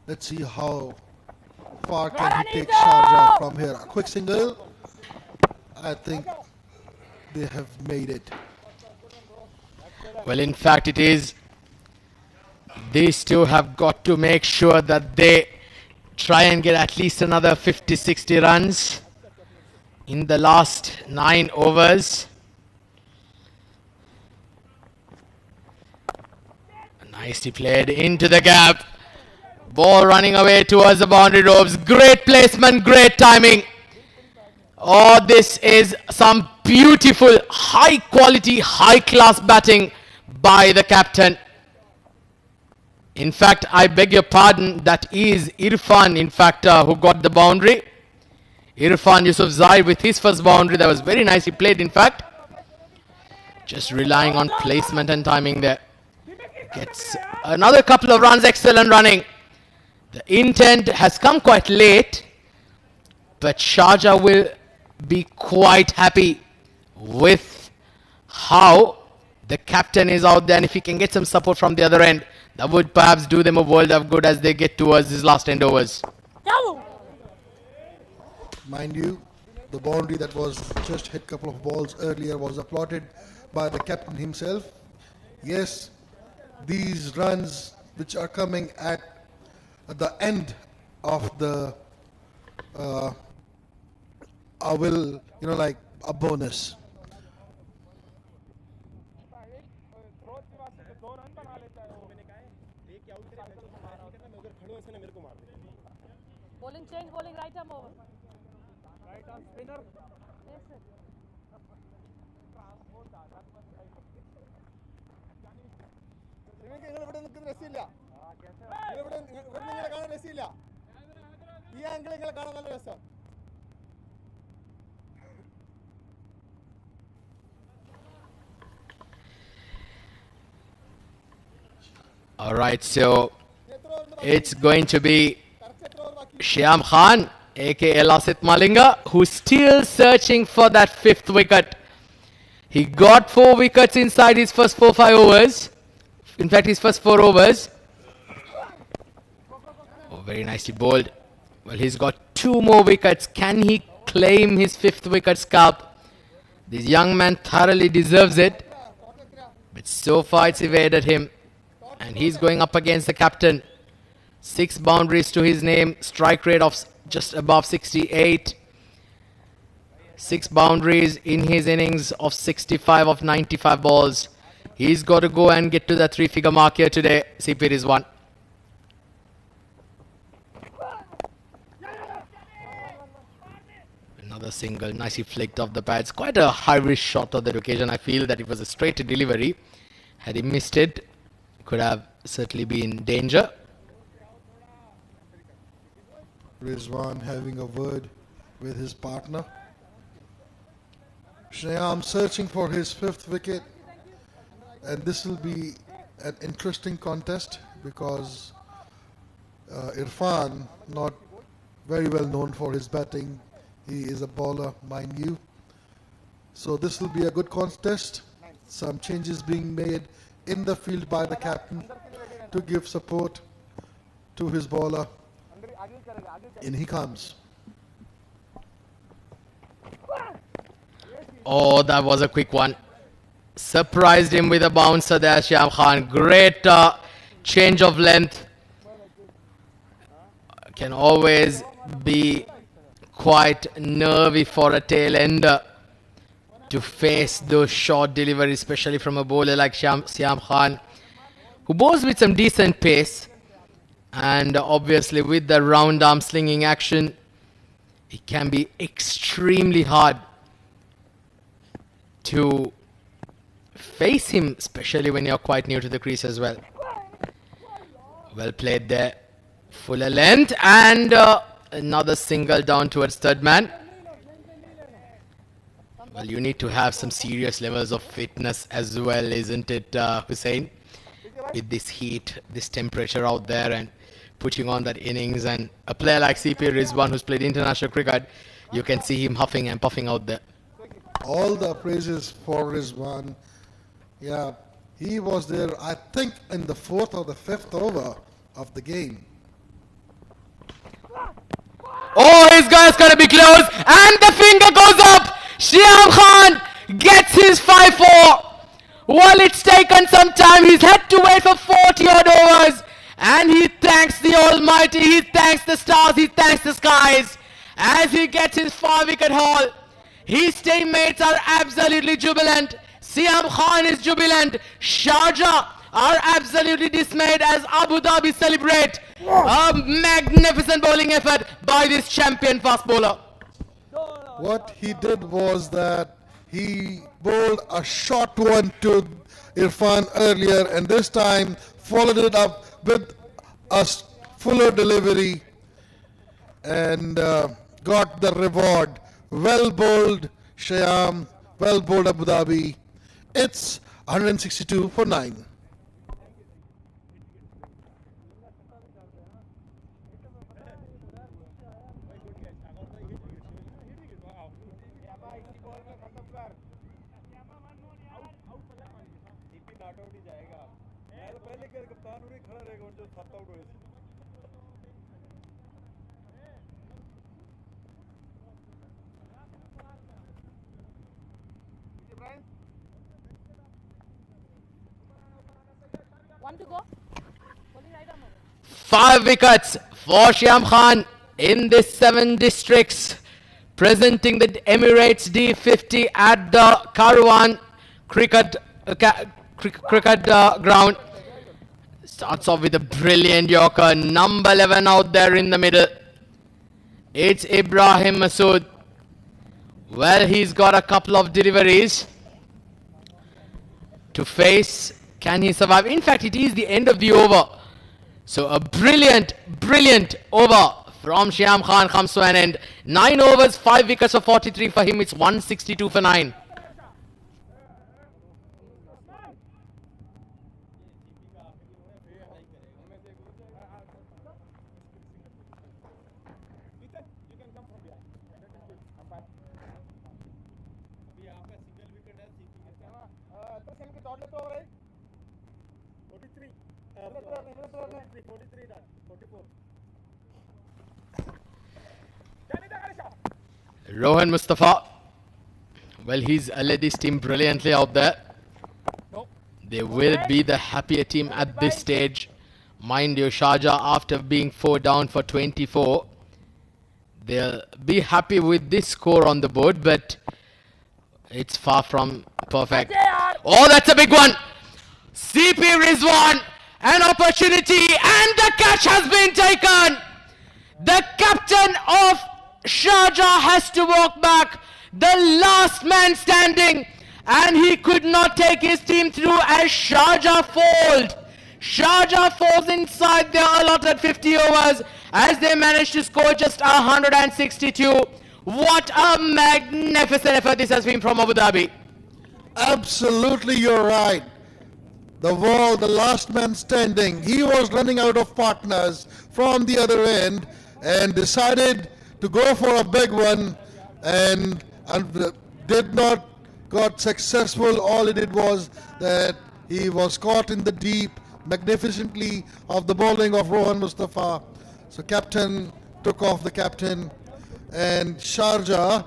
Let's see how far can he take Sharjah from here. A quick single. I think they have made it. Well, in fact, it is. These two have got to make sure that they try and get at least another 50-60 runs in the last 9 overs. Nicely played into the gap. Ball running away towards the boundary ropes. Great placement, great timing. Oh, this is some beautiful, high quality, high class batting by the captain. In fact, I beg your pardon, that is Irfan, in fact, who got the boundary. Irfan Yusuf Zai with his first boundary. That was very nicely played, in fact. Just relying on placement and timing there. Gets another couple of runs, excellent running. The intent has come quite late, but Sharjah will be quite happy with how the captain is out there, and if he can get some support from the other end, that would perhaps do them a world of good as they get towards his last end overs. Mind you, the boundary that was just hit a couple of balls earlier was applauded by the captain himself. Yes, these runs which are coming at the end of the will, you know, like a bonus. Bowling change, bowling right arm over. Right arm spinner. Yes, sir. All right, so It's going to be Shyam Khan, aka Lasit Malinga, who's still searching for that 5th wicket. He got 4 wickets inside his first 4-5 overs. In fact, his first 4 overs. Oh, very nicely bowled. Well, he's got 2 more wickets. Can he claim his 5th wicket scalp? This young man thoroughly deserves it. But so far it's evaded him. And he's going up against the captain. 6 boundaries to his name. Strike rate of just above 68. 6 boundaries in his innings of 65 of 95 balls. He's got to go and get to the 3-figure mark here today. CP Rizwan. Another single, nicely flicked off the pads. Quite a high-risk shot on that occasion. I feel that it was a straight delivery. Had he missed it, could have certainly been in danger. Rizwan having a word with his partner. Shyam searching for his 5th wicket, and this will be an interesting contest because Irfan, not very well known for his batting, he is a bowler, mind you. So this will be a good contest. Some changes being made in the field by the captain to give support to his bowler. In he comes. Oh, that was a quick one. Surprised him with a bouncer there, Shyam Khan. Great change of length. Can always be quite nervy for a tail ender to face those short deliveries, especially from a bowler like Shyam Khan, who bowls with some decent pace. And obviously with the round arm slinging action, it can be extremely hard to face him, especially when you're quite near to the crease as well. Well played there. Fuller length and another single down towards third man. Well, you need to have some serious levels of fitness as well, isn't it, Hussein? With this heat, this temperature out there, and putting on that innings, and a player like CP Rizwan who's played international cricket, you can see him huffing and puffing out there. All the praises for Rizwan. Yeah, he was there, I think, in the 4th or the 5th over of the game. Oh, his guy's gonna be close, and the finger goes up. Shyam Khan gets his 5-4. Well, it's taken some time. He's had to wait for 40 odd overs, and he thanks the Almighty, he thanks the stars, he thanks the skies as he gets his 5-wicket haul. His teammates are absolutely jubilant. Shyam Khan is jubilant. Sharjah are absolutely dismayed as Abu Dhabi celebrate a magnificent bowling effort by this champion fast bowler. What he did was that he bowled a short one to Irfan earlier, and this time followed it up with a fuller delivery and got the reward. Well bowled Shyam, well bowled Abu Dhabi. It's 162 for 9. One to go. Bowling right arm over. 5 wickets for Shyam Khan in this 7 districts, presenting the Emirates D50 at the Karwan cricket ground. Starts off with a brilliant yorker, number 11 out there in the middle. It's Ibrahim Masood. Well, he's got a couple of deliveries to face. Can he survive? In fact, it is the end of the over. So a brilliant over from Shyam Khan comes to an end. 9 overs, 5 wickets for 43 for him. It's 162 for 9. 43 done. 44. Rohan Mustafa. Well, he's led his team brilliantly out there. They will be the happier team at this stage. Mind you, Sharjah, after being 4 down for 24, they'll be happy with this score on the board, but it's far from perfect. Oh, that's a big one. CP Rizwan, an opportunity, and the catch has been taken. The captain of Sharjah has to walk back, the last man standing, and he could not take his team through as Sharjah fold. Sharjah falls inside their allotted 50 overs as they managed to score just 162. What a magnificent effort this has been from Abu Dhabi. Absolutely, you're right. The last man standing, he was running out of partners from the other end and decided to go for a big one and did not got successful. All he did was that he was caught in the deep magnificently of the bowling of Rohan Mustafa. So captain took off the captain, and Sharjah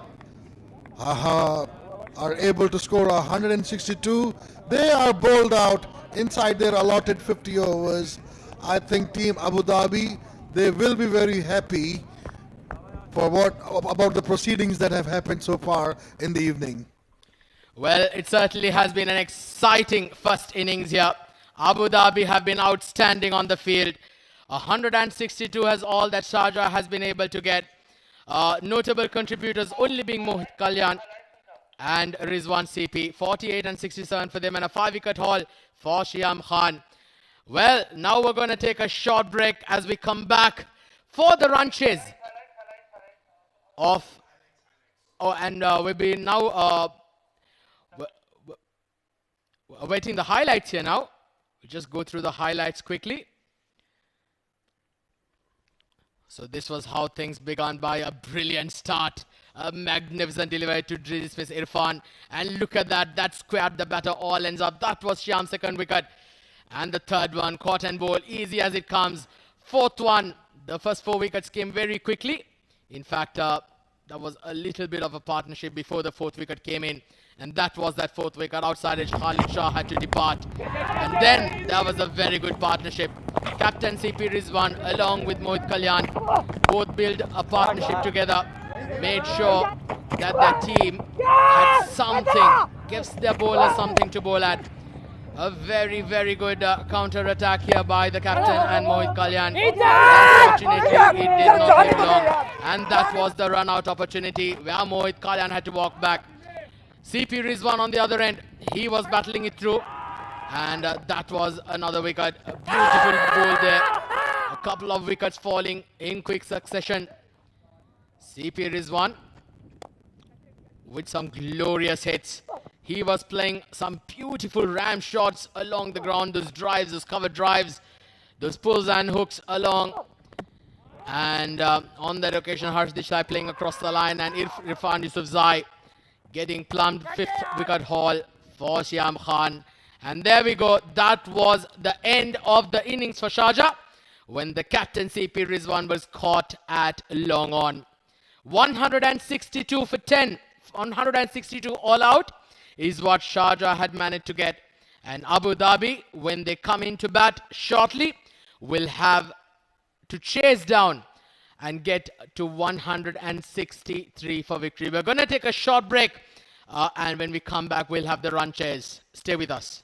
are able to score 162. They are bowled out inside their allotted 50 overs. I think Team Abu Dhabi, they will be very happy for about the proceedings that have happened so far in the evening. Well, it certainly has been an exciting first innings here. Abu Dhabi have been outstanding on the field. 162 has all that Sharjah has been able to get. Notable contributors only being Mohit Kalyan and Rizwan CP. 48 and 67 for them, and a 5-wicket haul for Shyam Khan. Well, now we're going to take a short break as we come back for the run chase of... we'll be now awaiting the highlights here now. We'll just go through the highlights quickly. So this was how things began, by a brilliant start. A magnificent delivery to dismiss Irfan. And look at that. That squared the batter all ends up. That was Shyam's second wicket. And the third one, caught and bowled, easy as it comes. Fourth one, the first 4 wickets came very quickly. In fact, there was a little bit of a partnership before the 4th wicket came in. And that was that 4th wicket. Outside edge, Khalid Shah had to depart. And then there was a very good partnership. Captain CP Rizwan along with Mohit Kalyan both built a partnership together. Made sure that their team had something, gives their bowler something to bowl at. A very, very good counter-attack here by the captain and Mohit Kalyan. Unfortunately, it did not take long. And that was the run-out opportunity where Mohit Kalyan had to walk back. CP Rizwan on the other end, he was battling it through. And that was another wicket. A beautiful bowl there. A couple of wickets falling in quick succession. CP Rizwan with some glorious hits. He was playing some beautiful ram shots along the ground. Those drives, those cover drives, those pulls and hooks along. And on that occasion, Harsh Desai playing across the line, and Irfan Yusufzai getting plumbed. 5th wicket haul for Shyam Khan. And there we go. That was the end of the innings for Sharjah when the captain CP Rizwan was caught at long on. 162 for 10. 162 all out is what Sharjah had managed to get. And Abu Dhabi, when they come into bat shortly, will have to chase down and get to 163 for victory. We're going to take a short break, and when we come back, we'll have the run chase. Stay with us.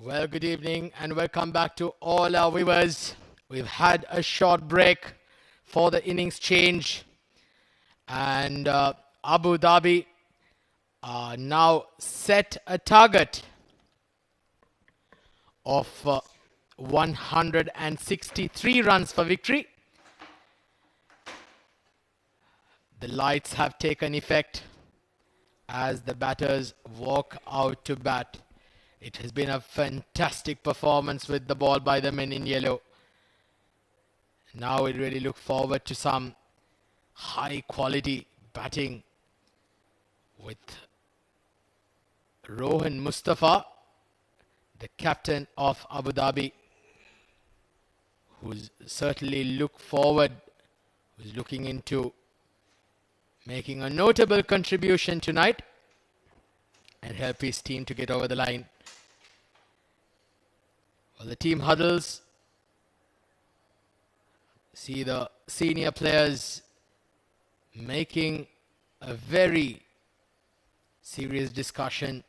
Well, good evening and welcome back to all our viewers. We've had a short break for the innings change, and Abu Dhabi now set a target of 163 runs for victory. The lights have taken effect as the batters walk out to bat. It has been a fantastic performance with the ball by the men in yellow. Now we really look forward to some high quality batting with Rohan Mustafa, the captain of Abu Dhabi, who's certainly who's looking into making a notable contribution tonight and help his team to get over the line. Well, the team huddles. See the senior players making a very serious discussion,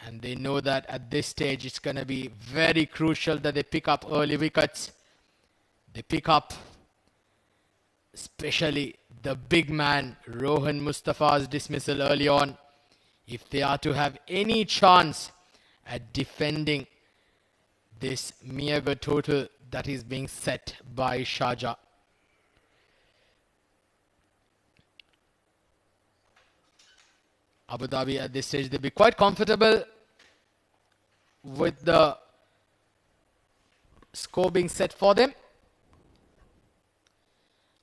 and they know that at this stage it's going to be very crucial that they pick up early wickets. They pick up especially the big man Rohan Mustafa's dismissal early on if they are to have any chance at defending this meager total that is being set by Sharjah. Abu Dhabi at this stage, they'll be quite comfortable with the score being set for them.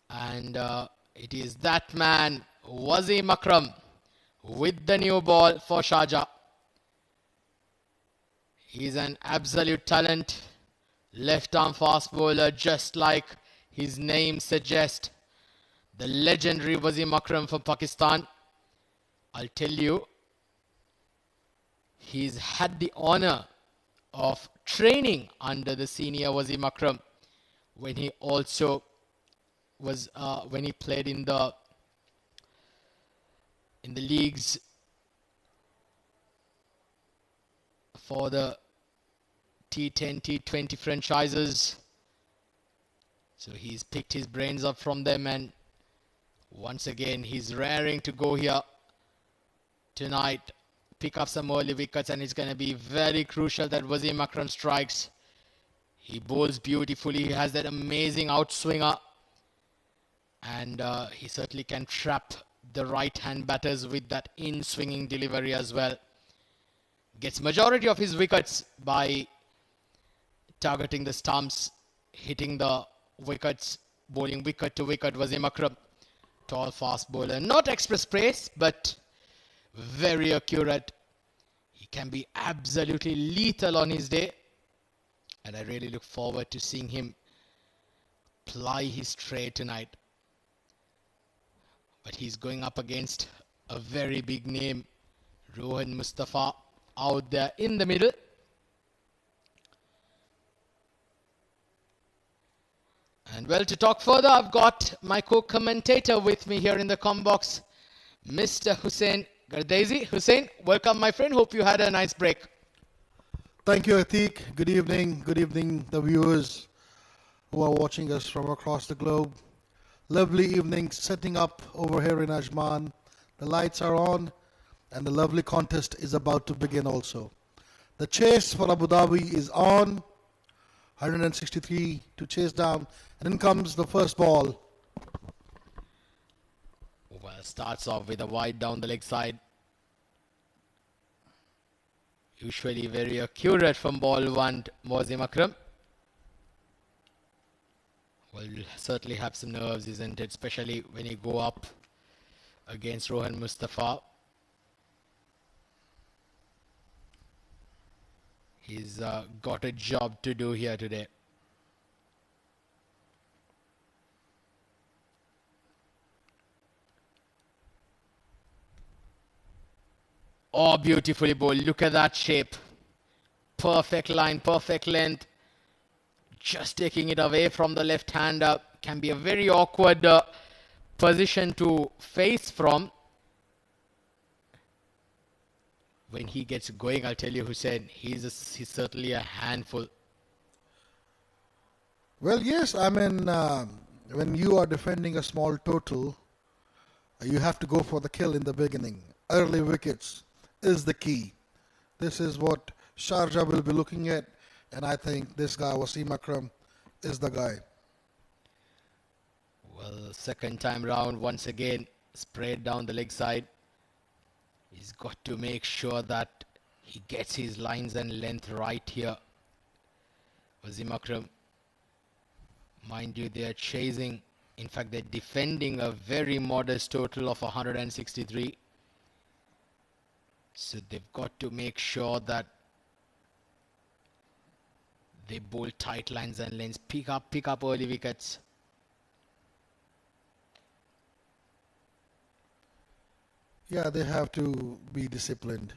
And it is that man, Wasim Akram, with the new ball for Sharjah. He's an absolute talent. Left-arm fast bowler, just like his name suggests. The legendary Wasim Akram from Pakistan. I'll tell you, he's had the honor of training under the senior Wasim Akram when he also was when he played in the leagues for the T10, T20 franchises. So he's picked his brains up from them, and once again he's raring to go here tonight, pick up some early wickets, and it's going to be very crucial that Wasim Akram strikes. He bowls beautifully, he has that amazing outswinger, and he certainly can trap the right hand batters with that in-swinging delivery as well. Gets majority of his wickets by targeting the stumps, hitting the wickets, bowling wicket to wicket. Wasim Akram, tall fast bowler, not express pace but very accurate. He can be absolutely lethal on his day, and I really look forward to seeing him ply his trade tonight. But he's going up against a very big name, Rohan Mustafa, out there in the middle. And well, to talk further, I've got my co-commentator with me here in the comm box, Mr. Hussein Gardezi. Hussein, welcome my friend. Hope you had a nice break. Thank you, Atik. Good evening, the viewers who are watching us from across the globe. Lovely evening setting up over here in Ajman. The lights are on and the lovely contest is about to begin also. The chase for Abu Dhabi is on. 163 to chase down, and in comes the first ball. Well, starts off with a wide down the leg side. Usually very accurate from ball one, Wasim Akram. Well, you'll certainly have some nerves, isn't it? Especially when you go up against Rohan Mustafa. He's got a job to do here today. Oh, beautifully bowled. Look at that shape. Perfect line, perfect length. Just taking it away from the left-hander. Can be a very awkward position to face from. when he gets going, I'll tell you, Hussein, he's certainly a handful. Well, yes, I mean, when you are defending a small total, you have to go for the kill in the beginning. Early wickets is the key. This is what Sharjah will be looking at, and I think this guy, Wasim Akram, is the guy. Well, second time round, once again, sprayed down the leg side. He's got to make sure that he gets his lines and length right here. Wasim Akram, mind you, they are chasing. In fact, they're defending a very modest total of 163. So they've got to make sure that they bowl tight lines and lanes, pick up early wickets. Yeah, they have to be disciplined.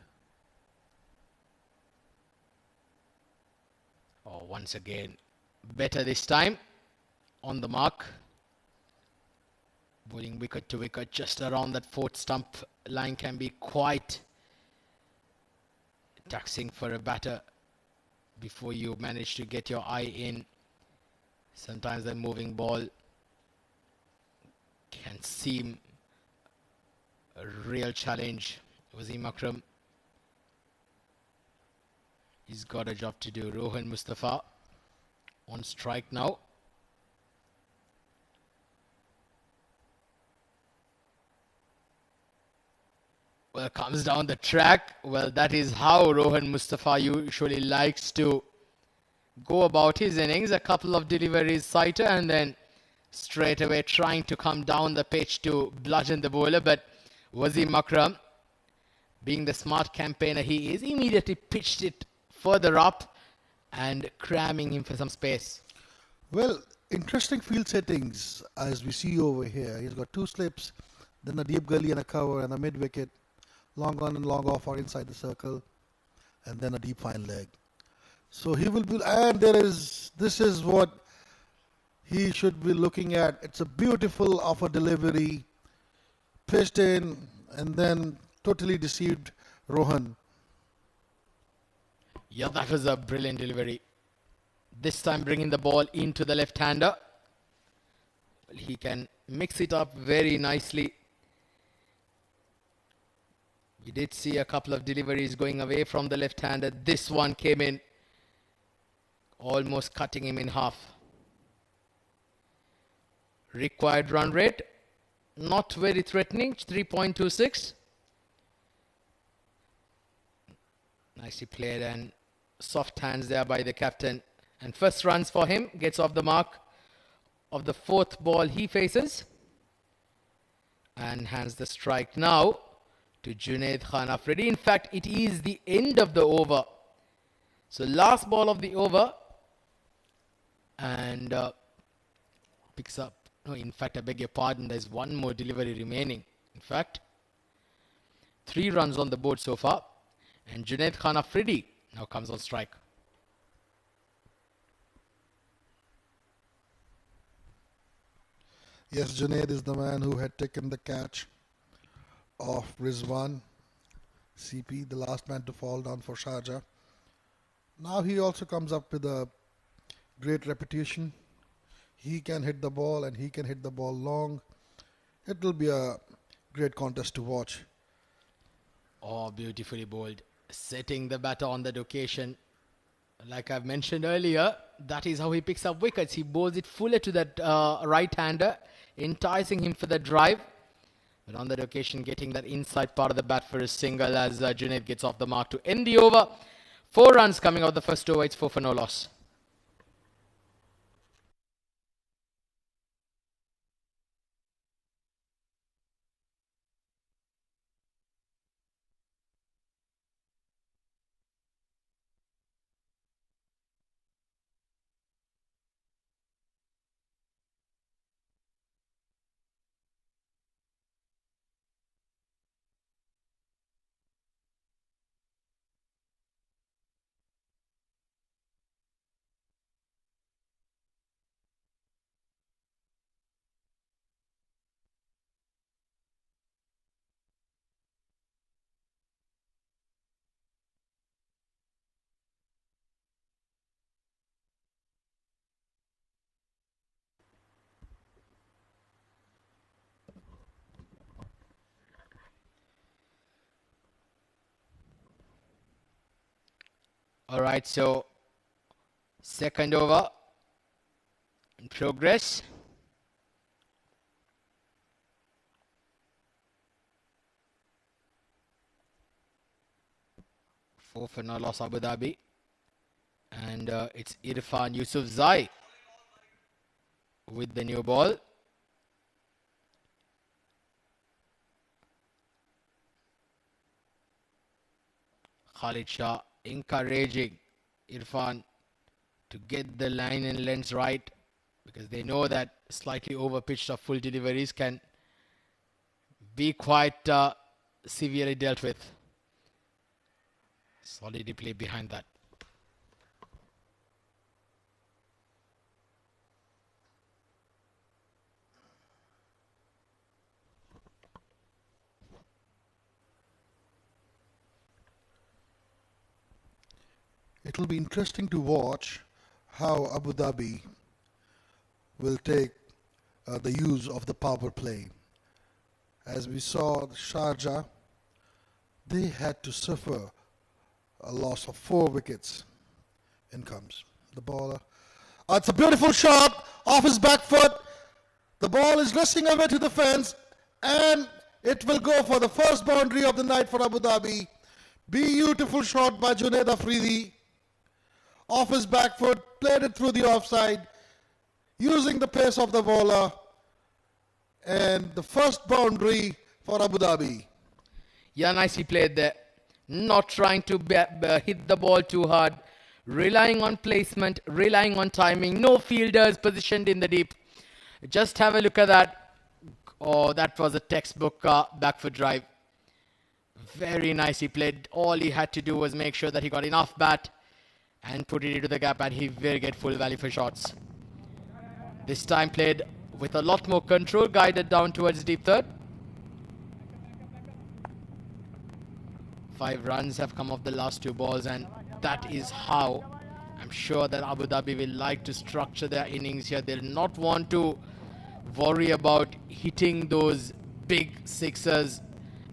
Oh, once again, better this time. On the mark. Bowling wicket to wicket just around that fourth stump line can be quite taxing for a batter before you manage to get your eye in. Sometimes that moving ball can seem a real challenge. Wasim Akram, he's got a job to do. Rohan Mustafa on strike now. Well, comes down the track. Well, that is how Rohan Mustafa usually likes to go about his innings. A couple of deliveries sighter and then straight away trying to come down the pitch to bludgeon the bowler. But Wasim Akram, being the smart campaigner he is, immediately pitched it further up and cramming him for some space. Well, interesting field settings as we see over here. He's got two slips, then a deep gully and a cover and a mid wicket. Long on and long off are inside the circle, and then a deep fine leg. So he will be, and this is what he should be looking at. It's a beautiful offer delivery, pitched in, and then totally deceived Rohan. Yeah, that was a brilliant delivery. This time bringing the ball into the left-hander. Well, he can mix it up very nicely. We did see a couple of deliveries going away from the left-hander. This one came in, almost cutting him in half. Required run rate, not very threatening, 3.26. Nicely played and soft hands there by the captain. And first runs for him, gets off the mark of the fourth ball he faces. And hands the strike now to Junaid Khan Afridi. In fact, it is the end of the over. So last ball of the over. And picks up. No, in fact, I beg your pardon. There's one more delivery remaining. In fact, 3 runs on the board so far. And Junaid Khan Afridi now comes on strike. Yes, Junaid is the man who had taken the catch of Rizwan CP, the last man to fall down for Sharjah. Now he also comes up with a great reputation. He can hit the ball and he can hit the ball long. It will be a great contest to watch. Oh, beautifully bowled. Setting the batter on that occasion. Like I've mentioned earlier, that is how he picks up wickets. He bowls it fuller to that right-hander, enticing him for the drive. But on that occasion, getting that inside part of the bat for a single as Junaid gets off the mark to end the over. 4 runs coming out the first over. It's 4 for no loss. Alright, so second over in progress. Four for now loss Abu Dhabi. And it's Irfan Yusufzai with the new ball. Khalid Shah encouraging Irfan to get the line and lengths right, because they know that slightly over pitched or full deliveries can be quite severely dealt with. Solid play behind that. It will be interesting to watch how Abu Dhabi will take the use of the power play. As we saw Sharjah, they had to suffer a loss of 4 wickets. In comes the bowler. It's a beautiful shot off his back foot. The ball is racing away to the fence, and it will go for the first boundary of the night for Abu Dhabi. Beautiful shot by Junaid Afridi. Off his back foot, played it through the offside, using the pace of the bowler, and the first boundary for Abu Dhabi. Yeah, nicely played there. Not trying to hit the ball too hard, relying on placement, relying on timing. No fielders positioned in the deep. Just have a look at that. Oh, that was a textbook back foot drive. Very nicely played. All he had to do was make sure that he got enough bat and put it into the gap, and he will get full value for shots. This time played with a lot more control, guided down towards deep third. 5 runs have come off the last 2 balls, and that is how I'm sure that Abu Dhabi will like to structure their innings here. They'll not want to worry about hitting those big sixers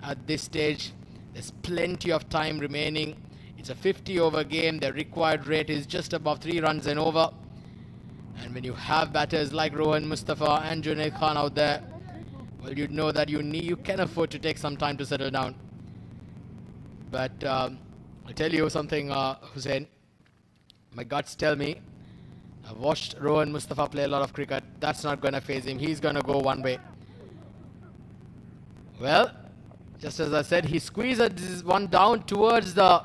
at this stage. There's plenty of time remaining. It's a 50 over game. The required rate is just above 3 runs and over. And when you have batters like Rohan Mustafa and Junaid Khan out there, well, you know that you can afford to take some time to settle down. But I'll tell you something, Hussein. My guts tell me, I've watched Rohan Mustafa play a lot of cricket. That's not going to faze him. He's going to go one way. Well, just as I said, he squeezes one down towards the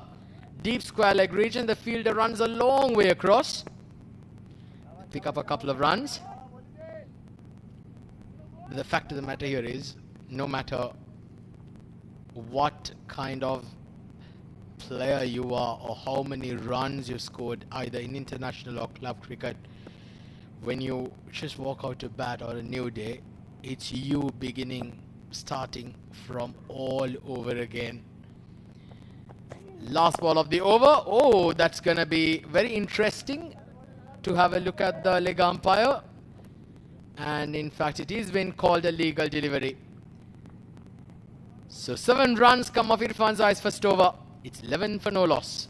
deep square leg region. The fielder runs a long way across. Pick up a couple of runs. But the fact of the matter here is, no matter what kind of player you are or how many runs you scored either in international or club cricket, when you just walk out to bat or a new day, it's you starting from all over again. Last ball of the over. Oh, that's gonna be very interesting to have a look at the leg umpire, and in fact it is been called a legal delivery. So 7 runs come off Irfan Zai's first over. It's 11 for no loss.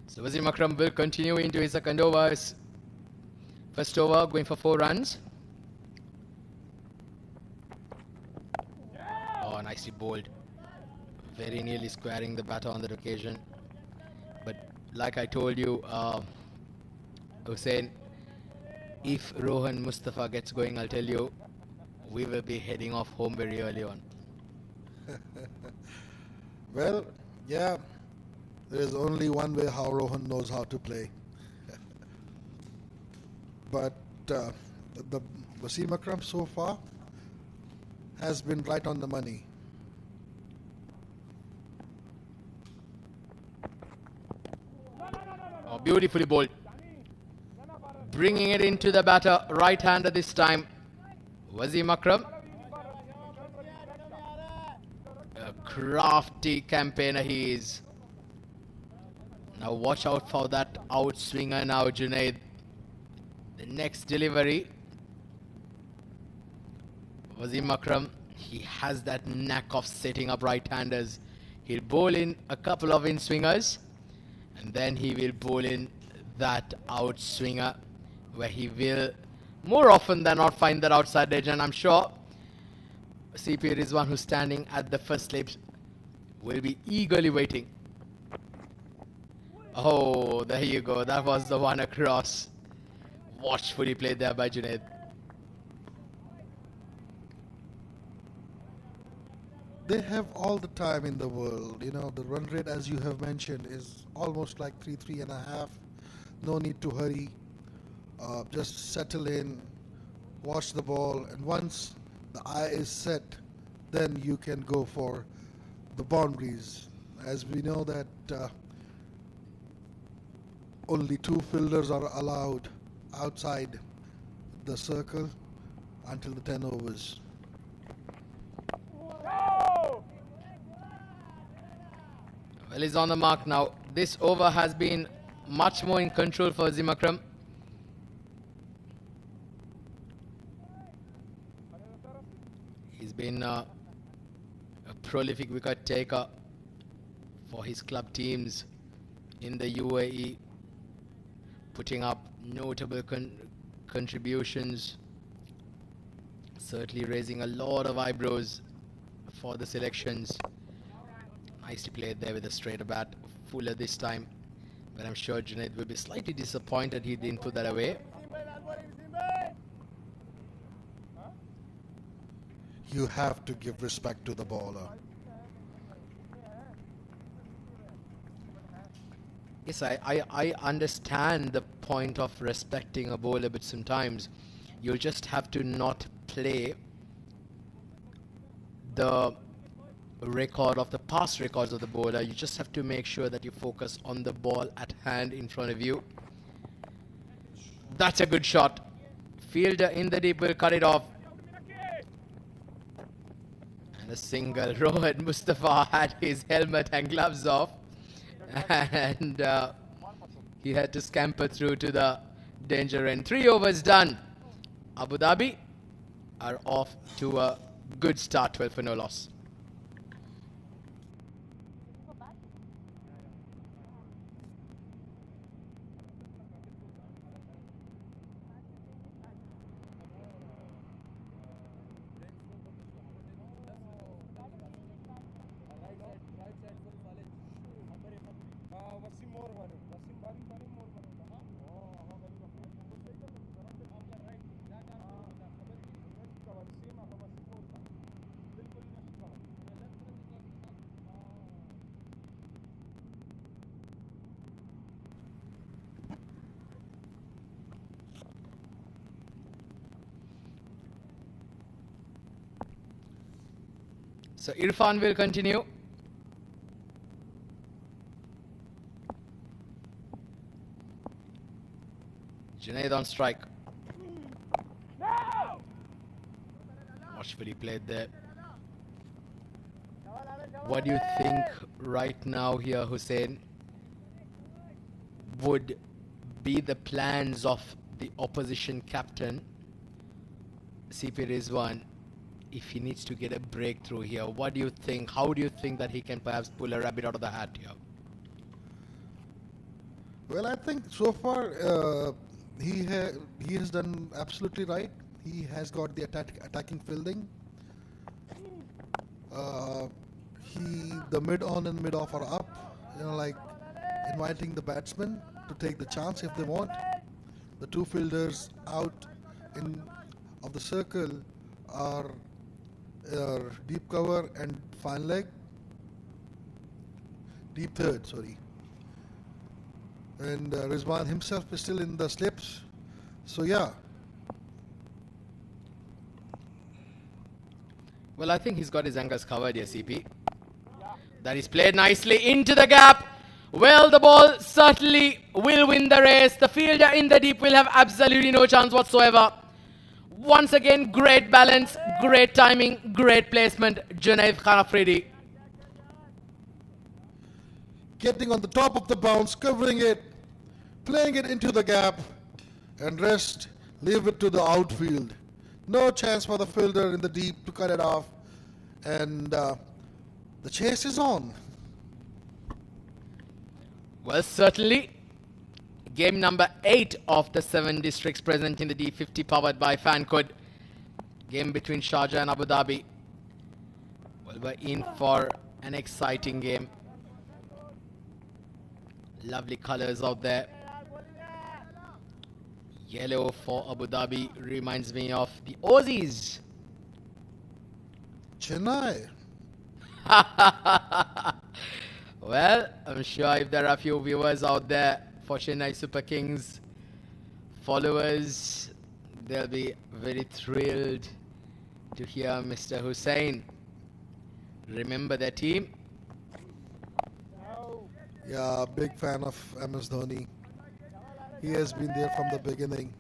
So Wasim Akram will continue into his second over. His first over going for 4 runs. Oh, nicely bowled. Very nearly squaring the batter on that occasion. But like I told you, Hussein, if Rohan Mustafa gets going, I'll tell you, we will be heading off home very early on. Well, yeah, there is only one way how Rohan knows how to play. But the Wasim Akram so far, has been right on the money. Oh, beautifully bowled. Bringing it into the batter, right-hander this time. Wasim Akram. A crafty campaigner he is. Now watch out for that outswinger now, Junaid. The next delivery. Wasim Akram, he has that knack of setting up right-handers. He'll bowl in a couple of in-swingers, and then he will bowl in that outswinger, where he will more often than not find that outside edge, and I'm sure CP Rizwan, who's standing at the first slip, will be eagerly waiting. Oh, there you go. That was the one across. Watchfully played there by Junaid. They have all the time in the world. You know, the run rate, as you have mentioned, is almost like 3.5. No need to hurry. Just settle in, watch the ball, and once the eye is set, then you can go for the boundaries. As we know that only 2 fielders are allowed outside the circle until the 10 overs. Well, he's on the mark now. This over has been much more in control for Wasim Akram. He's been a prolific wicket taker for his club teams in the UAE, putting up notable contributions, certainly raising a lot of eyebrows for the selections. Nicely played there with a straighter bat, fuller this time, but I'm sure Junaid will be slightly disappointed he didn't put that away. You have to give respect to the bowler. Yes, I understand the point of respecting a bowler, but sometimes you'll just have to not play the record of the past records of the bowler. You just have to make sure that you focus on the ball at hand in front of you. That's a good shot. Fielder in the deep will cut it off. And a single. Rohit Mustafa had his helmet and gloves off, and he had to scamper through to the danger end. 3 overs done. Abu Dhabi are off to a good start, 12 for no loss. So Irfan will continue. Junaid on strike. Watchfully played there. What do you think right now here, Hussein, would be the plans of the opposition captain, CP Rizwan, if he needs to get a breakthrough here? What do you think? How do you think that he can perhaps pull a rabbit out of the hat here? Well, I think so far he has done absolutely right. He has got the attacking fielding. The mid on and mid off are up. You know, like inviting the batsmen to take the chance if they want. The 2 fielders out of the circle are deep cover and fine leg. Deep third, sorry. And Rizwan himself is still in the slips. So yeah. Well, I think he's got his angles covered here, CP. That is played nicely into the gap. Well, the ball certainly will win the race. The fielder in the deep will have absolutely no chance whatsoever. Once again, great balance, great timing, great placement. Junaid Khan Afridi. Getting on the top of the bounce, covering it, playing it into the gap, and rest, leave it to the outfield. No chance for the fielder in the deep to cut it off. And the chase is on. Well, certainly, game number 8 of the 7 districts present in the D50 powered by Fancode. Game between Sharjah and Abu Dhabi. Well, we're in for an exciting game. Lovely colors out there. Yellow for Abu Dhabi reminds me of the Aussies. Chennai. Well, I'm sure if there are a few viewers out there for Chennai Super Kings followers, they'll be very thrilled to hear Mr. Hussain remember their team. Yeah, big fan of MS Dhoni. He has been there from the beginning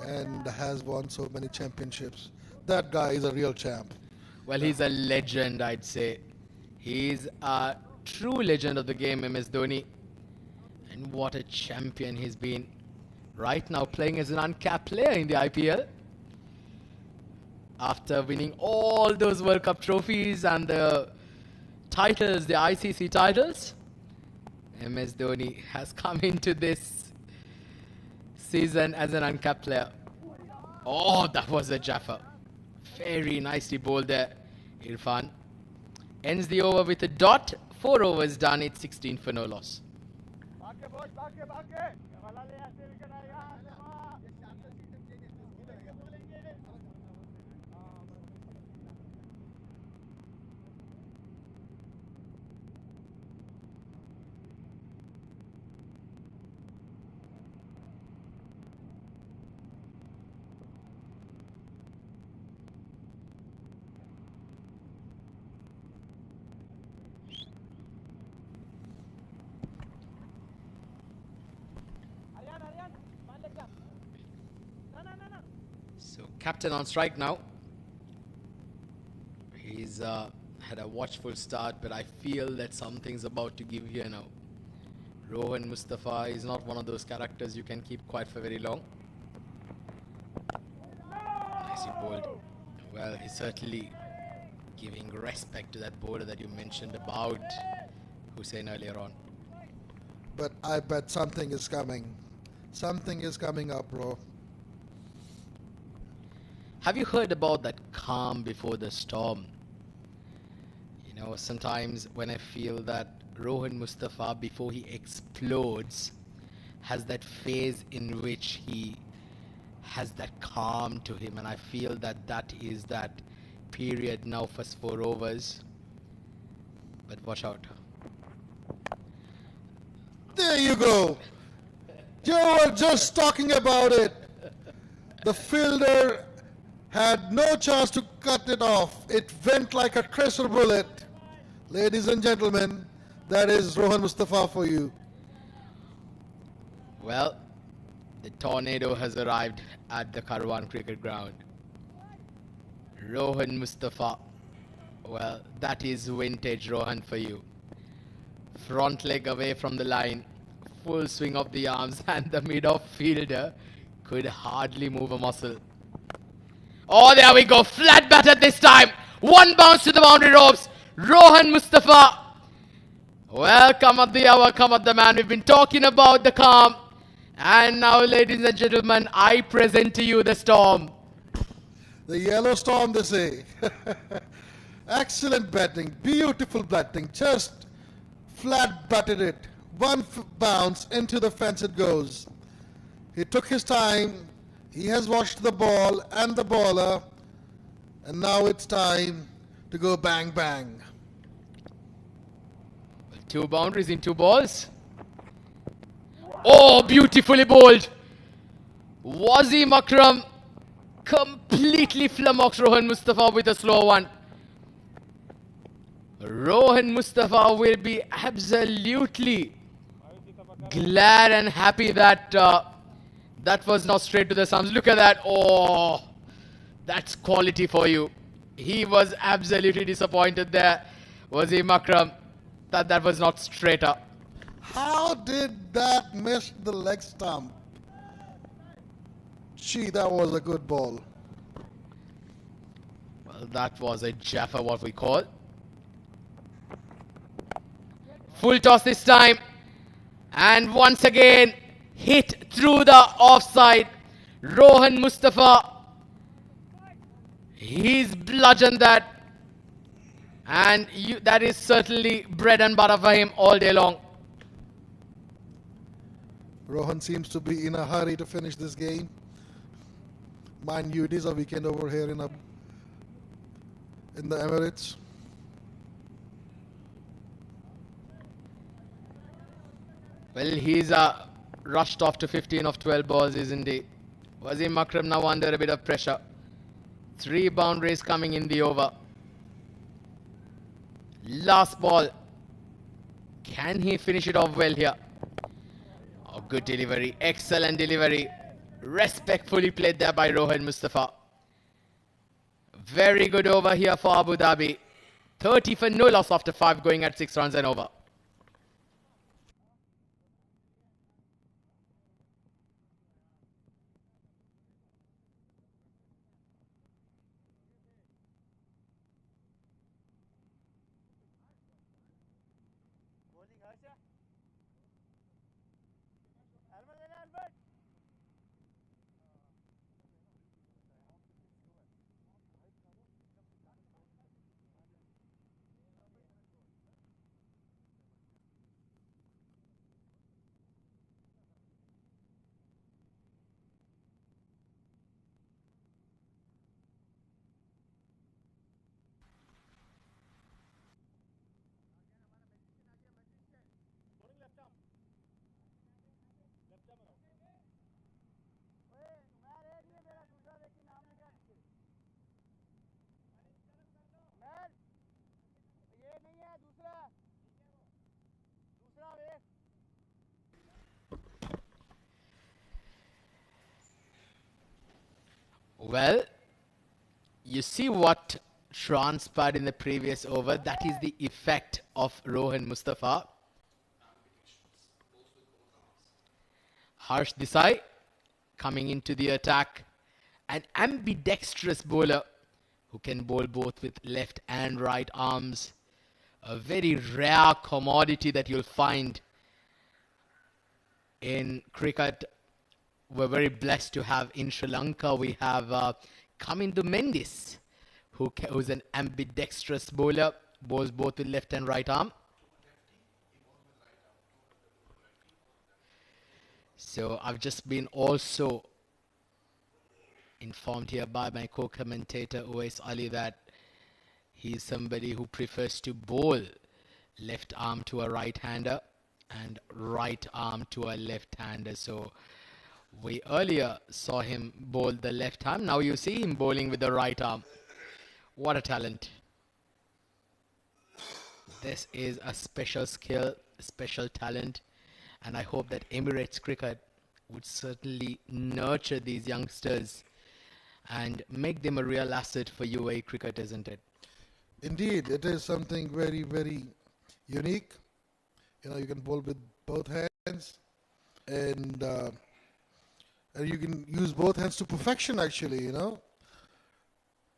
and has won so many championships. That guy is a real champ. Well, he's a legend, I'd say. He's a true legend of the game, MS Dhoni. And what a champion he's been. Right now playing as an uncapped player in the IPL. After winning all those World Cup trophies and the titles, the ICC titles, MS Dhoni has come into this season as an uncapped player. Oh, that was a jaffa. Very nicely bowled there, Irfan. Ends the over with a dot. 4 overs done. It's 16 for no loss. So captain on strike now. He's had a watchful start, but I feel that something's about to give here now. Rohan Mustafa is not one of those characters you can keep quiet for very long. Nicely bowled. Well, he's certainly giving respect to that bowler that you mentioned about Hussain earlier on. But I bet something is coming. Something is coming up, bro. Have you heard about that calm before the storm? You know, sometimes when I feel that Rohan Mustafa, before he explodes, has that phase in which he has that calm to him, and I feel that that is that period now for 4 overs. But watch out. There you go. You were just talking about it. The fielder had no chance to cut it off. It went like a tracer bullet. Ladies and gentlemen, that is Rohan Mustafa for you. Well, the tornado has arrived at the Karwan cricket ground. Rohan Mustafa. Well, that is vintage Rohan for you. Front leg away from the line. Full swing of the arms, and the mid-off fielder could hardly move a muscle. Oh, there we go. Flat batted this time. 1 bounce to the boundary ropes. Rohan Mustafa. Well, come at the hour, come at the man. We've been talking about the calm. And now, ladies and gentlemen, I present to you the storm. The yellow storm, they say. Excellent batting. Beautiful batting. Just flat batted it. 1 bounce into the fence it goes. He took his time. He has watched the ball and the bowler. And now it's time to go bang bang. 2 boundaries in 2 balls. Oh, beautifully bowled. Wasim Akram completely flummoxed Rohan Mustafa with a slow one. Rohan Mustafa will be absolutely glad and happy that that was not straight to the stumps. Look at that. Oh, that's quality for you. He was absolutely disappointed there, was he, Makram, that that was not straight up. How did that miss the leg stump? Gee, that was a good ball. Well, that was a Jaffa, what we call. Full toss this time. And once again, hit through the offside. Rohan Mustafa, he's bludgeoned that. And that is certainly bread and butter for him all day long. Rohan seems to be in a hurry to finish this game. Mind you, it is a weekend over here in the Emirates. Well, he's rushed off to 15 of 12 balls, isn't he? Wasim Akram now under a bit of pressure. 3 boundaries coming in the over. Last ball. Can he finish it off well here? Oh, good delivery. Excellent delivery. Respectfully played there by Rohan Mustafa. Very good over here for Abu Dhabi. 30 for no loss after 5, going at 6 runs and over. Well, you see what transpired in the previous over. That is the effect of Rohan Mustafa. Harsh Desai coming into the attack. An ambidextrous bowler who can bowl both with left and right arms. A very rare commodity that you'll find in cricket. We're very blessed to have in Sri Lanka. We have Kamindu Mendis, who's an ambidextrous bowler, bowls both with left and right arm. So I've just been also informed here by my co-commentator Uwais Ali that he's somebody who prefers to bowl left arm to a right-hander and right arm to a left-hander. So we earlier saw him bowl the left arm. Now you see him bowling with the right arm. What a talent. This is a special skill, special talent. And I hope that Emirates cricket would certainly nurture these youngsters and make them a real asset for UAE cricket, isn't it? Indeed, it is something very, very unique. You know, you can bowl with both hands, and you can use both hands to perfection, actually, you know.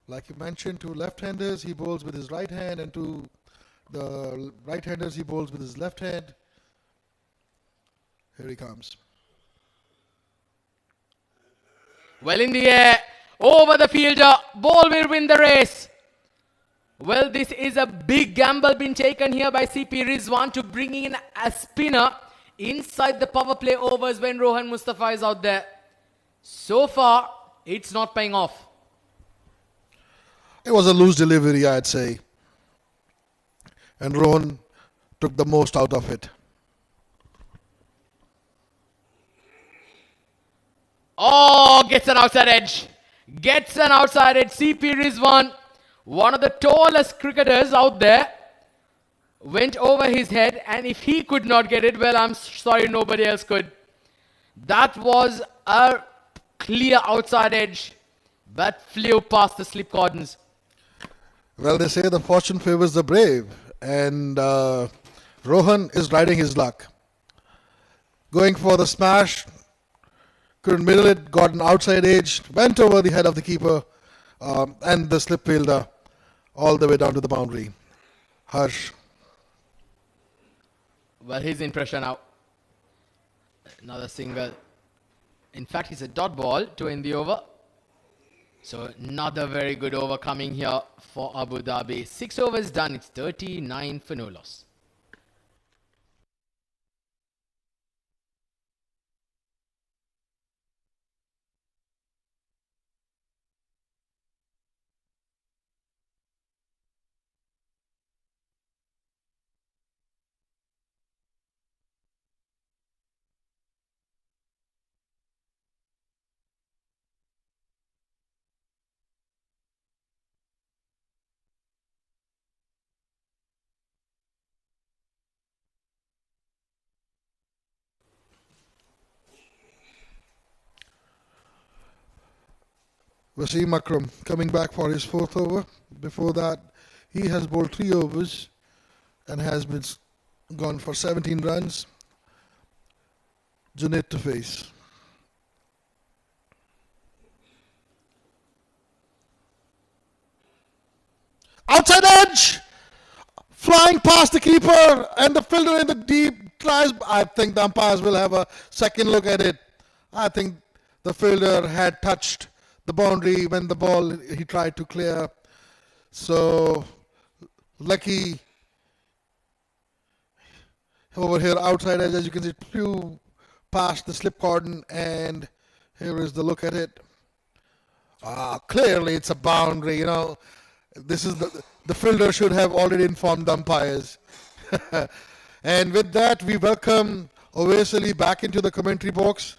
Like you mentioned, to left-handers, he bowls with his right hand, and to the right-handers, he bowls with his left hand. Here he comes. Well, in the air, over the fielder, ball will win the race. Well, this is a big gamble being taken here by CP Rizwan to bring in a spinner inside the power play overs when Rohan Mustafa is out there. So far, it's not paying off. It was a loose delivery, I'd say. And Rohan took the most out of it. Oh, gets an outside edge. Gets an outside edge. CP Rizwan, one of the tallest cricketers out there. went over his head, and if he could not get it, well, I'm sorry, nobody else could. That was a clear outside edge, but flew past the slip cordons. Well, they say the fortune favors the brave, and Rohan is riding his luck. Going for the smash, couldn't middle it, got an outside edge, went over the head of the keeper, and the slip fielder all the way down to the boundary. Harsh. Well, he's in pressure now. Another single. In fact, it's a dot ball to end the over. So another very good over coming here for Abu Dhabi. 6 overs done. It's 39 for no loss. Wasim Akram coming back for his fourth over. Before that, he has bowled 3 overs and has been gone for 17 runs. Junaid to face. Outside edge! Flying past the keeper and the fielder in the deep tries. I think the umpires will have a second look at it. I think the fielder had touched the boundary when the ball he tried to clear. So lucky over here outside edge, as you can see, flew past the slip cordon, and here is the look at it. Clearly it's a boundary, you know. This is the fielder should have already informed the umpires. And with that, we welcome Owais Ali back into the commentary box.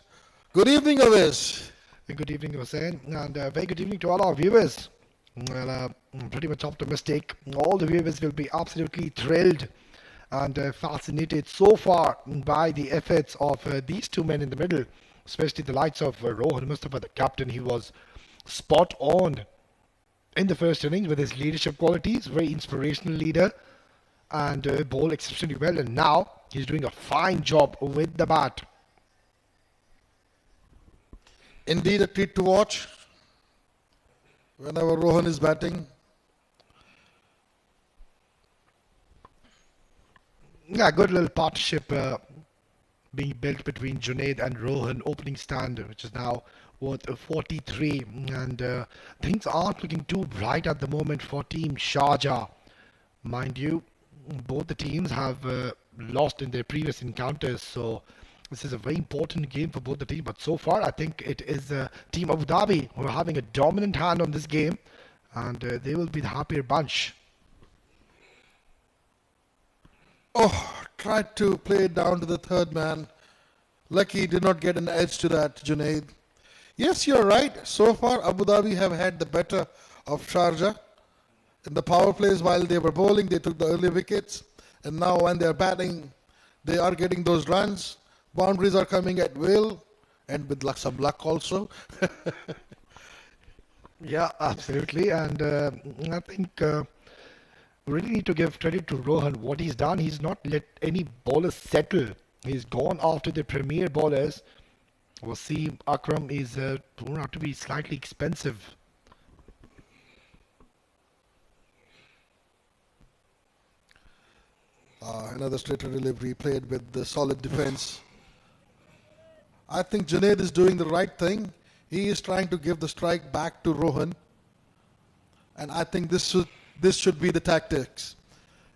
Good evening, Owais. Good evening, Hussain, and very good evening to all our viewers. Well, pretty much optimistic. All the viewers will be absolutely thrilled and fascinated so far by the efforts of these two men in the middle, especially the likes of Rohan Mustafa, the captain. He was spot on in the first innings with his leadership qualities, very inspirational leader, and bowled exceptionally well. And now he's doing a fine job with the bat. Indeed, a treat to watch whenever Rohan is batting. Yeah, good little partnership being built between Junaid and Rohan. Opening stand, which is now worth 43, and things aren't looking too bright at the moment for Team Sharjah. Mind you, both the teams have lost in their previous encounters, so this is a very important game for both the teams. But so far, I think it is Team Abu Dhabi who are having a dominant hand on this game, and they will be the happier bunch. Oh, tried to play it down to the third man. Lucky did not get an edge to that, Junaid. Yes, you're right. So far, Abu Dhabi have had the better of Sharjah. In the power plays, while they were bowling, they took the early wickets. And now when they're batting, they are getting those runs. Boundaries are coming at will, and with some luck also. Yeah, absolutely. And I think we really need to give credit to Rohan. What he's done, he's not let any bowlers settle. He's gone after the premier bowlers. Wasim Akram is turned out to be slightly expensive. Another straighter delivery played with the solid defense. I think Junaid is doing the right thing. He is trying to give the strike back to Rohan. And I think this should be the tactics.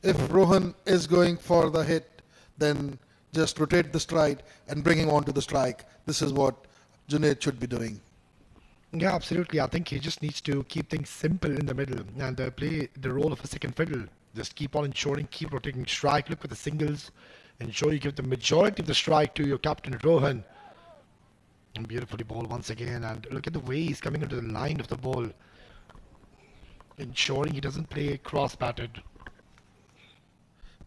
If Rohan is going for the hit, then just rotate the strike and bring him onto the strike. This is what Junaid should be doing. Yeah, absolutely. I think he just needs to keep things simple in the middle and play the role of a second fiddle. Just keep on ensuring, keep rotating strike, look for the singles, ensure you give the majority of the strike to your captain Rohan. And beautifully bowled once again, and look at the way he's coming into the line of the ball, ensuring he doesn't play cross-batted.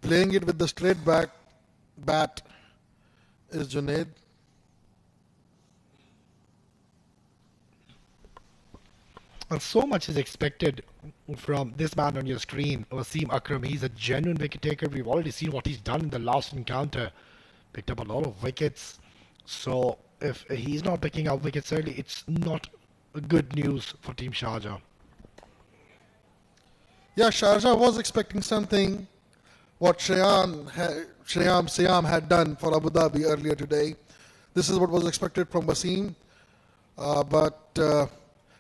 Playing it with the straight back bat is Junaid. And so much is expected from this man on your screen, Wasim Akram. He's a genuine wicket taker. We've already seen what he's done in the last encounter. Picked up a lot of wickets. So if he's not picking up wickets early, it's not good news for Team Sharjah. Yeah, Sharjah was expecting something what Shyam had done for Abu Dhabi earlier today. This is what was expected from Wasim. But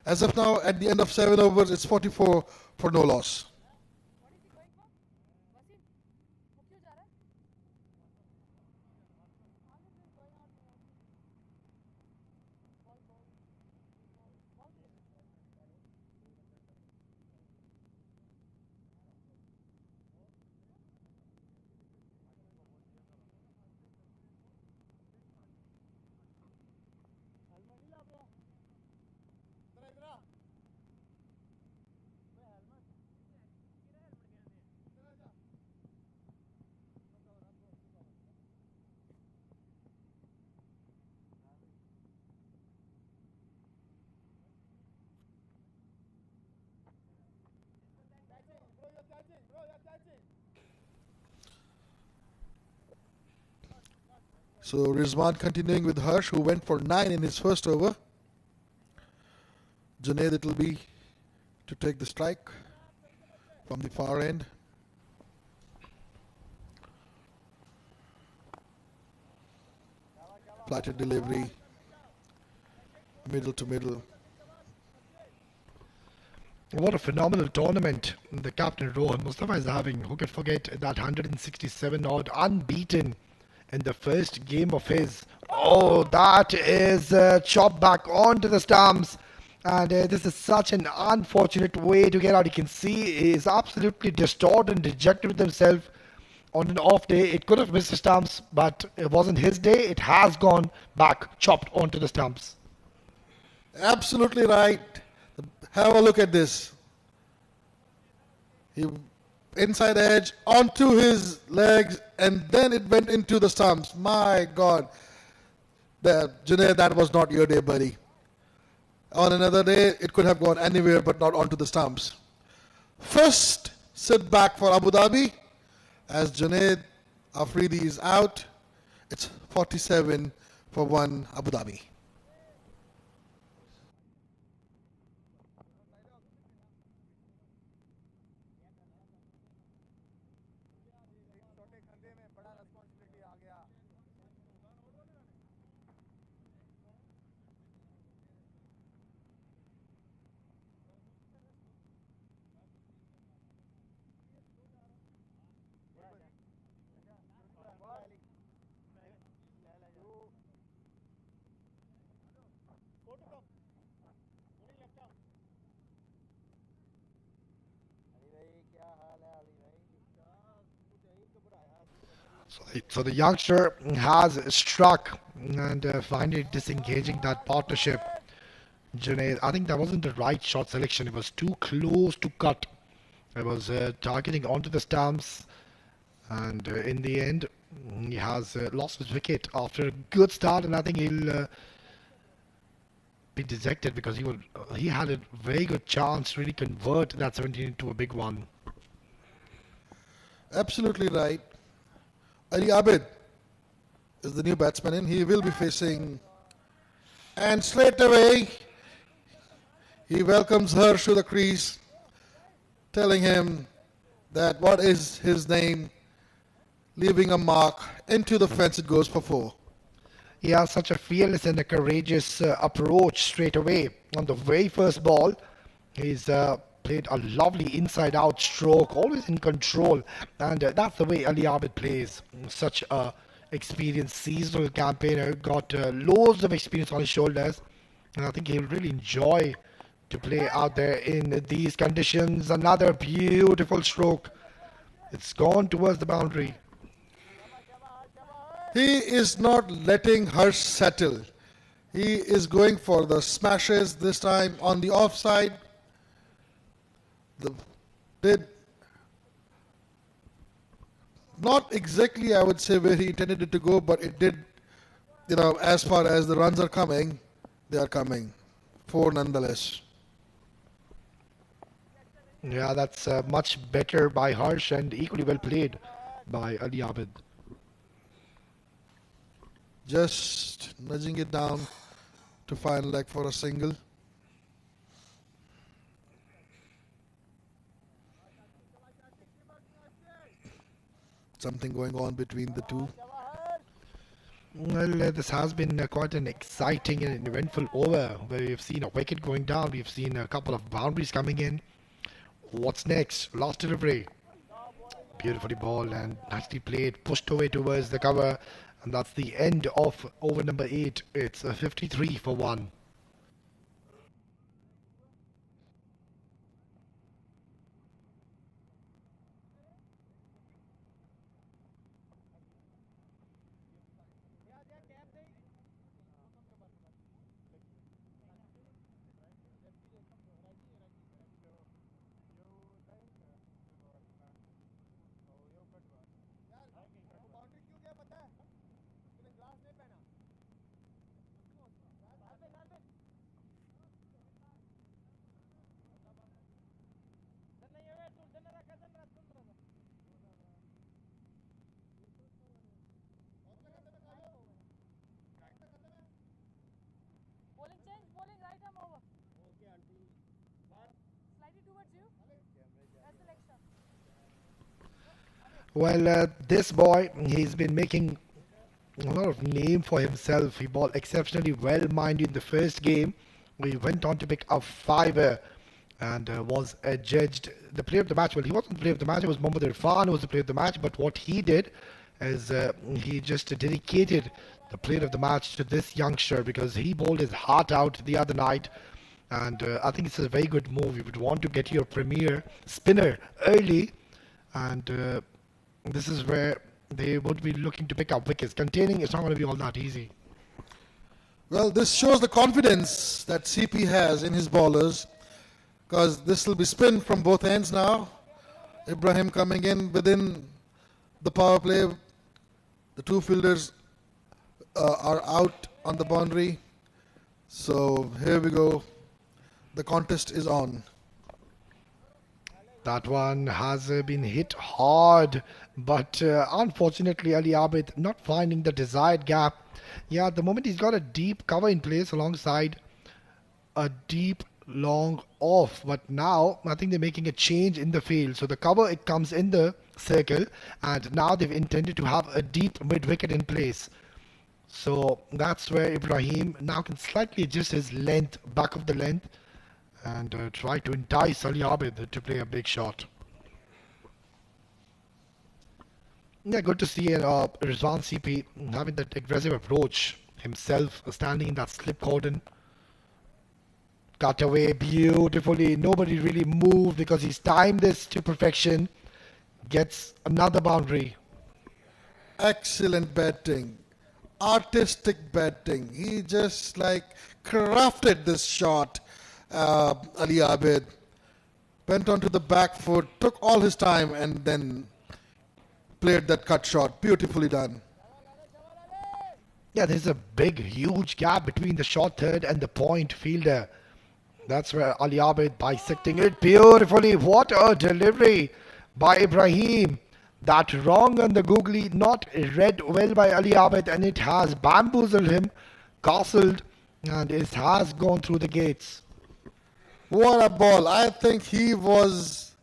as of now, at the end of 7 overs, it's 44 for no loss. So Rizwan continuing with Harsh, who went for 9 in his first over. Junaid, it will be to take the strike from the far end. Flatted delivery, middle to middle. What a phenomenal tournament the captain Rohan Mustafa is having. Who could forget that 167 odd unbeaten in the first game of his. Oh, that is chopped back onto the stumps. And this is such an unfortunate way to get out. You can see he is absolutely distraught and dejected with himself. On an off day, it could have missed the stumps, but it wasn't his day. It has gone back, chopped onto the stumps. Absolutely right. Have a look at this. He inside edge onto his legs, and then it went into the stumps. My God. Junaid, that was not your day, buddy. On another day, it could have gone anywhere but not onto the stumps. First sit back for Abu Dhabi as Junaid Afridi is out. It's 47 for 1 Abu Dhabi. So the youngster has struck and finally disengaging that partnership. Junaid, I think that wasn't the right shot selection. It was too close to cut. It was targeting onto the stumps, and in the end, he has lost his wicket after a good start, and I think he'll be dejected because he had a very good chance to really convert that 17 into a big one. Absolutely right. Ali Abid is the new batsman in. He will be facing, and straight away he welcomes Harsh to the crease, telling him that what is his name, leaving a mark into the fence. It goes for 4. He has such a fearless and a courageous approach straight away. On the very first ball, he's played a lovely inside-out stroke, always in control, and that's the way Ali Abid plays. Such a experienced seasonal campaigner, got loads of experience on his shoulders, and I think he'll really enjoy to play out there in these conditions. Another beautiful stroke. It's gone towards the boundary. He is not letting Harsh settle. He is going for the smashes this time on the offside. Not exactly, I would say, where he intended it to go, but it did, as far as the runs are coming, they are coming. 4 nonetheless. Yeah, that's much better by Harsh and equally well played by Ali Abid. Just nudging it down to final leg for a single. Something going on between the two. Well, this has been quite an exciting and eventful over where we've seen a wicket going down, we've seen a couple of boundaries coming in. What's next? Last delivery. Beautifully ball and nicely played, pushed away towards the cover, and that's the end of over number 8. It's a 53 for 1. Bowling change, bowling right arm over. Slightly towards you. That's the leg stump. Well, this boy, he's been making a lot of name for himself. He bowled exceptionally well, mind you, in the first game. He went on to pick a fiver and was adjudged the player of the match. Well, he wasn't the player of the match, it was Mohammad Irfan who was the player of the match, but what he did is he just dedicated the player of the match to this youngster because he bowled his heart out the other night. And I think it's a very good move. You would want to get your premier spinner early, and this is where they would be looking to pick up wickets. Containing it's not going to be all that easy. Well, this shows the confidence that CP has in his bowlers, because this will be spin from both ends now. Ibrahim coming in within the power play. The two fielders are out on the boundary. So here we go. The contest is on. That one has been hit hard, but unfortunately Ali Abid not finding the desired gap. Yeah, at the moment he's got a deep cover in place alongside a deep long off, but now I think they're making a change in the field. So the cover, it comes in the circle, and now they've intended to have a deep mid wicket in place. So that's where Ibrahim now can slightly adjust his length, back of the length, and try to entice Ali Abid to play a big shot. Yeah, good to see Rizwan CP having that aggressive approach himself, standing in that slip cordon. Cut away beautifully. Nobody really moved because he's timed this to perfection. Gets another boundary. Excellent batting. Artistic batting. He just crafted this shot. Ali Abid went onto the back foot, took all his time, and then played that cut shot. Beautifully done. Yeah, there's a big, huge gap between the short third and the point fielder. That's where Ali Abid bisecting it beautifully. What a delivery by Ibrahim. That wrong on the googly, not read well by Ali Abid, and it has bamboozled him, castled, and it has gone through the gates. What a ball. I think he was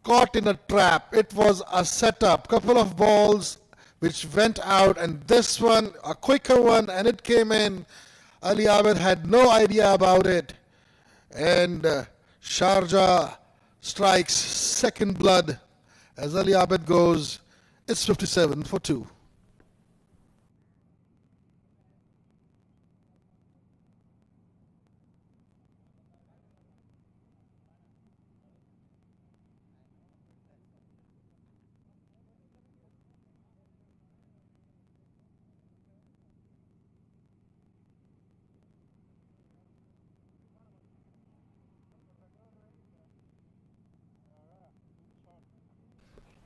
caught in a trap. It was a setup. Couple of balls which went out, and this one, a quicker one, and it came in. Ali Abid had no idea about it. And Sharjah strikes second blood as Ali Abid goes. It's 57 for 2.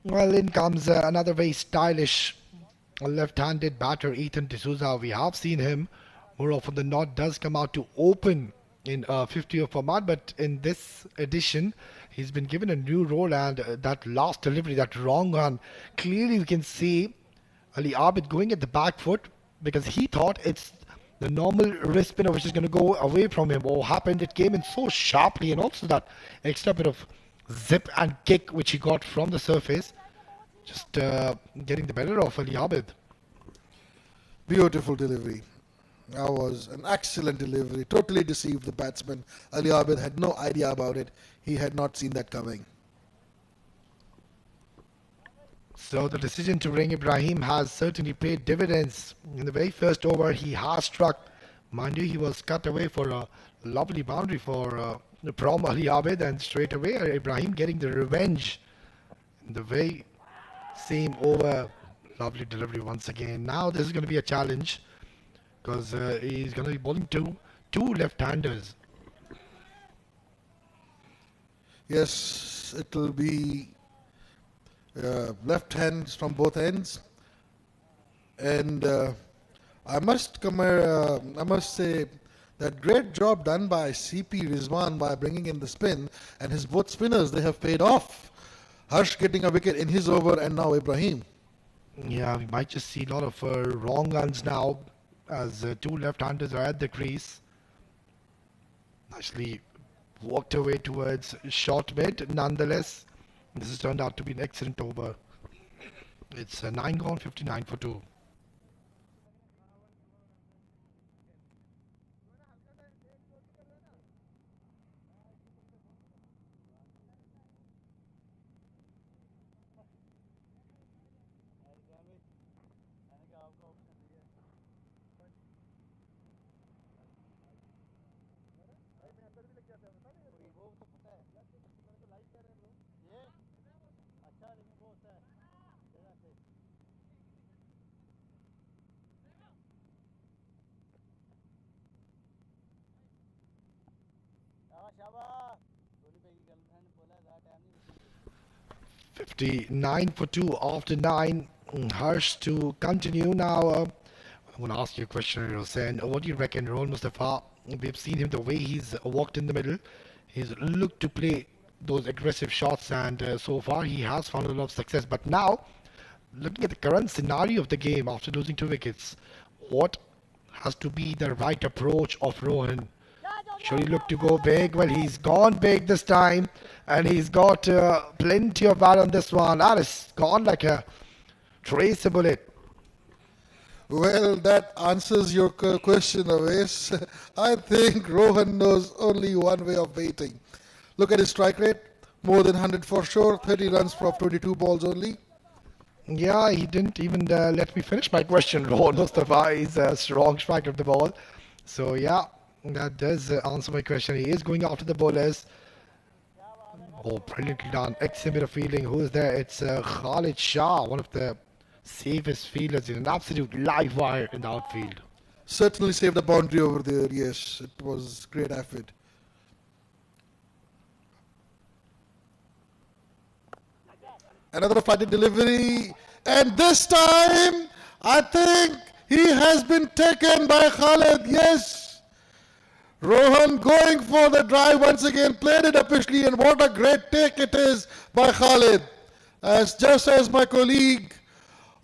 Well, in comes another very stylish left-handed batter, Ethan D'Souza. We have seen him more often than not does come out to open in 50 format, but in this edition, he's been given a new role, and that last delivery, that wrong one, clearly we can see Ali Abid going at the back foot because he thought it's the normal wrist spinner which is going to go away from him. What happened? It came in so sharply, and also that extra bit of zip and kick which he got from the surface, just getting the better of Ali Abid. Beautiful delivery. That was an excellent delivery. Totally deceived the batsman. Ali Abid had no idea about it. He had not seen that coming. So the decision to ring Ibrahim has certainly paid dividends. In the very first over, he has struck. Mind you, he was cut away for a lovely boundary from Ali Abid, and straight away Ibrahim getting the revenge in the very same over. Lovely delivery once again. Now this is going to be a challenge because he's going to be bowling two left-handers. Yes, it will be left hands from both ends, and I must say that great job done by CP Rizwan by bringing in the spin, and his both spinners, they have paid off. Harsh getting a wicket in his over, and now Ibrahim. Yeah, we might just see a lot of wrong runs now as two left-handers are at the crease. Nicely walked away towards short mid. Nonetheless, this has turned out to be an excellent over. It's 9 gone, 59 for 2. शाबाश गोली पे की girlfriend बोला था time नहीं 59 for 2 after 9. Harsh to continue now. I'm going to ask you a question, Hussain. What do you reckon, Rohit Mustafa? We've seen him the way he's walked in the middle. He's looked to play those aggressive shots, and so far he has found a lot of success. But now, looking at the current scenario of the game after losing 2 wickets, what has to be the right approach of Rohan? Should he look to go big? Well, he's gone big this time, and he's got plenty of bat on this one. That is gone like a trace a bullet. Well, that answers your question, Awais. I think Rohan knows only one way of waiting. Look at his strike rate, more than 100 for sure, 30 runs from 22 balls only. Yeah, he didn't even let me finish my question. Rohan Mustafa is a strong striker of the ball. So, yeah, that does answer my question. He is going after the bowlers. Oh, brilliantly done. Excellent fielding. Who is there? It's Khalid Shah, one of the safest fielders in an absolute live wire in the outfield. Certainly saved the boundary over there, yes. It was great effort. Another fighting delivery, and this time I think he has been taken by Khalid. Yes, Rohan going for the drive once again, played it officially, and what a great take it is by Khalid. As just as my colleague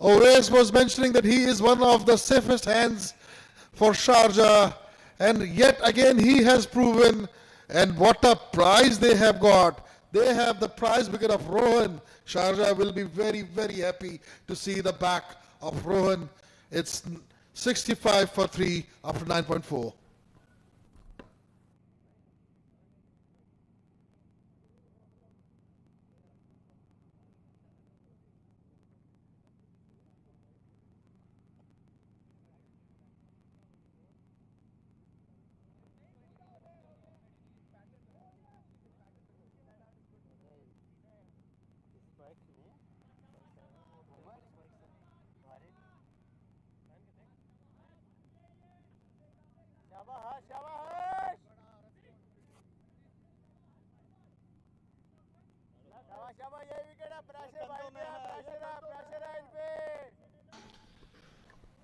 Awais was mentioning that he is one of the safest hands for Sharjah, and yet again he has proven, and what a prize they have got. They have the prize wicket of Rohan. Sharjah will be very, very happy to see the back of Rohan. It's 65 for 3 after 9.4.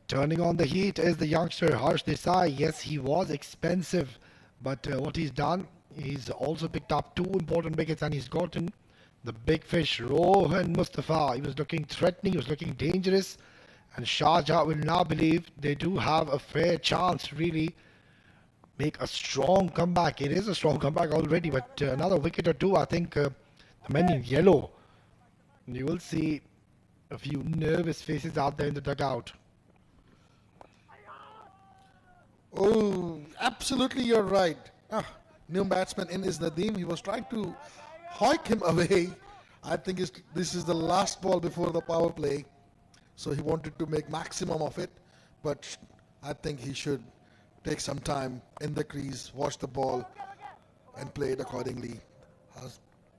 Turning on the heat is the youngster Harsh Desai. Yes, he was expensive, but what he's done, he's also picked up 2 important wickets and he's gotten the big fish, Rohan Mustafa. He was looking threatening, he was looking dangerous, and Sharjah will now believe they do have a fair chance to really make a strong comeback. It is a strong comeback already, but another wicket or two, I think the men in yellow, you will see a few nervous faces out there in the dugout. Oh, absolutely, you're right. New batsman in is Nadeem. He was trying to hoik him away. I think this is the last ball before the power play, so he wanted to make maximum of it. But I think he should take some time in the crease, watch the ball, and play it accordingly. A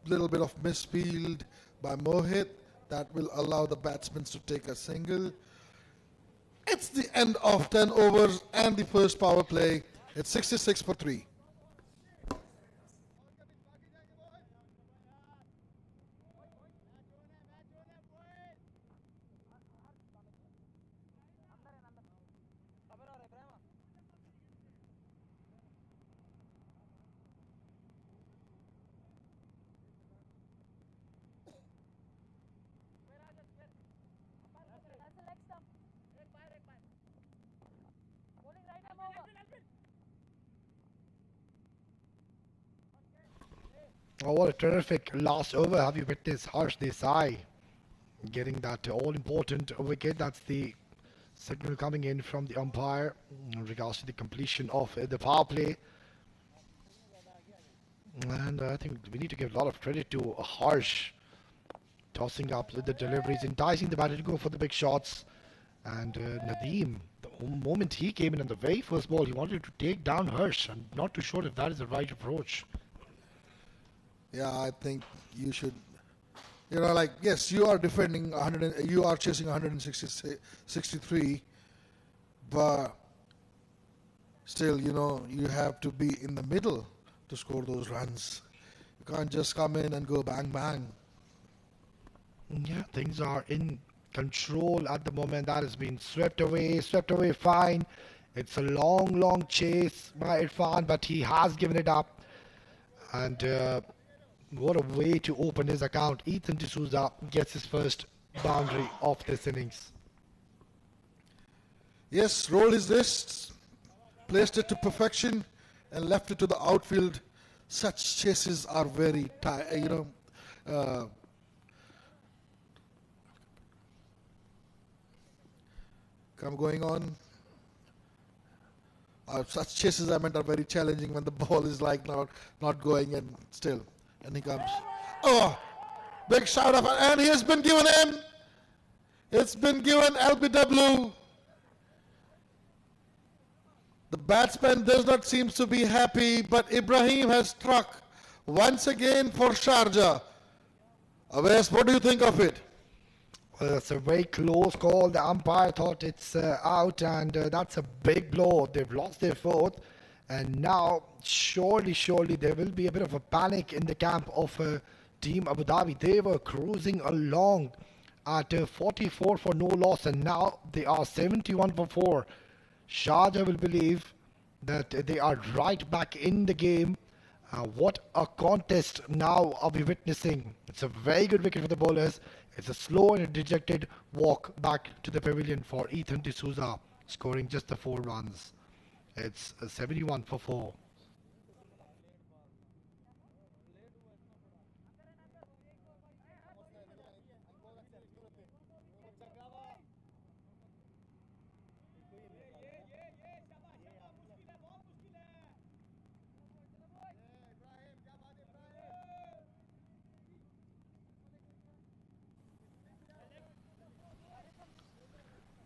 little bit of misfield by Mohit that will allow the batsmen to take a single. It's the end of 10 overs and the first power play. It's 66 for 3. That's the leg stump. Bowling right arm over. Oh, what a terrific last over have you witnessed. Harsh Desai getting that all-important wicket. That's the signal coming in from the umpire in regards to the completion of the power play. And I think we need to give a lot of credit to Harsh, tossing up the deliveries, enticing the batter to go for the big shots. And Nadeem, the moment he came in on the very first ball, he wanted to take down Harsh. I'm not too sure if that is the right approach. Yeah, I think you should, like, yes, you are defending 100, you are chasing 163, but still, you have to be in the middle to score those runs. You can't just come in and go bang, bang. Yeah, things are in control at the moment. That has been swept away fine. It's a long chase by Irfan, but he has given it up. And what a way to open his account. Ethan D'Souza gets his first boundary of this innings. Yes, rolled his wrists, placed it to perfection, and left it to the outfield. Such chases are very, going on. Such chases, I meant, are very challenging when the ball is like not going and still. And he comes. Oh, big shout up, and he has been given in. It's been given LBW. The batsman does not seem to be happy, but Ibrahim has struck once again for Sharjah. Awais, what do you think of it? Well, that's a very close call. The umpire thought it's out, and that's a big blow. They've lost their fourth, and now surely there will be a bit of a panic in the camp of Team Abu Dhabi. They were cruising along at 44 for no loss, and now they are 71 for 4. Sharjah will believe that they are right back in the game. What a contest now are we witnessing. It's a very good wicket for the bowlers. It's a slow and a dejected walk back to the pavilion for Ethan D'Souza, scoring just the 4 runs. It's 71 for 4.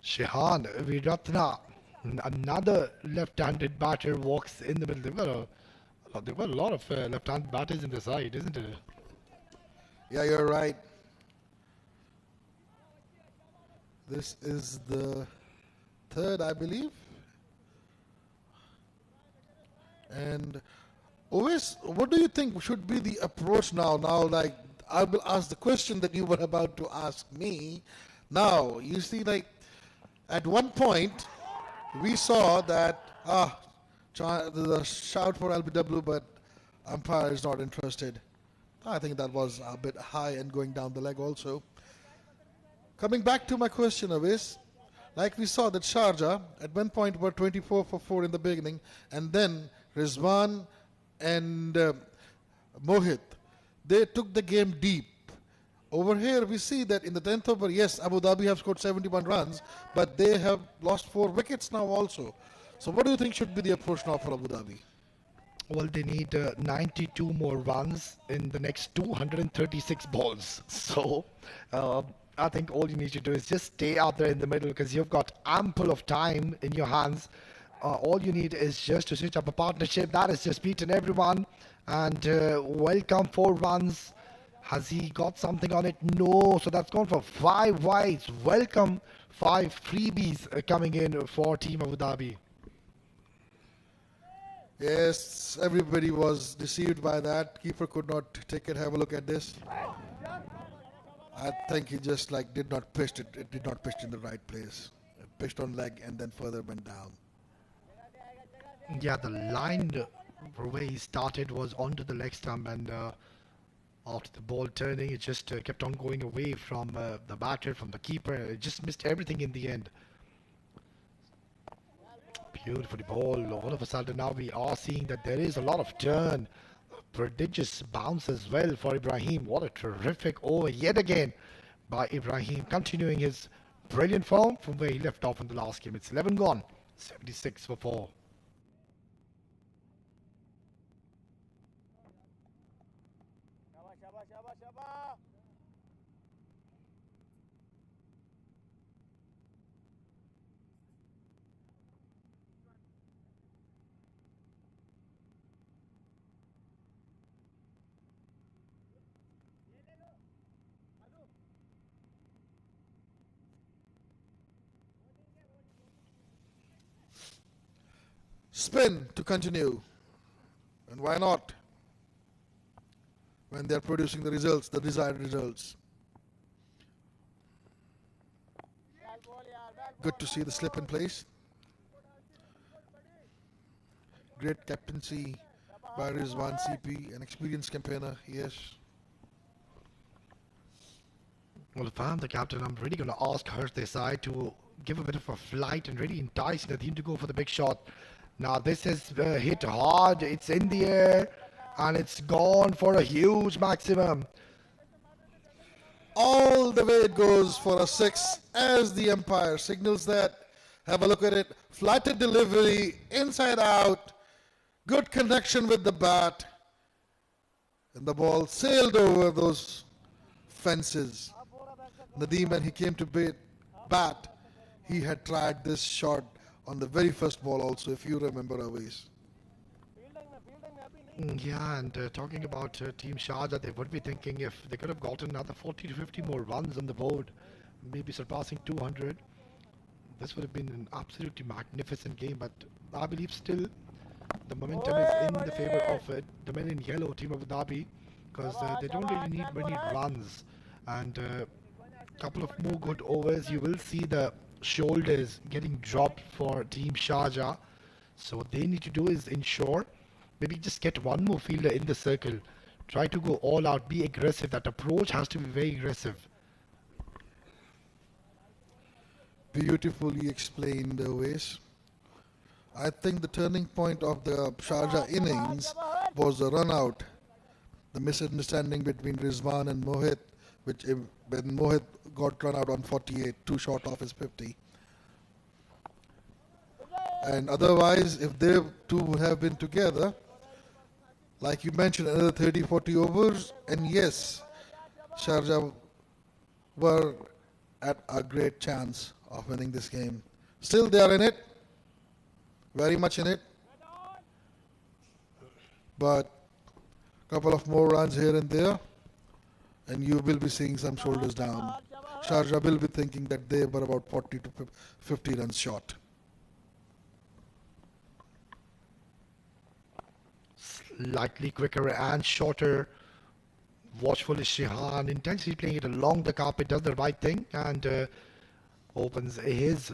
Shehan Viratna, another left-handed batter, walks in the middle. They've got a lot of left-handed batters in the side, isn't it? Yeah, you're right. This is the third, I believe. And always, what do you think should be the approach now? Now, like, I will ask the question that you were about to ask me. Now, you see, like, at one point, we saw that, the shout for AbuDhabi, but umpire is not interested. I think that was a bit high and going down the leg also. Coming back to my question, Awais, like we saw that Sharjah at one point were 24 for 4 in the beginning, and then Rizwan and Mohit, they took the game deep. Over here we see that in the 10th over, yes, Abu Dhabi have scored 71 runs, but they have lost 4 wickets now also. So what do you think should be the approach now for Abu Dhabi? Well, they need 92 more runs in the next 236 balls. So I think all you need to do is just stay out there in the middle, because you've got ample of time in your hands. All you need is just to switch up a partnership that has just beaten everyone. And welcome 4 runs. Has he got something on it? No. So that's gone for 5 wides. Welcome 5 freebies coming in for Team Abu Dhabi. Yes, everybody was deceived by that. Keeper could not take it. Have a look at this. I think he just like did not pitch it. It did not pitch in the right place. It pitched on leg and then further went down. Yeah, the line where he started was onto the leg stump, and after the ball turning, it just kept on going away from the batter, from the keeper. It just missed everything in the end. Beautifully ball. All of a sudden now we are seeing that there is a lot of turn. Prodigious bounce as well for Ibrahim. What a terrific over yet again by Ibrahim, continuing his brilliant form from where he left off in the last game. It's 11 gone, 76 for 4. Shabba, shabba, shabba. Spin to continue. And why not? When they are producing the results, the desired results. Good to see the slip in place. Great captaincy by Rizwan CP, an experienced campaigner, yes. Well, if I'm the captain, I'm really going to ask Harsh Desai to give a bit of a flight and really entice Nadeem to go for the big shot. Now this is hit hard, it's in the air, and it's gone for a huge maximum. All the way it goes for a 6 as the umpire signals that. Have a look at it. Flighted delivery, inside out. Good connection with the bat. And the ball sailed over those fences. Nadeem, when he came to bat, he had tried this shot on the very first ball also, if you remember, Awais. Yeah, and talking about Team Sharjah, they would be thinking if they could have gotten another 40 to 50 more runs on the board, maybe surpassing 200, this would have been an absolutely magnificent game. But I believe still the momentum is in the favor of the men in yellow, Team Abu Dhabi, because they don't really need many runs. And a couple of more good overs, you will see the shoulders getting dropped for Team Sharjah. So what they need to do is ensure maybe just get one more fielder in the circle. Try to go all out, be aggressive. That approach has to be very aggressive. Beautifully explained, Awais. I think the turning point of the Sharjah innings was the run out. The misunderstanding between Rizwan and Mohit, when Mohit got run out on 48, too short of his 50. And otherwise, if they two would have been together, like you mentioned, another 30, 40 overs, and yes, Sharjah were at a great chance of winning this game. Still they are in it, very much in it, but a couple of more runs here and there, and you will be seeing some shoulders down. Sharjah will be thinking that they were about 40 to 50 runs short. Slightly quicker and shorter watchful is Shehan, intensely playing it along the carpet, does the right thing and opens his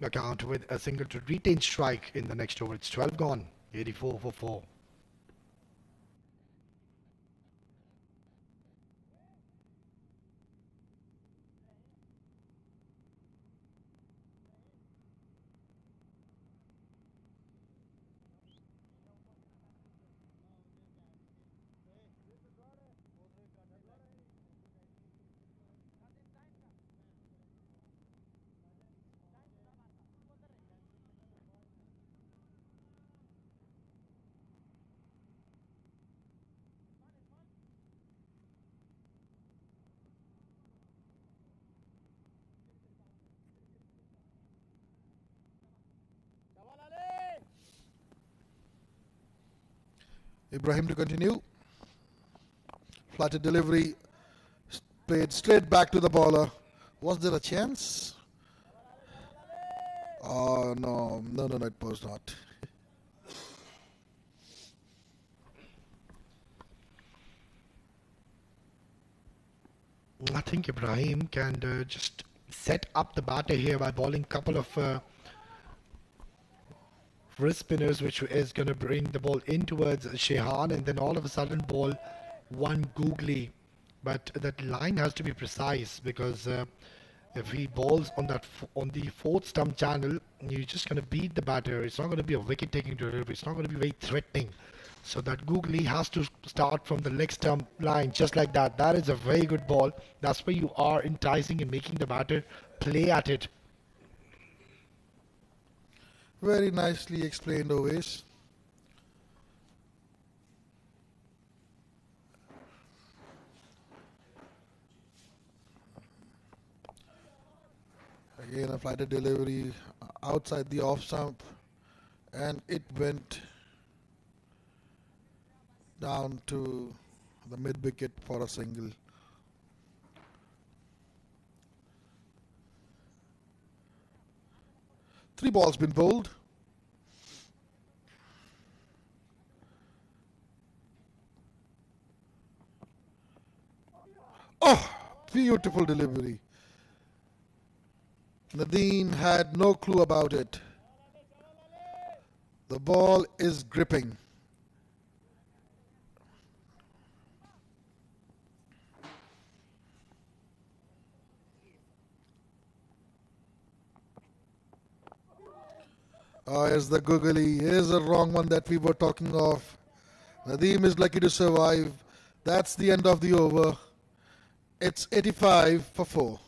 account with a single to retain strike in the next over. It's 12 gone, 84 for 4. Ibrahim to continue. Flatted delivery, played straight back to the bowler. Was there a chance? Oh no, it was not. I think Ibrahim can just set up the batter here by bowling couple of wrist spinners, which is going to bring the ball in towards Shehan, and then all of a sudden ball one googly. But that line has to be precise, because if he bowls on the fourth stump channel, you're just going to beat the batter. It's not going to be a wicket taking delivery. It's not going to be very threatening. So that googly has to start from the leg stump line, just like that. That is a very good ball. That's where you are enticing and making the batter play at it. Very nicely explained, always. Again, a flighted delivery outside the off stump, and it went down to the mid wicket for a single. Three balls been bowled. Oh, beautiful delivery. Nadeem had no clue about it. The ball is gripping. Here's the googly. Here's the wrong one that we were talking of. Nadeem is lucky to survive. That's the end of the over. It's 85 for 4.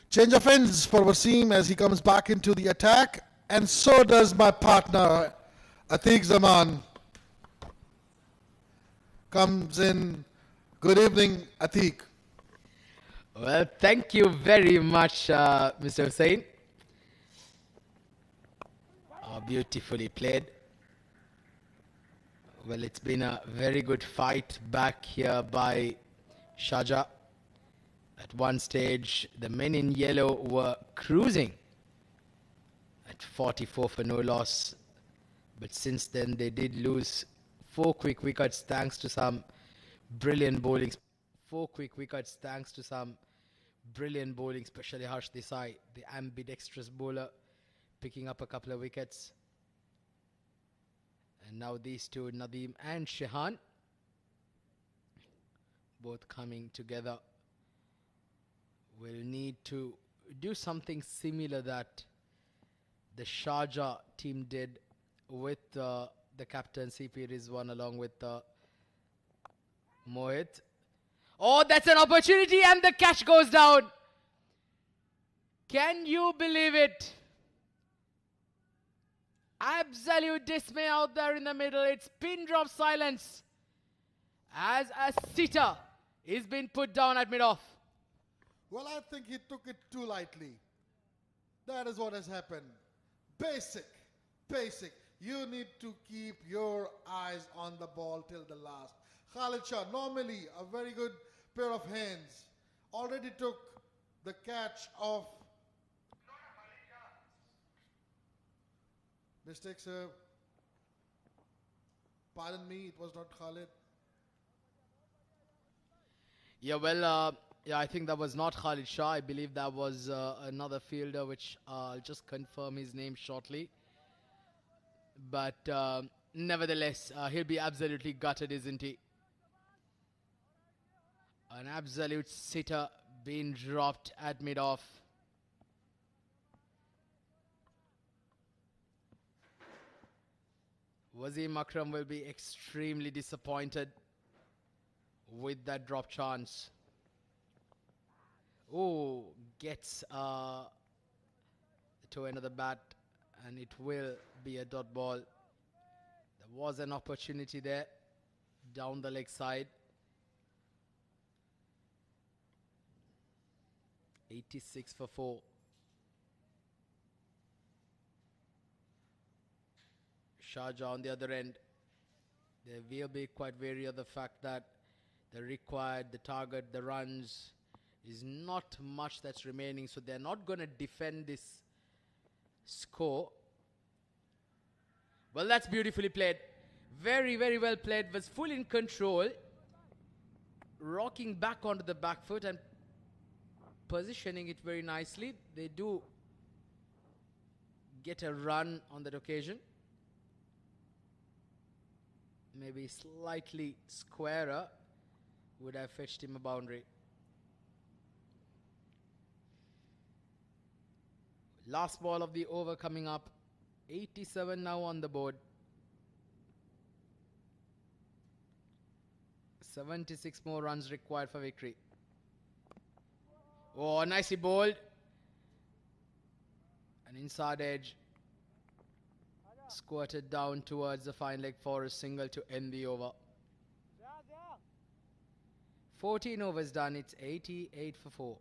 Change of ends for Wasim as he comes back into the attack, and so does my partner Atiq Zaman. Comes in. Good evening, Atiq. Well, thank you very much, Mr. Hussain. Beautifully played. Well, it's been a very good fight back here by Sharjah. At one stage, the men in yellow were cruising at 44 for no loss. But since then, they did lose 4 quick wickets thanks to some brilliant bowling. 4 quick wickets thanks to some brilliant bowling, especially Harsh Desai, the ambidextrous bowler, picking up a couple of wickets. And now these two, Nadeem and Shehan, both coming together, will need to do something similar that the Sharjah team did with the captain CP Rizwan along with Mohit. Oh, that's an opportunity and the catch goes down. Can you believe it? Absolute dismay out there in the middle. It's pin drop silence as a sitter is being put down at mid-off. Well, I think he took it too lightly. That is what has happened. Basic. You need to keep your eyes on the ball till the last. Khalid Shah, normally a very good pair of hands, already took the catch of... Mistake, sir. Pardon me, it was not Khalid. Yeah, well, I think that was not Khalid Shah. I believe that was another fielder, which I'll just confirm his name shortly. But nevertheless, he'll be absolutely gutted, isn't he? An absolute sitter being dropped at mid-off. Wasim Akram will be extremely disappointed with that drop chance. Oh, gets to another bat, and it will be a dot ball. There was an opportunity there down the leg side. 86 for 4. Sharjah on the other end. They will be quite wary of the fact that the target, the runs is not much that's remaining, so they're not going to defend this score. Well, that's beautifully played. Very, very well played. Was full in control, rocking back onto the back foot and positioning it very nicely. They do get a run on that occasion. Maybe slightly squarer would have fetched him a boundary. Last ball of the over coming up. 87 now on the board. 76 more runs required for victory. Oh, nicely bowled. An inside edge. Squirted down towards the fine leg for a single to end the over. 14 overs done. It's 88 for 4.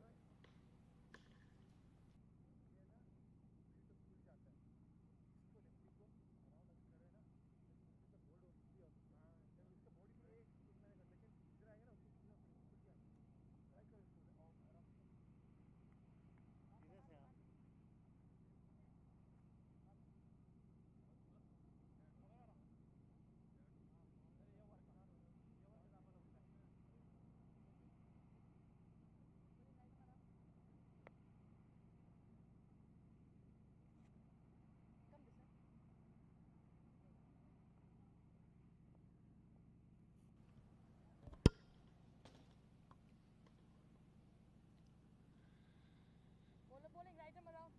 Bowling right him around.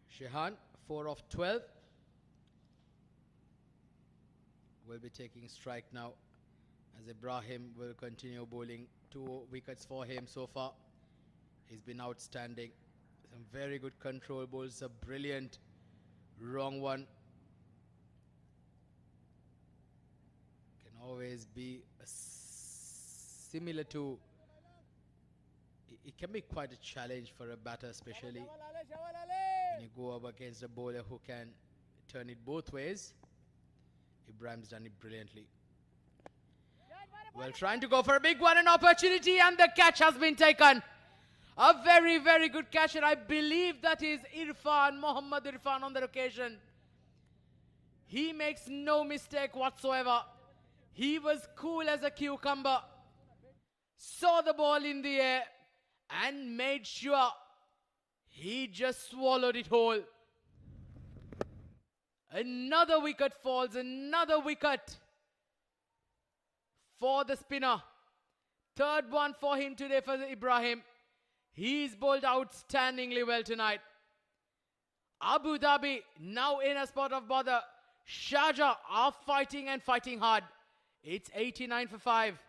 Shehan, 4 of 12. Will be taking strike now as Ibrahim will continue bowling. 2 wickets for him so far. He's been outstanding. Some very good control balls. A brilliant wrong one. Can always be similar to... It can be quite a challenge for a batter, especially when you go up against a bowler who can turn it both ways. Ibrahim's done it brilliantly. Well, trying to go for a big one, an opportunity, and the catch has been taken. A very, very good catch, and I believe that is Irfan, Mohammad Irfan on that occasion. He makes no mistake whatsoever. He was cool as a cucumber. Saw the ball in the air and made sure he just swallowed it whole. Another wicket falls, another wicket for the spinner. Third one for him today for Ibrahim. He's bowled outstandingly well tonight. Abu Dhabi now in a spot of bother. Sharjah are fighting and fighting hard. It's 89 for 5.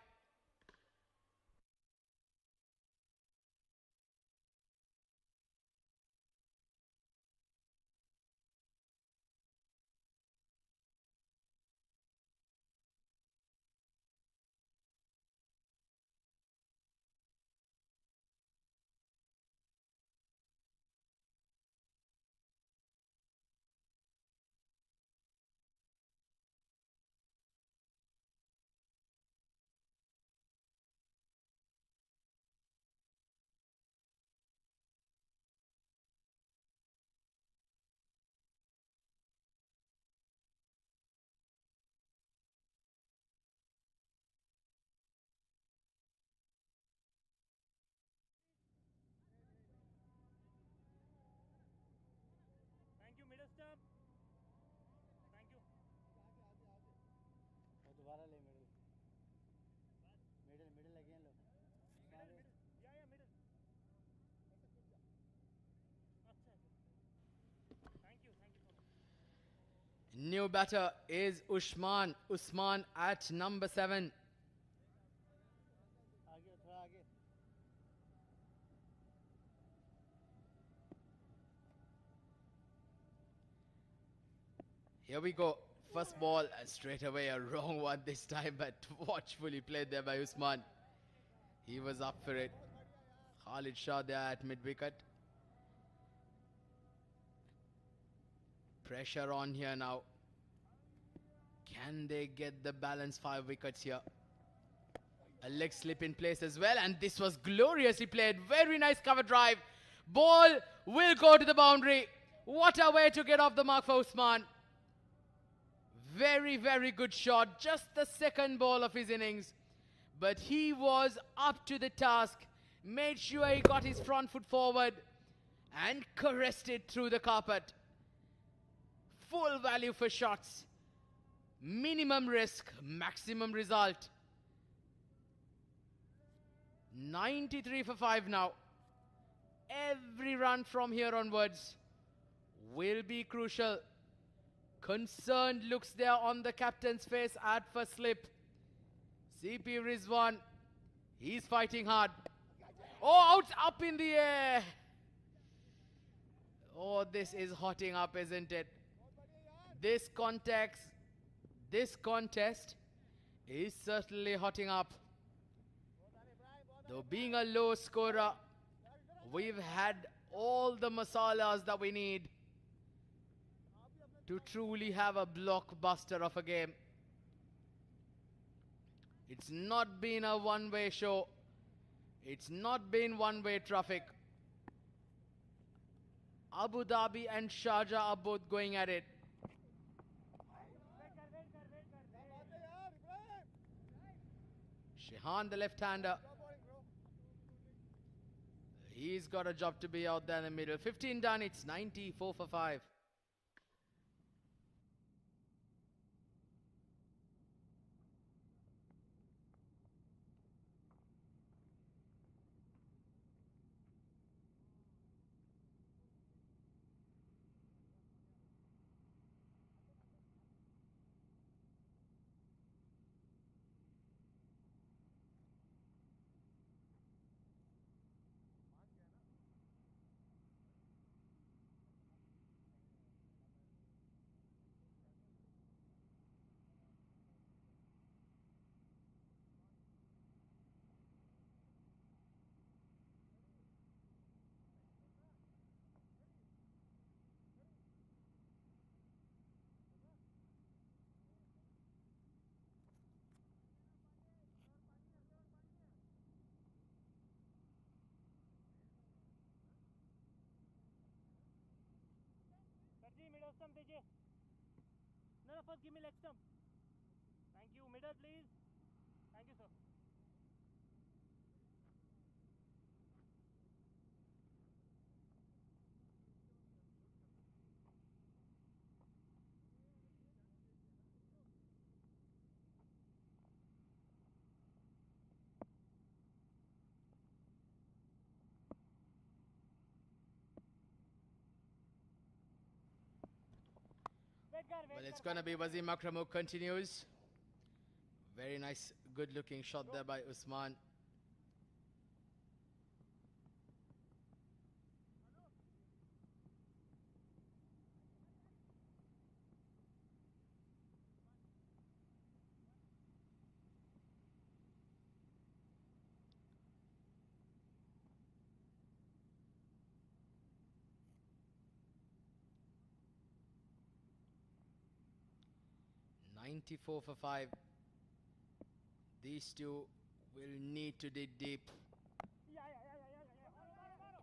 Thank you, middle stump. Thank you. दोबारा ले middle middle middle again लो Yeah, middle. अच्छा. Thank you so much. New batter is Usman. Usman at number 7. आगे थोड़ा आगे Here we go. First ball, straight away a wrong one this time, but watchfully played there by Usman. He was up for it. Khalid Shah there at mid-wicket. Pressure on here now. Can they get the balance 5 wickets here? A leg slip in place as well, and this was gloriously played. Very nice cover drive. Ball will go to the boundary. What a way to get off the mark for Usman. Very, very good shot. Just the second ball of his innings. But he was up to the task. Made sure he got his front foot forward and caressed it through the carpet. Full value for shots. Minimum risk, maximum result. 93 for 5 now. Every run from here onwards will be crucial. Concerned looks there on the captain's face at first slip. CP Rizwan, he's fighting hard. Oh, out, up in the air. Oh, this is hotting up, isn't it? This contest is certainly hotting up. Though being a low scorer, we've had all the masalas that we need to truly have a blockbuster of a game. It's not been a one-way show. It's not been one-way traffic. Abu Dhabi and Sharjah are both going at it. Shehan, the left-hander. He's got a job to be out there in the middle. 15 done. It's 94 for 5. Sir, middle stump दीजिए. No, first give me leg stump. Thank you. Middle, please. Thank you, sir. Well, it's going to be Wasim Akram who continues. Very nice, good looking shot there by Usman. .94 for 5. These two will need to dig deep. A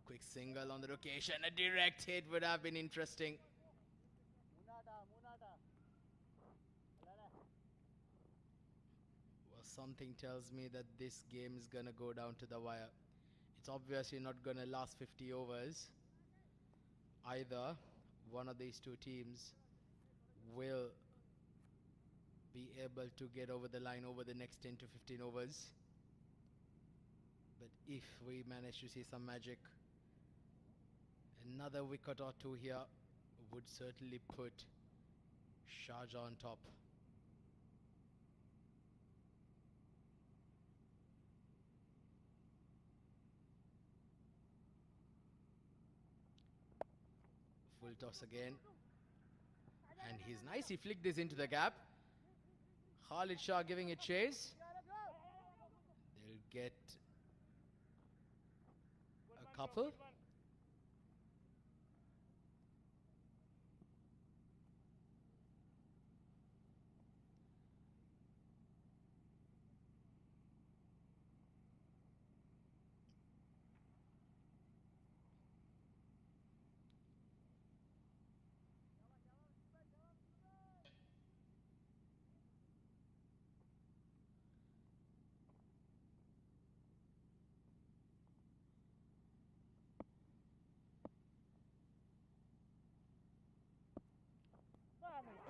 quick single on the location. A direct hit would have been interesting. Well, something tells me that this game is gonna go down to the wire. It's obviously not gonna last 50 overs. Either one of these two teams will be able to get over the line over the next 10 to 15 overs. But if we manage to see some magic, another wicket or two here would certainly put Sharjah on top. Full toss again. And he's nice, he flicked this into the gap. Khalid Shah giving it chase. They'll get a couple.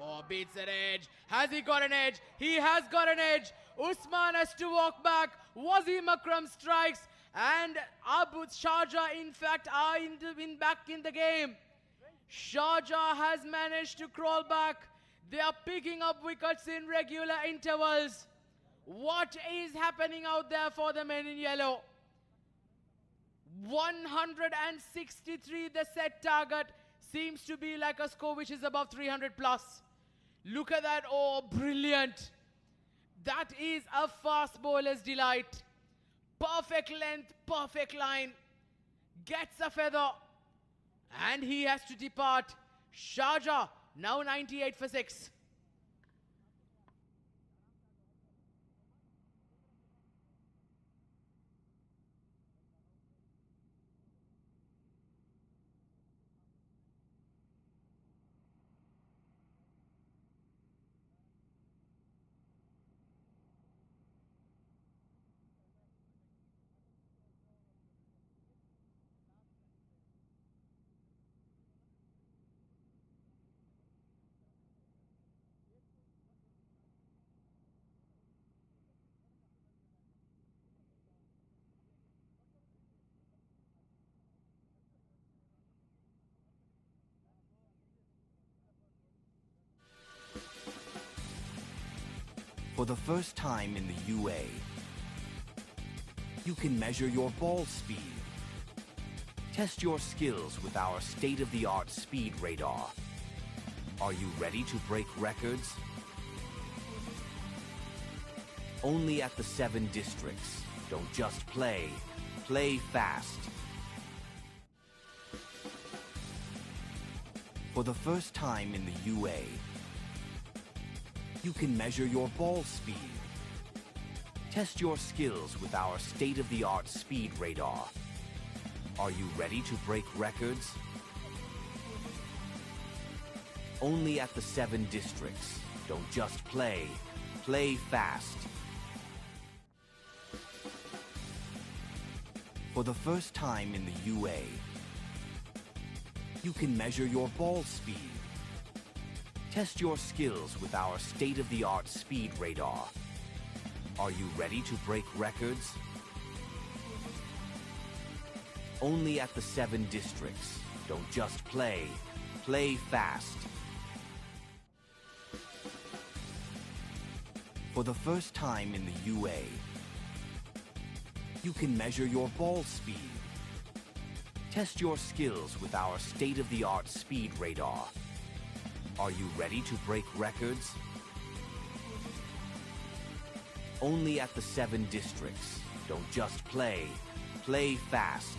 Oh, beats an edge. Has he got an edge? He has got an edge. Usman has to walk back. Wasim Akram strikes. And Sharjah, in fact, are back in the game. Sharjah has managed to crawl back. They are picking up wickets in regular intervals. What is happening out there for the men in yellow? 163, the set target. Seems to be like a score which is above 300 plus. Look at that. Oh, brilliant. That is a fast bowler's delight. Perfect length, perfect line. Gets a feather. And he has to depart. Sharjah now 98 for 6. For the first time in the UA, you can measure your ball speed. Test your skills with our state-of-the-art speed radar. Are you ready to break records? Only at the 7 districts. Don't just play, play fast. For the first time in the UA, you can measure your ball speed. Test your skills with our state-of-the-art speed radar. Are you ready to break records? Only at the 7 districts. Don't just play, play fast. For the first time in the UA, you can measure your ball speed. Test your skills with our state-of-the-art speed radar. Are you ready to break records? Only at the 7 districts. Don't just play, play fast. For the first time in the UA, you can measure your ball speed. Test your skills with our state-of-the-art speed radar. Are you ready to break records? Only at the 7 districts. Don't just play. Play fast.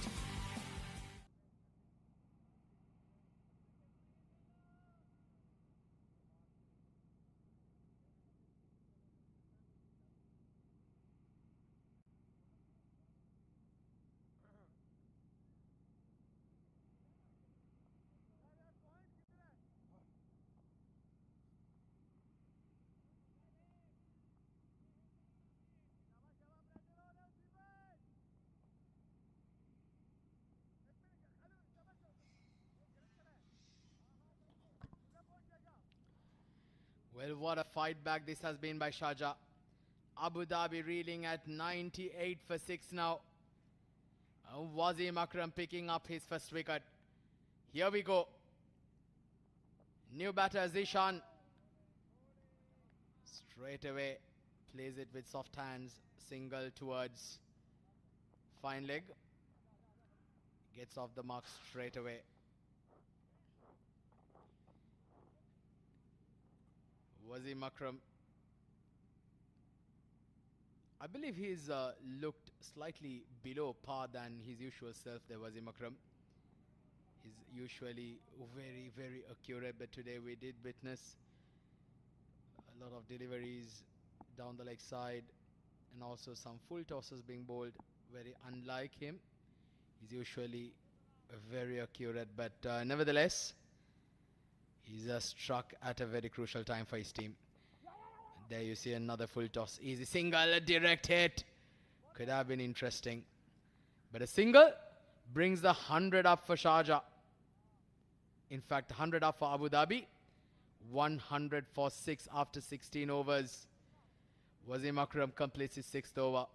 Well, what a fight back this has been by Sharjah. Abu Dhabi reeling at 98 for 6 now. Wasim Akram picking up his first wicket. Here we go. New batter Zishan. Straight away plays it with soft hands. Single towards fine leg. Gets off the mark straight away. Wasim Akram. I believe he's looked slightly below par than his usual self there, Wasim Akram. He's usually very, very accurate, but today we did witness a lot of deliveries down the leg side and also some full tosses being bowled, very unlike him. He's usually very accurate, but nevertheless, he's struck at a very crucial time for his team. There you see another full toss. Easy single, a direct hit. Could have been interesting. But a single brings the 100 up for Sharjah. In fact, 100 up for Abu Dhabi. 100 for 6 after 16 overs. Wasim Akram completes his 6th over.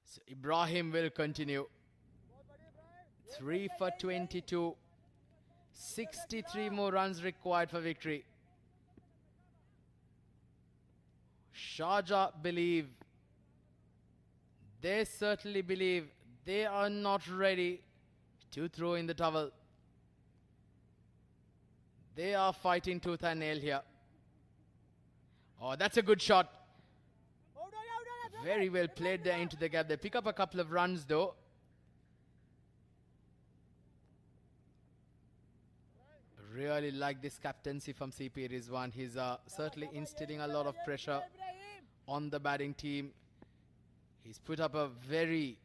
So Ibrahim will continue. 3 for 22. 63 more runs required for victory. Sharjah believe. They certainly believe they are not ready to throw in the towel. They are fighting tooth and nail here. Oh, that's a good shot. Very well played there into the gap. They pick up a couple of runs though. Really like this captaincy from CP Rizwan. He's certainly instilling a lot of pressure on the batting team. He's put up a very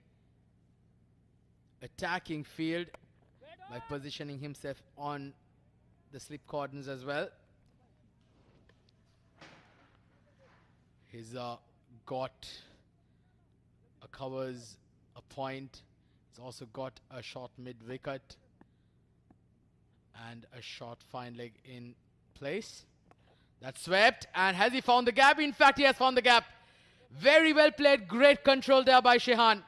attacking field by positioning himself on the slip cordons as well. He's got a covers, a point. He's also got a short mid wicket and a short fine leg in place. That's swept. And has he found the gap? In fact, he has found the gap. Very well played. Great control there by Shehan.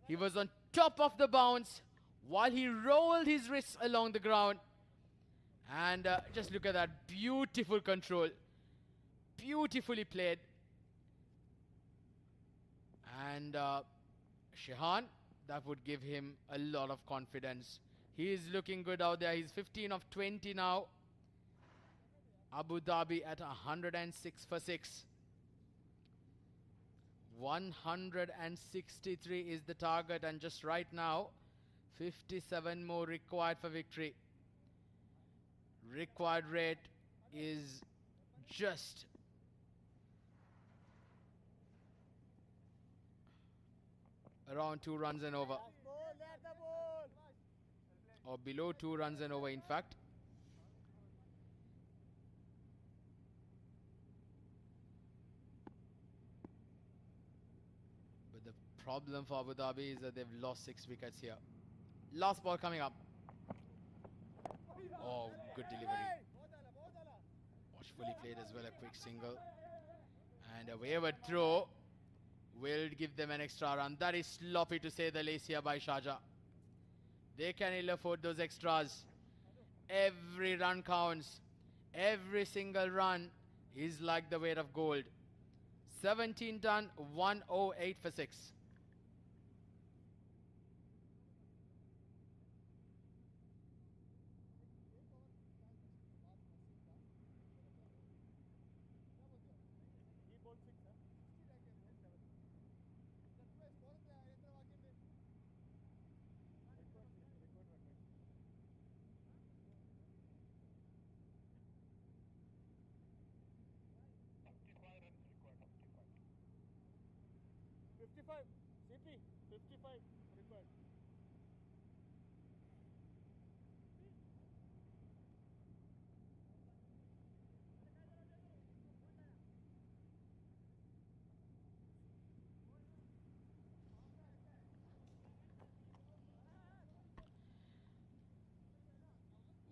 He was on top of the bounce while he rolled his wrists along the ground. And just look at that. Beautiful control. Beautifully played. And Shehan, that would give him a lot of confidence. He is looking good out there. He's 15 of 20 now. Abu Dhabi at 106 for 6. 163 is the target, and just right now 57 more required for victory. Required rate is just around 2 runs and over, or below 2 runs and over in fact. But the problem for Abu Dhabi is that they've lost 6 wickets here. Last ball coming up. Oh, good delivery. Watchfully played as well, a quick single. And a wayward throw will give them an extra run. That is sloppy to say the least here by Sharjah. They can ill afford those extras. Every run counts. Every single run is like the weight of gold. 17 done, 108 for 6. CP, 55 required.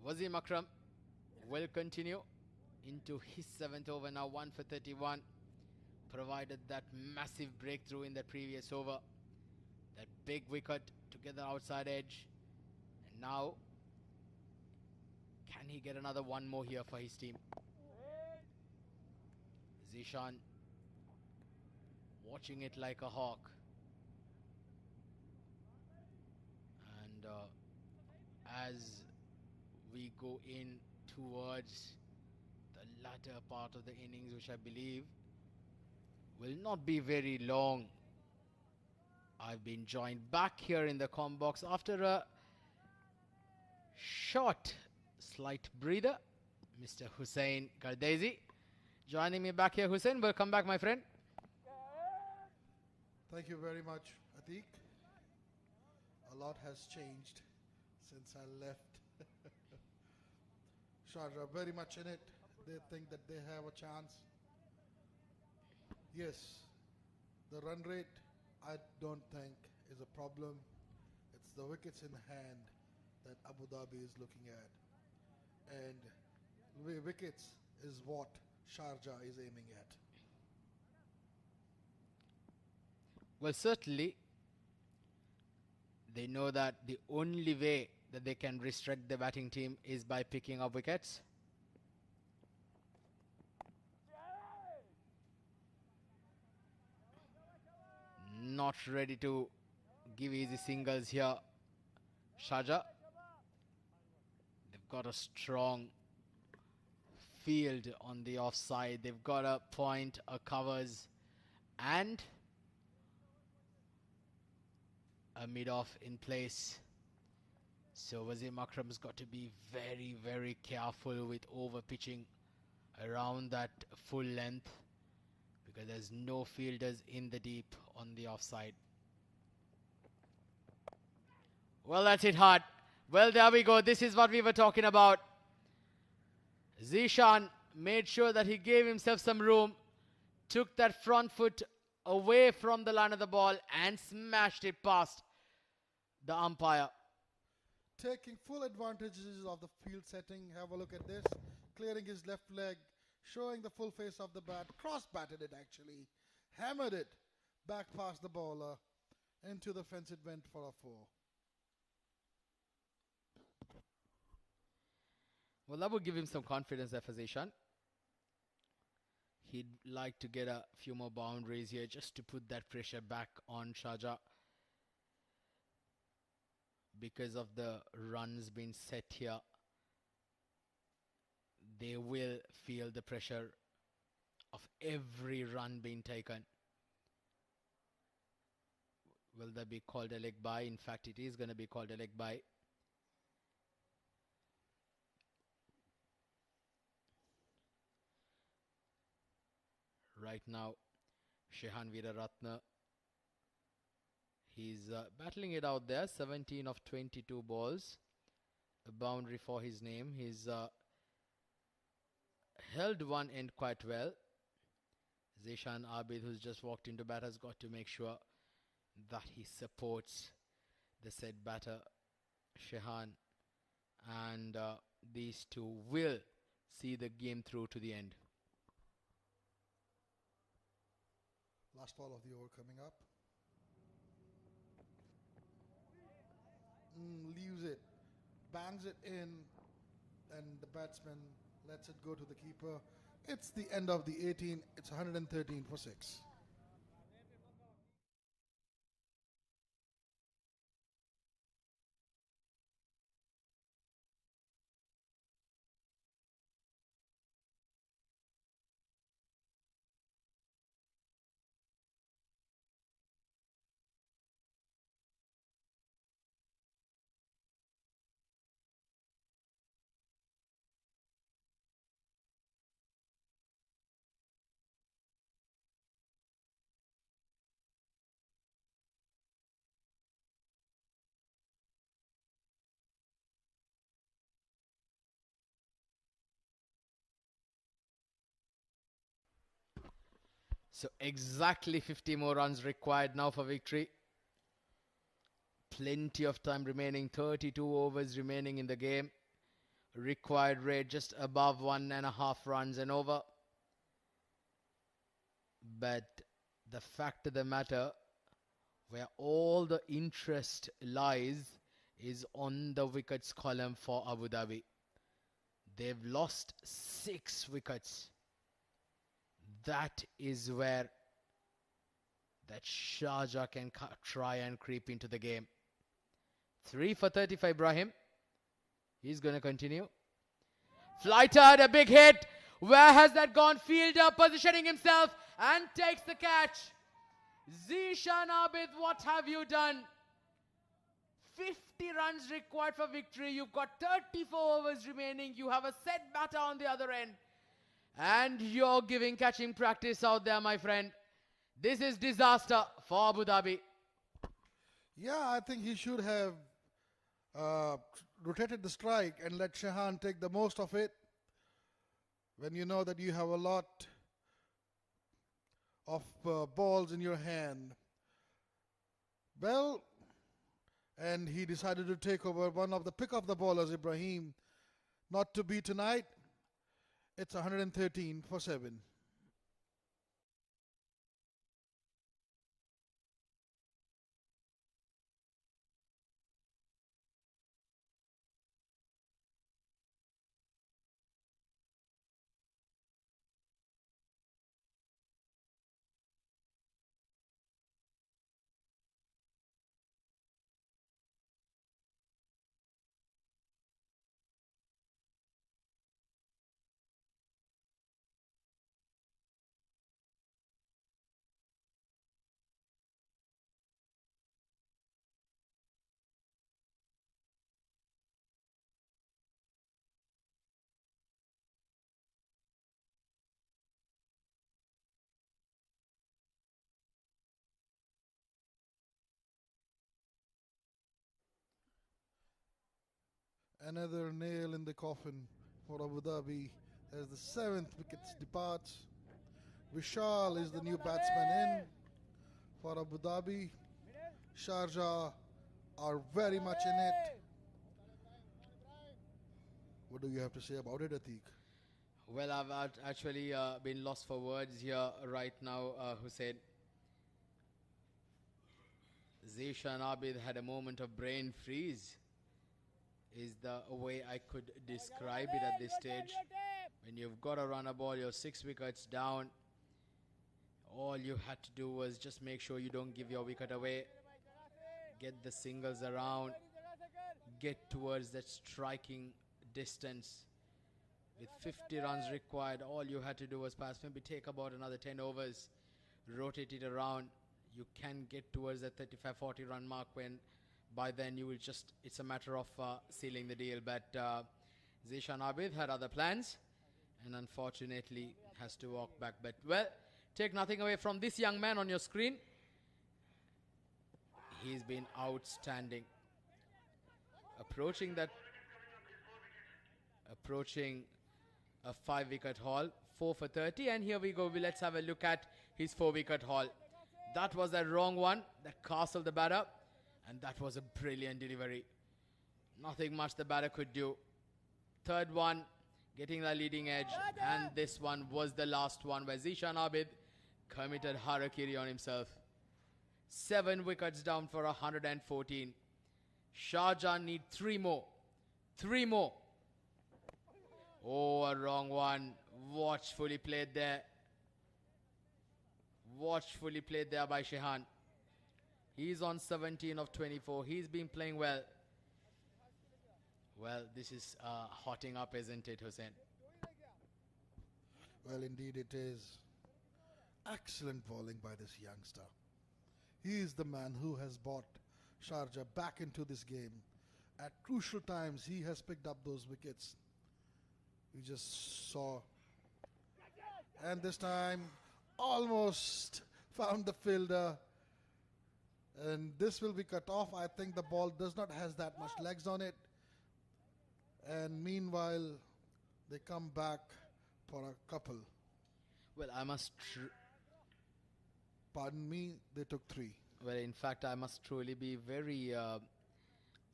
Wasim Akram will continue into his 7th over now, 1 for 31. Provided that massive breakthrough in the previous over. That big wicket to get the outside edge. And now, can he get another one more here for his team? Zishan watching it like a hawk. And as we go in towards the latter part of the innings, which I believe will not be very long, I've been joined back here in the comm box after a short slight breather. Mr. Hussein Kardezi joining me back here. Hussein, welcome back, my friend. Thank you very much, Atiq. A lot has changed since I left. Sharjah very much in it. They think that they have a chance. Yes, the run rate I don't think is a problem. It's the wickets in hand that Abu Dhabi is looking at. And wickets is what Sharjah is aiming at. Well, certainly they know that the only way that they can restrict the batting team is by picking up wickets. Not ready to give easy singles here, Sharjah. They've got a strong field on the offside. They've got a point, a covers, and a mid-off in place. So Wasim Akram's got to be very, very careful with over-pitching around that full length, because there's no fielders in the deep on the offside. Well, that's it hard. Well, there we go. This is what we were talking about. Zishan made sure that he gave himself some room, took that front foot away from the line of the ball and smashed it past the umpire. Taking full advantages of the field setting. Have a look at this. Clearing his left leg, showing the full face of the bat. Cross-batted it actually. Hammered it back past the bowler. Into the fence it went for a 4. Well, that would give him some confidence there for Zishan. He'd like to get a few more boundaries here just to put that pressure back on Sharjah, because of the runs being set here. They will feel the pressure of every run being taken. Will that be called a leg bye? In fact, it is going to be called a leg bye. Right now, Shehan Veeraratne, he's battling it out there. 17 of 22 balls. A boundary for his name. He's held one end quite well. Zishan Abid, who's just walked into bat, has got to make sure that he supports the said batter, Shehan. And these two will see the game through to the end. Last ball of the over coming up. Leaves it, bangs it in, and the batsman lets it go to the keeper. It's the end of the 18. It's 113 for 6. So exactly 50 more runs required now for victory. Plenty of time remaining. 32 overs remaining in the game. Required rate just above 1.5 runs and over. But the fact of the matter, where all the interest lies, is on the wickets column for Abu Dhabi. They've lost 6 wickets. That is where that Sharjah can try and creep into the game. 3 for 35, Ibrahim. He's going to continue. Flighter had a big hit. Where has that gone? Fielder positioning himself and takes the catch. Zishan Abid, what have you done? 50 runs required for victory. You've got 34 overs remaining. You have a set batter on the other end. And you're giving catching practice out there, my friend. This is disaster for Abu Dhabi. Yeah, I think he should have rotated the strike and let Shehan take the most of it. When you know that you have a lot of balls in your hand. Well, and he decided to take over one of the pick of the bowlers, Ibrahim. Not to be tonight. It's 113 for 7. Another nail in the coffin for Abu Dhabi as the 7th wicket departs. Vishal is the new batsman in for Abu Dhabi. Sharjah are very much in it. What do you have to say about it, Atiq? Well, I've actually been lost for words here right now, Hussein. Zishan Abid had a moment of brain freeze, is the way I could describe it at this stage. When you've got to run a ball, you're 6 wickets down. All you had to do was just make sure you don't give your wicket away. Get the singles around. Get towards that striking distance. With 50 runs required, all you had to do was pass. Maybe take about another 10 overs. Rotate it around. you can get towards the 35-40 run mark, when by then you will just, it's a matter of sealing the deal. But Zishan Abid had other plans and unfortunately has to walk back. But well, take nothing away from this young man on your screen. He's been outstanding. Approaching a 5-wicket haul, 4 for 30, and here we go. Let's have a look at his 4-wicket haul. That was a wrong one that castled the batter, and that was a brilliant delivery. Nothing much the batter could do. Third one, getting the leading edge, and this one was the last one where Zishan Abid committed harakiri on himself. 7 wickets down for 114. Sharjah need 3 more. 3 more. Oh, a wrong one. Watchfully played there. Watchfully played there by Shehan. He's on 17 of 24. He's been playing well. Well, this is hotting up, isn't it, Hussain? Well, indeed it is. Excellent bowling by this youngster. He is the man who has brought Sharjah back into this game. At crucial times, he has picked up those wickets. We just saw. And this time, almost found the fielder. And this will be cut off. I think the ball does not has that much legs on it. And meanwhile, they come back for a couple. Well, I must... Pardon me, they took 3. Well, in fact, I must truly be very...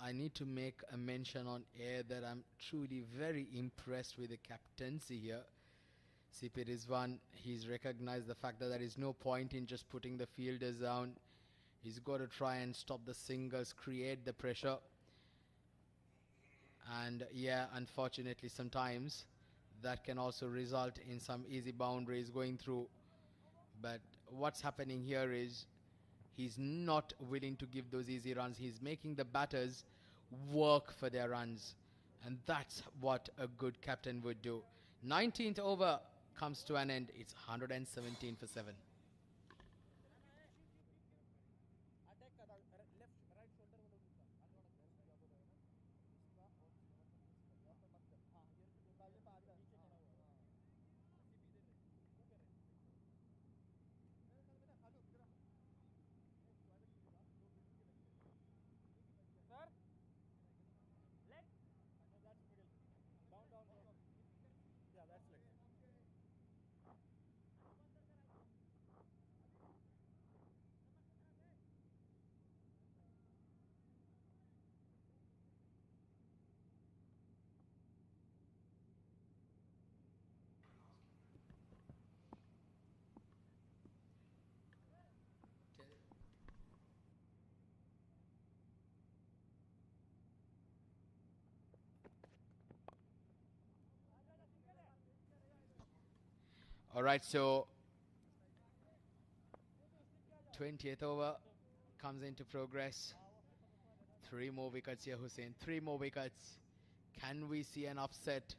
I need to make a mention on air that I'm truly very impressed with the captaincy here. CP Rizwan, he's recognized the fact that there is no point in just putting the fielders down. He's got to try and stop the singles, create the pressure. And yeah, unfortunately, sometimes that can also result in some easy boundaries going through. But what's happening here is he's not willing to give those easy runs. He's making the batters work for their runs. And that's what a good captain would do. 19th over comes to an end. It's 117 for 7. Yeah, that's leg. All right, so 20th over comes into progress. 3 more wickets here, Hussain. 3 more wickets. Can we see an upset?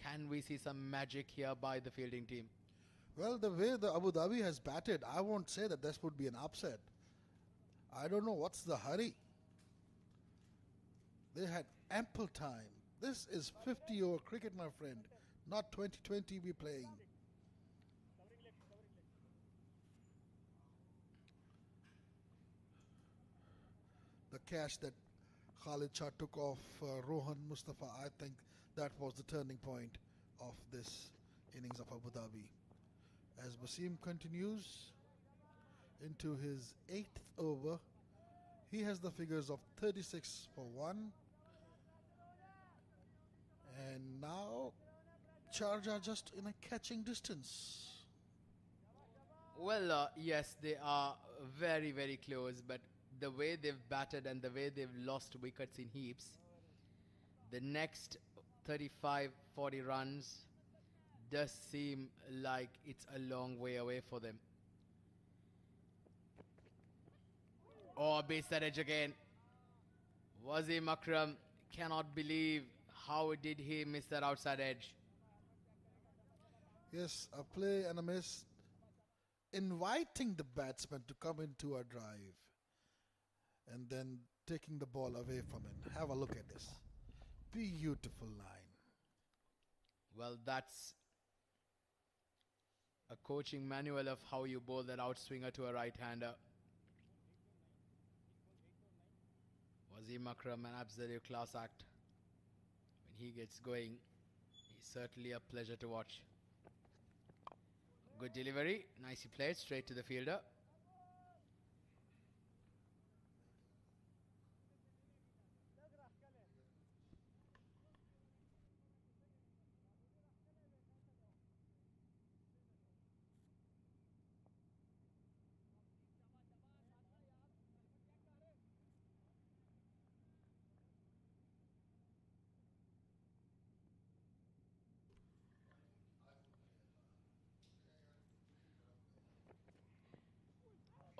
Can we see some magic here by the fielding team? Well, the way the Abu Dhabi has batted, I won't say that this would be an upset. I don't know what's the hurry. They had ample time. This is 50 over cricket, my friend. Not 2020 we're playing. The catch that Khalid Shah took off Rohan Mustafa, I think that was the turning point of this innings of Abu Dhabi. As Wasim continues into his 8th over, he has the figures of 36 for 1. And now Sharjah just in a catching distance. Well, yes, they are very, very close, but the way they've batted and the way they've lost wickets in heaps, the next 35-40 runs does seem like it's a long way away for them. Oh, base that edge again. Wasim Akram cannot believe how did he miss that outside edge. Yes, a play and a miss. inviting the batsman to come into a drive and then taking the ball away from him. Have a look at this. Beautiful line. Well, that's a coaching manual of how you bowl that outswinger to a right-hander. Wasim Akram, an absolute class act. When he gets going, he's certainly a pleasure to watch. Good delivery, nicely played, straight to the fielder.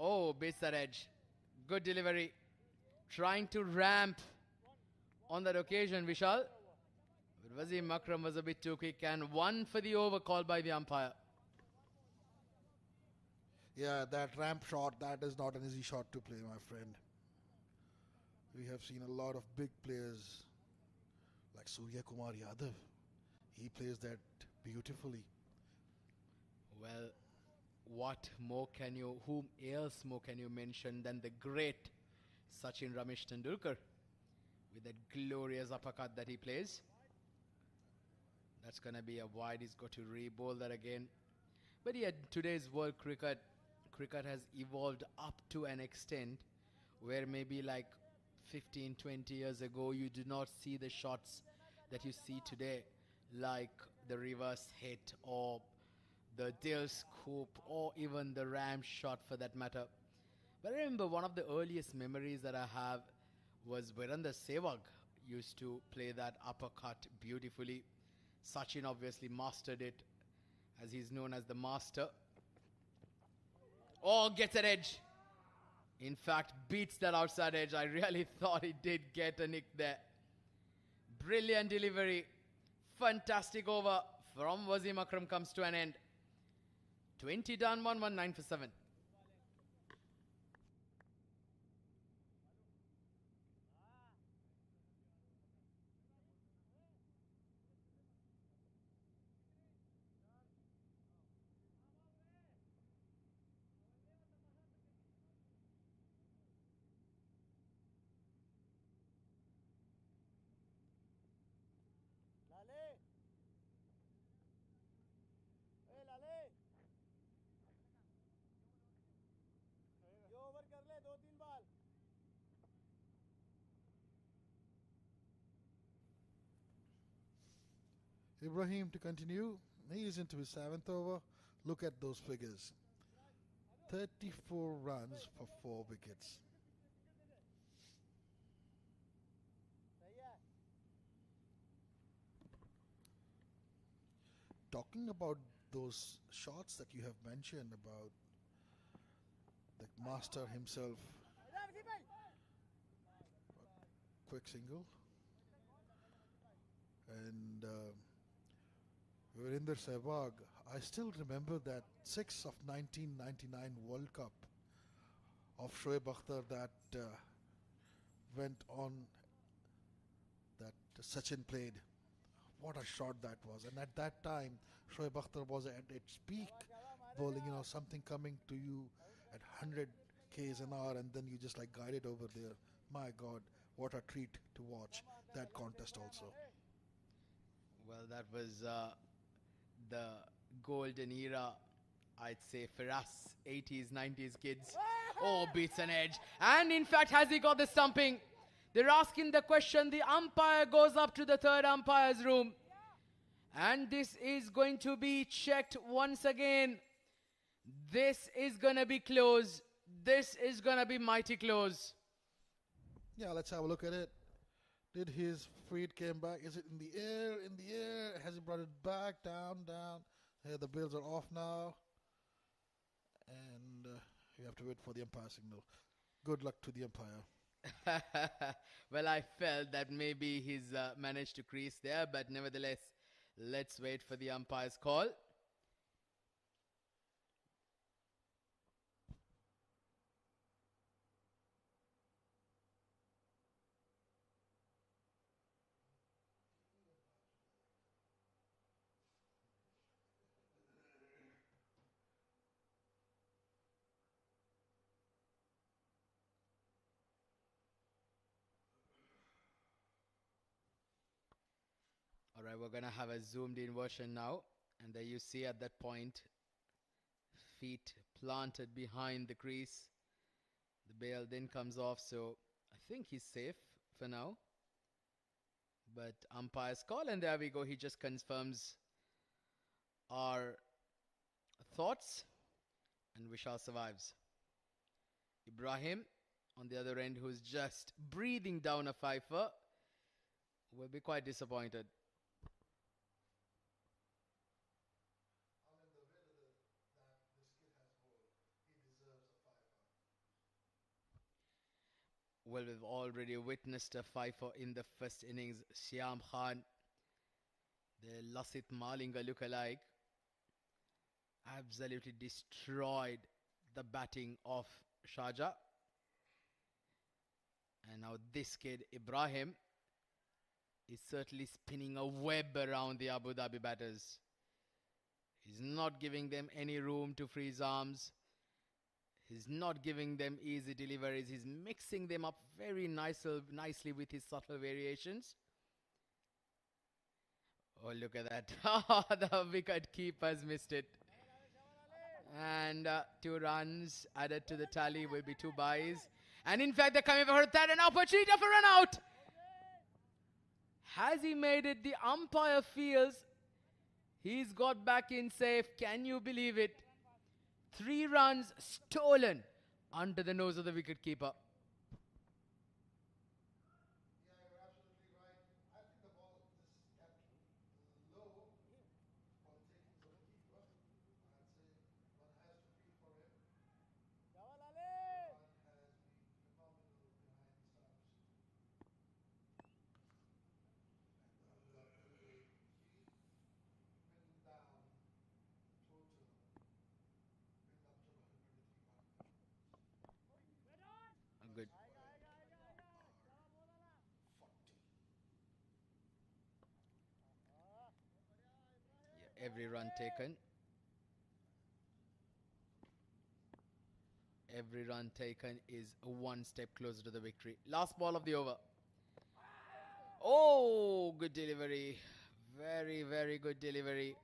Oh, beats that edge. Good delivery. Trying to ramp on that occasion, Vishal. But Wasim Akram was a bit too quick, and one for the over called by the umpire. Yeah, that ramp shot, that is not an easy shot to play, my friend. We have seen a lot of big players like Surya Kumar Yadav. He plays that beautifully. Well, whom else more can you mention than the great Sachin Ramesh Tendulkar with that glorious uppercut that he plays. That's going to be a wide. He's got to re-bowl that again. But yeah, today's world cricket has evolved up to an extent where maybe like 15, 20 years ago, you do not see the shots that you see today, like the reverse hit or the tail scoop or even the ram shot for that matter. But I remember one of the earliest memories that I have was Virender Sehwag used to play that uppercut beautifully. Sachin obviously mastered it, as he's known as the master. Oh, gets an edge. In fact, beats that outside edge. I really thought he did get a nick there. Brilliant delivery. Fantastic over from Wasim Akram comes to an end. 20 done, 119 for 7. लाले ए लाले ये over कर ले 2-3 ball Ibrahim to continue. He is into his 7th over. Look at those figures. 34 runs for 4 wickets. सही है Talking about those shots that you have mentioned about the master himself, quick single, and Virender Sehwag, I still remember that 6 of 1999 World Cup of Shoaib Akhtar that went on, that Sachin played. What a shot that was. And at that time, Shoaib Akhtar was at its peak, bowling, something coming to you at 100 k's an hour, and then you just like guide it over there. My God, what a treat to watch that contest also. Well, that was the golden era, I'd say, for us 80s, 90s kids. Oh, beats an edge. And in fact, has he got the stumping? They're asking the question. The umpire goes up to the third umpire's room. And this is going to be checked once again. This is going to be close. This is going to be mighty close. Yeah, let's have a look at it. Did his feet came back? Is it in the air? In the air? Has he brought it back? Down, down. Here, the bills are off now. And you have to wait for the umpire signal. Good luck to the umpire. Well, I felt that maybe he's managed to crease there, but nevertheless, let's wait for the umpire's call. Alright, we're gonna have a zoomed in version now. And there you see at that point, feet planted behind the crease. The bail then comes off, so I think he's safe for now. But umpire's call, and there we go. He just confirms our thoughts, and Vishal survives. Ibrahim on the other end, who's just breathing down a fifer, will be quite disappointed. I mean, the way that this kid has bowled, he deserves a fifer. Well, we've already witnessed a fifer in the first innings. Shyam Khan, the Lasit Malinga lookalike, absolutely destroyed the batting of Sharjah. And now this kid, Ibrahim, is certainly spinning a web around the Abu Dhabi batters. He's not giving them any room to freeze arms. He's not giving them easy deliveries. He's mixing them up very nicely with his subtle variations. Oh, look at that. The wicket keeper's missed it. And 2 runs added to the tally will be 2 byes. And in fact, they're coming for that, an opportunity for run out. Has he made it? The umpire feels he's got back in safe. Can you believe it? 3 runs stolen under the nose of the wicketkeeper. Yeah, you're absolutely right. I think the ball just kept low for the takings of the keeper. I'd say one has to feel for him. Jawal One Ali! has been phenomenal behind the stumps. And the love delivery. Bring down total. Bring up to 123 partners. Good. Are 40. Yeah, every run taken. Every run taken is 1 step closer to the victory. Last ball of the over. Oh, good delivery. Very, very good delivery.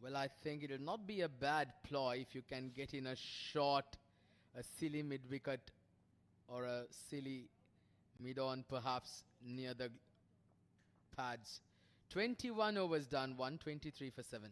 Well, I think it will not be a bad ploy if you can get in a short, a silly mid-wicket or a silly mid-on perhaps near the pads. 21 overs done, 123 for 7.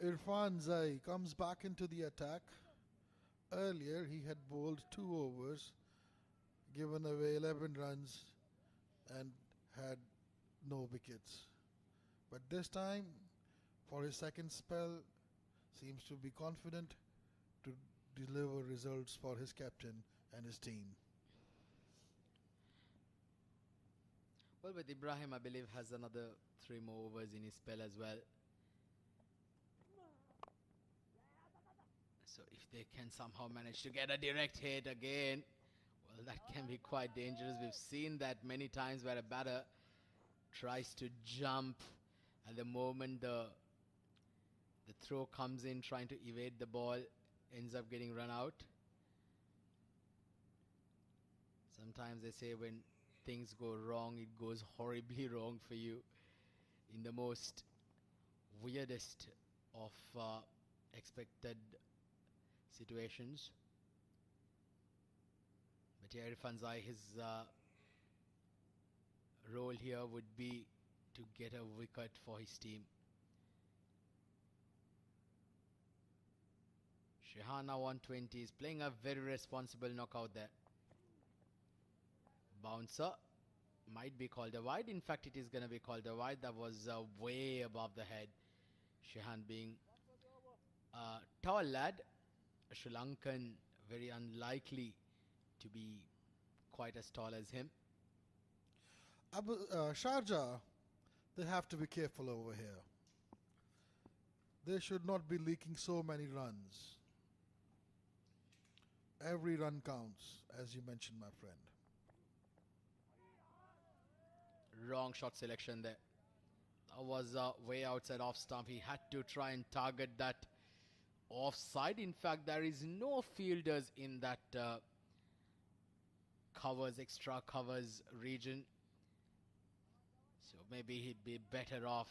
Irfan Zai comes back into the attack. Earlier, he had bowled 2 overs, given away 11 runs, and had no wickets. But this time, for his second spell, seems to be confident to deliver results for his captain and his team. Well, with Ibrahim, I believe, has another 3 more overs in his spell as well. So if they can somehow manage to get a direct hit again, well, that can be quite dangerous. We've seen that many times where a batter tries to jump at the moment the throw comes in, trying to evade the ball, ends up getting run out. Sometimes they say when things go wrong, it goes horribly wrong for you in the most weirdest of expected situations. But yeah, Irfan Zai, his role here would be to get a wicket for his team. Shehana 120 is playing a very responsible knockout there. Bouncer might be called a wide. In fact, it is going to be called a wide. That was way above the head. Shehan being Tall lad, a Sri Lankan, very unlikely to be quite as tall as him. Sharjah, they have to be careful over here. They should not be leaking so many runs. Every run counts, as you mentioned, my friend. Wrong shot selection there. That was way outside off stump. He had to try and target that offside. In fact, there is no fielders in that extra covers region. So maybe he'd be better off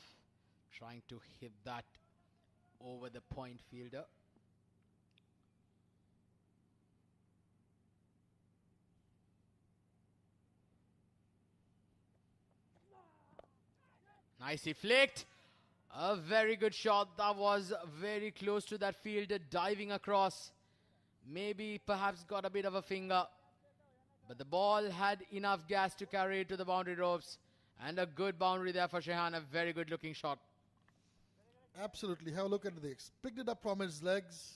trying to hit that over the point fielder. Nicely flicked. A very good shot. That was very close to that fielder diving across. Maybe perhaps got a bit of a finger. But the ball had enough gas to carry it to the boundary ropes. And a good boundary there for Shehan. A very good looking shot. Absolutely. Have a look at this. Picked it up from his legs.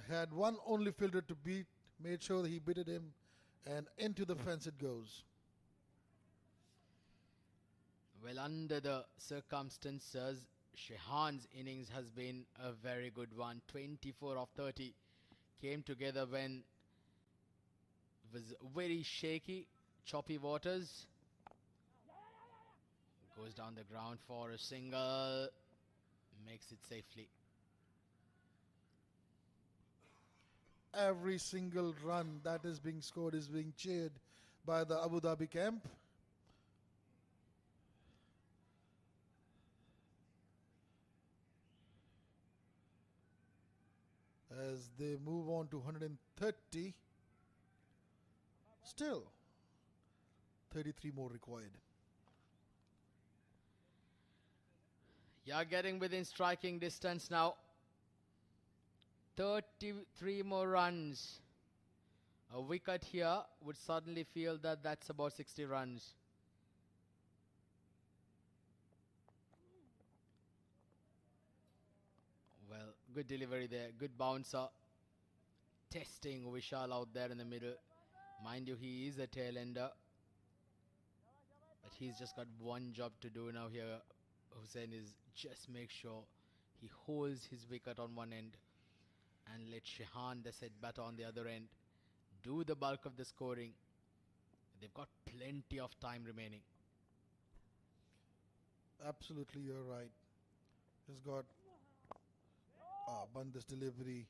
Had one only fielder to beat. Made sure that he beated him. And into the fence it goes. Well, under the circumstances, Shehan's innings has been a very good one. 24 of 30 came together when it was very shaky, choppy waters. Goes down the ground for a single, makes it safely. Every single run that is being scored is being cheered by the Abu Dhabi camp. As they move on to 130, still 33 more required. Yeah, getting within striking distance now. 33 more runs. A wicket here would suddenly feel that that's about 60 runs. Well, good delivery there. Good bouncer. Testing Vishal out there in the middle. Mind you, he is a tail ender. But he's just got one job to do now here. Hussain is just make sure he holds his wicket on one end and let Shehan, the set batter, on the other end do the bulk of the scoring. They've got plenty of time remaining. Absolutely, you're right. He's got Band's delivery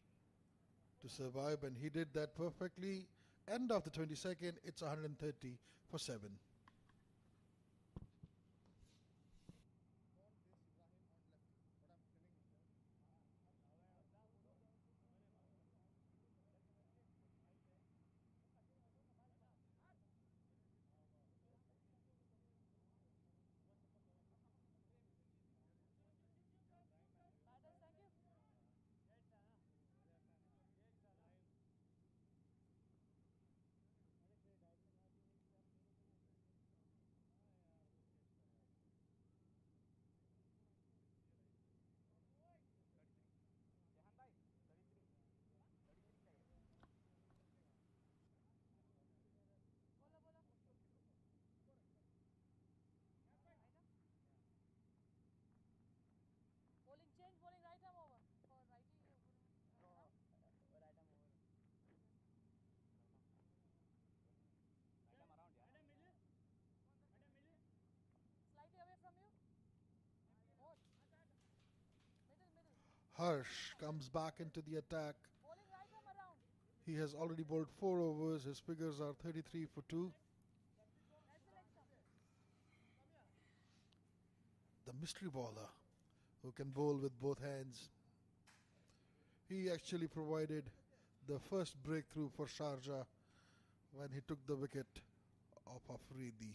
to survive, and he did that perfectly. End of the 22nd, it's 130 for 7. Bowling change, bowling right arm over. For righty, you're bowling. No, right arm over. Right arm around, yeah. Slightly away from you. Hold. Middle. Harsh comes back into the attack. Bowling right arm around. He has already bowled 4 overs. His figures are 33 for 2. That's the leg stump. The mystery bowler who can bowl with both hands. He actually provided the first breakthrough for Sharjah when he took the wicket of Afridi.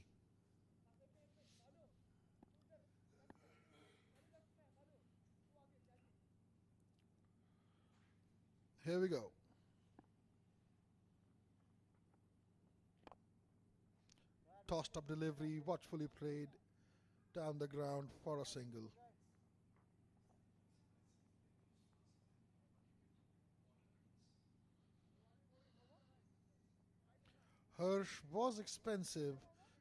Here we go. Tossed up delivery, watchfully played down the ground for a single. Hirsch was expensive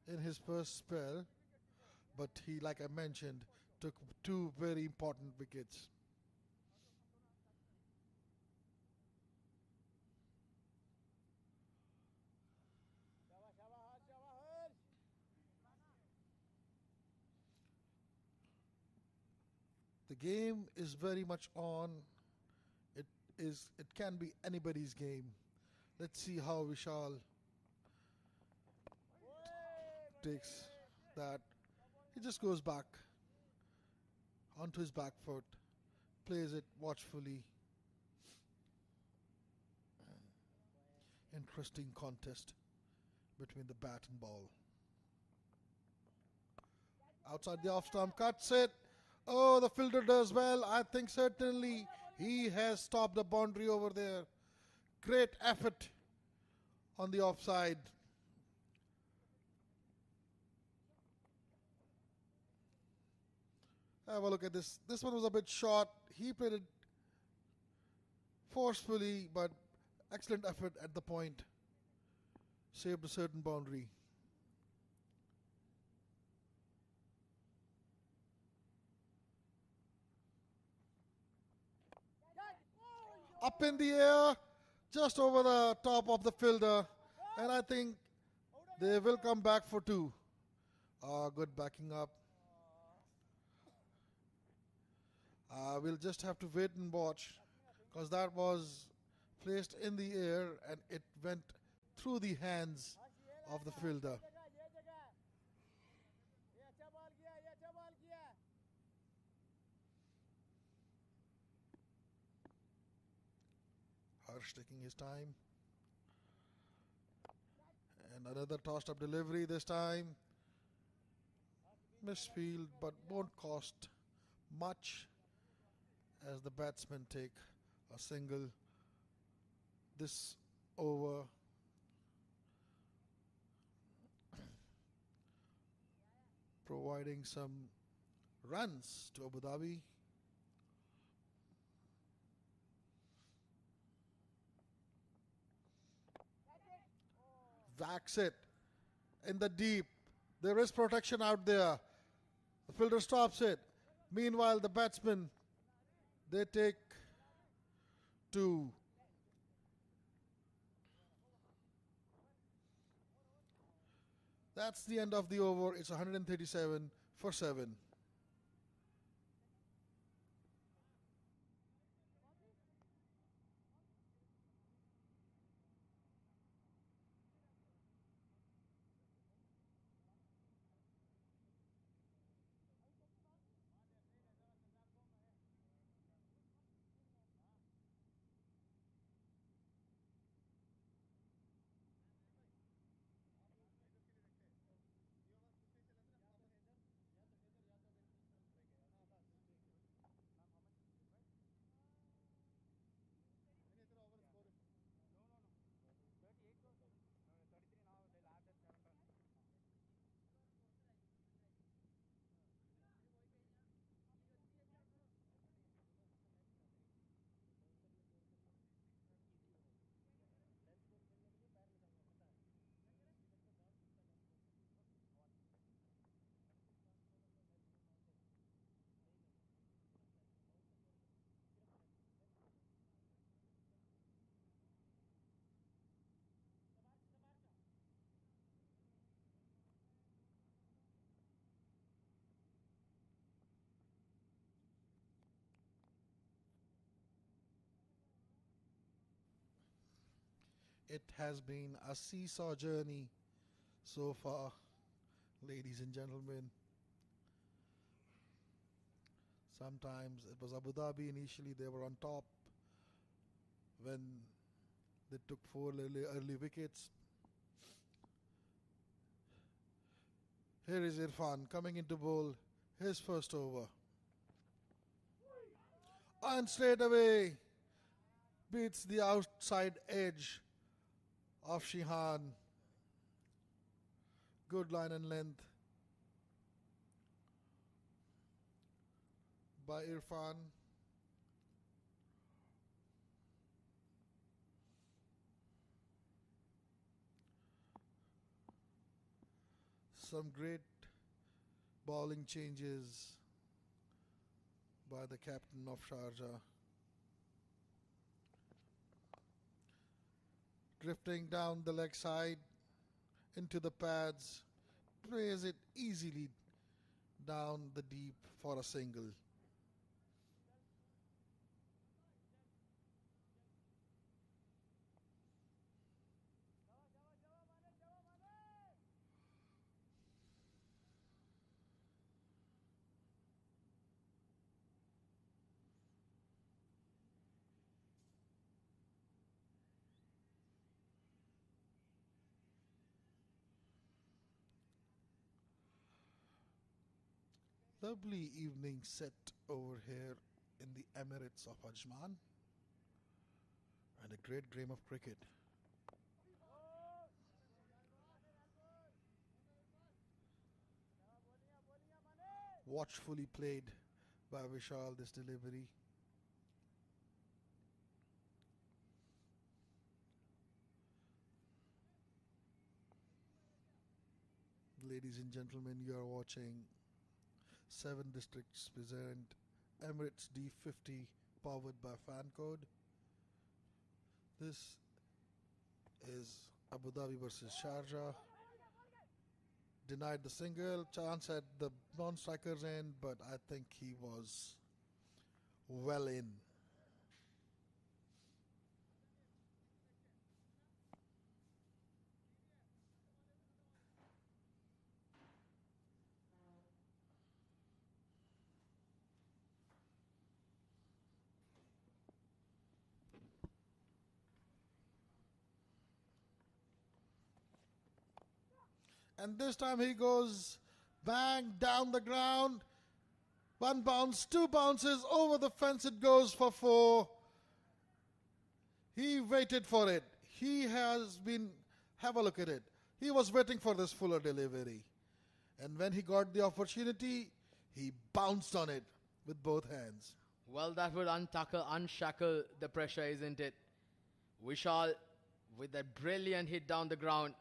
in his first spell, but he, like I mentioned, took two very important wickets. शाबाश शाबाश शाबाश The game is very much on. It can be anybody's game. Let's see how Vishal takes that. He just goes back onto his back foot, plays it watchfully. Interesting contest between the bat and ball. Outside the off stump, cuts it. Oh, the fielder does well. I think certainly he has stopped the boundary over there. Great effort on the offside. Have a look at this. This one was a bit short. He played it forcefully, but excellent effort at the point. Saved a certain boundary. Up in the air, just over the top of the fielder, and I think they will come back for two. Good backing up. We'll just have to wait and watch, because that was placed in the air and it went through the hands of the fielder. ये जगह ये अच्छा ball किया ये अच्छा ball किया Harsh taking his time. And another tossed up delivery this time. Misfield, but won't cost much as the batsmen take a single this over. Providing some runs to Abu Dhabi. Whacks it in the deep. There is protection out there. The fielder stops it. Meanwhile, the batsmen, they take two. That's the end of the over. It's 137 for 7. It has been a seesaw journey so far, ladies and gentlemen. Sometimes it was Abu Dhabi. Initially they were on top when they took 4 early wickets. Here is Irfan coming into bowl his first over. And straight away beats the outside edge of Shihan. Good line and length by Irfan. Some great bowling changes by the captain of Sharjah. Drifting down the leg side into the pads, plays it easily down the deep for a single. Lovely evening set over here in the Emirates of Ajman, and a great game of cricket. Watchfully played by Vishal, this delivery. Ladies and gentlemen, you are watching 7 districts present Emirates D50 powered by Fancode. This is Abu Dhabi versus Sharjah. Denied the single, chance at the non-striker's end, but I think he was well in. And this time he goes bang down the ground. 1 bounce, 2 bounces over the fence. It goes for 4. He waited for it. He has been, have a look at it. He was waiting for this fuller delivery. And when he got the opportunity, he bounced on it with both hands. Well, that would unshackle the pressure, isn't it? Vishal with that brilliant hit down the ground.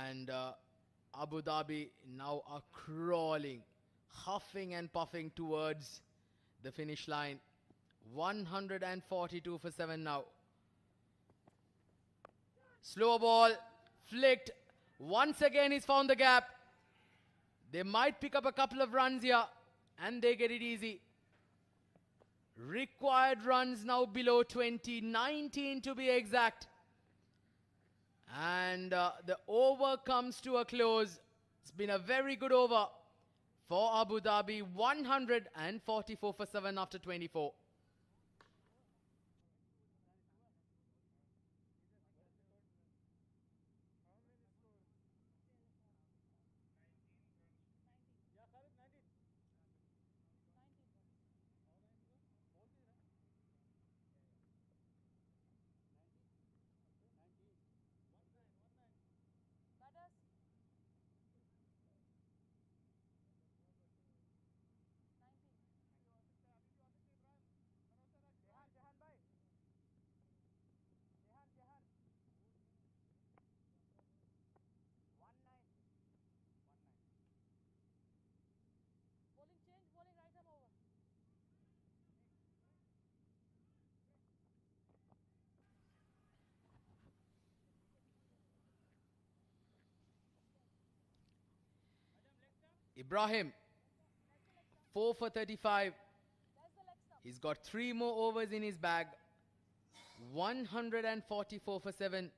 And Abu Dhabi now are crawling, huffing and puffing towards the finish line. 142 for 7 now. Slow ball, flicked. Once again he's found the gap. They might pick up a couple of runs here and they get it easy. Required runs now below 20, 19 to be exact. And the over comes to a close. It's been a very good over for Abu Dhabi. 144 for 7 after 24. Batters. Jehan bhai. Jehan. 1-9. Bowling change, bowling right arm over. Ibrahim, 4 for 35. That's the leg stump. He's got 3 more overs in his bag. 144 for 7.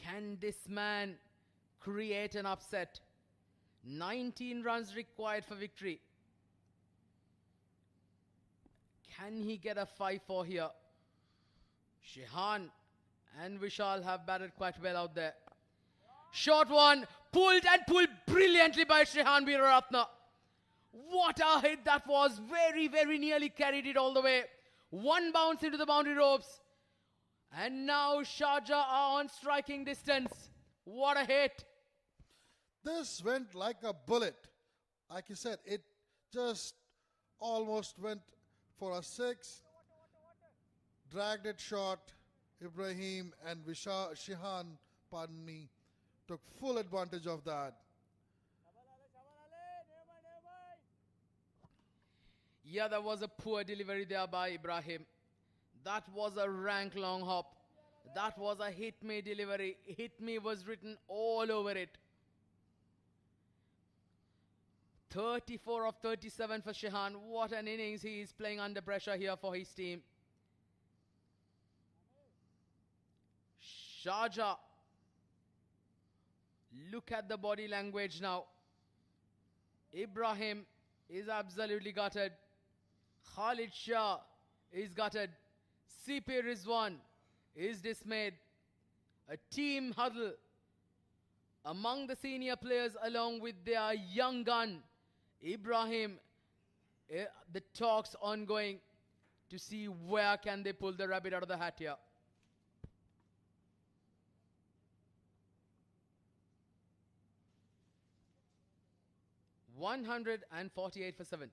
Can this man create an upset? 19 runs required for victory. Can he get a 5-4 here? Shehan and Vishal have batted quite well out there. Short one, pulled brilliantly by Shehan Veeraratne. What a hit that was. Very, very nearly carried it all the way. 1 bounce into the boundary ropes. And now Sharjah are on striking distance. What a hit. This went like a bullet. Like you said, it just almost went for a 6. Dragged it short. Ibrahim and Shehan, took full advantage of that. Yeah, that was a poor delivery there by Ibrahim. That was a rank long hop. That was a hit me delivery. Hit me was written all over it. 34 of 37 for Shehan. What an innings he is playing under pressure here for his team. Sharjah. Look at the body language now. Ibrahim is absolutely gutted. Khalid Shah is gutted. CP Rizwan is dismayed. A team huddle among the senior players along with their young gun, Ibrahim. The talks ongoing to see where can they pull the rabbit out of the hat here. $148 for 7.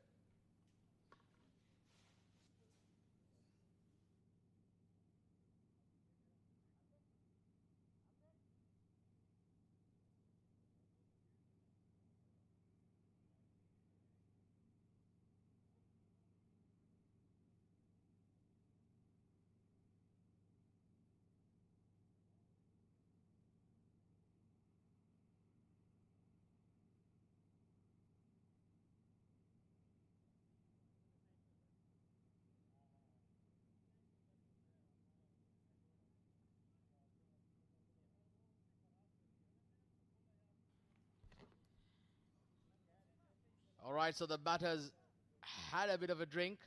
All right, so the batters had a bit of a drink.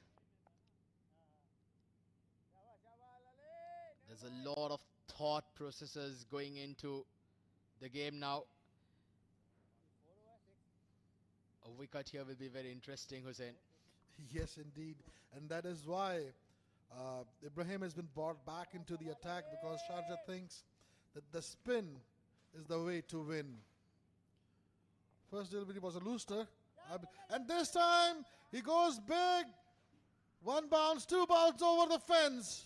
There's a lot of thought processes going into the game now. A wicket here will be very interesting, Hussein. Yes, indeed. And that is why Ibrahim has been brought back into the attack, because Sharjah thinks that the spin is the way to win. First delivery was a looser. And this time he goes big. One bounce, two bounce over the fence.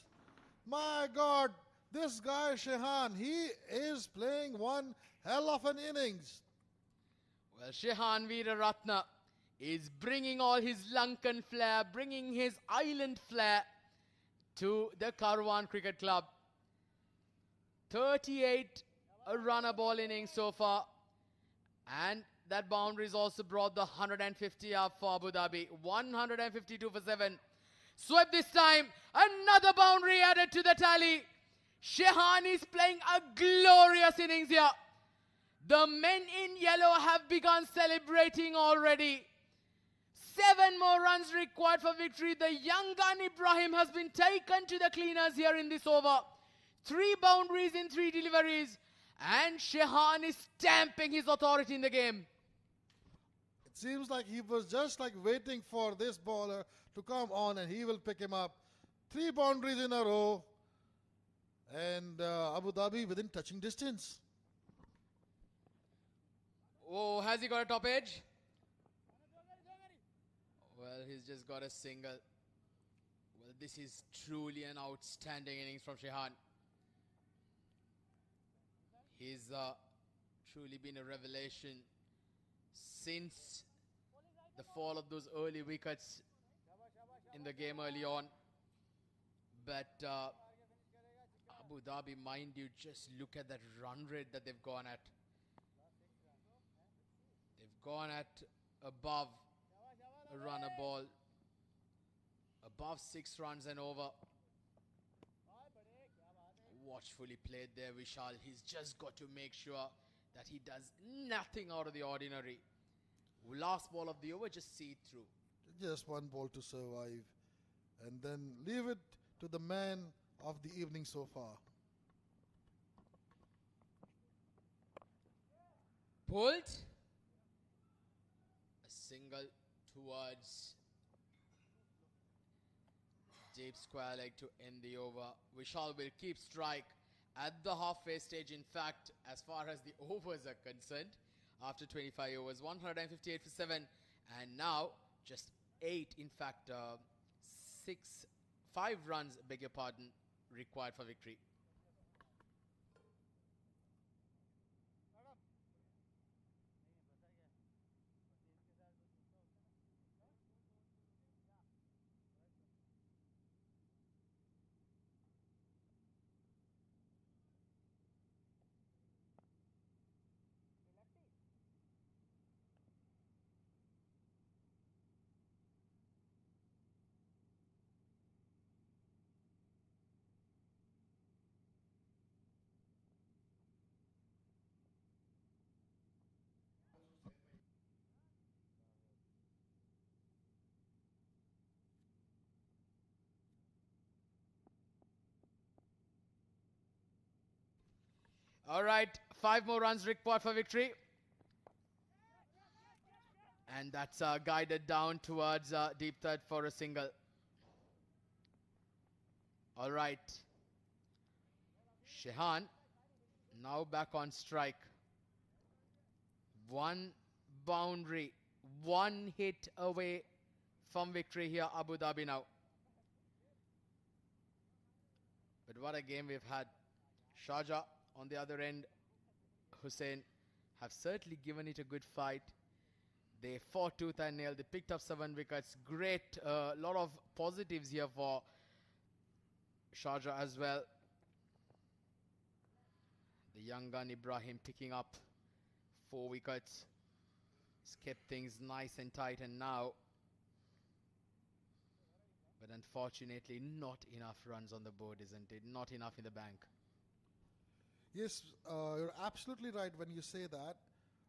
My God, this guy Shehan, he is playing one hell of an innings. Well, Shehan Veeraratna is bringing all his Lankan flair, bringing his island flair to the Karwan Cricket Club. 38 a runner ball innings so far. And that boundary has also brought the 150 up for Abu Dhabi. 152 for 7. Swept this time. Another boundary added to the tally. Shehan is playing a glorious innings here. The men in yellow have begun celebrating already. 7 more runs required for victory. The young gun Ibrahim has been taken to the cleaners here in this over. 3 boundaries in 3 deliveries. And Shehan is stamping his authority in the game. It seems like he was just like waiting for this bowler to come on and he will pick him up. 3 boundaries in a row. And Abu Dhabi within touching distance. Oh, has he got a top edge? Well, he's just got a single. Well, this is truly an outstanding innings from Shehan. He's truly been a revelation since the fall of those early wickets in the game early on. But Abu Dhabi, mind you, just look at that run rate that they've gone at. They've gone at above a runner ball, above 6 runs and over. Watchfully played there, Vishal. He's just got to make sure that he does nothing out of the ordinary. Last ball of the over, just see it through. Just one ball to survive. And then leave it to the man of the evening so far. Pulled. A single towards deep square leg to end the over. Vishal will keep strike at the halfway stage. In fact, as far as the overs are concerned, after 25 overs, 158 for 7. And now just 8, in fact, 5 runs, beg your pardon, required for victory. All right, 5 more runs required for victory. And that's guided down towards deep third for a single. All right. Shehan now back on strike. One boundary, one hit away from victory here, Abu Dhabi now. But what a game we've had. Sharjah on the other end, Hussein, have certainly given it a good fight. They fought tooth and nail. They picked up 7 wickets. Great, lot of positives here for Sharjah as well. The young gun Ibrahim picking up 4 wickets. He's kept things nice and tight, and now, but unfortunately not enough runs on the board, isn't it? Not enough in the bank. Yes, you're absolutely right when you say that.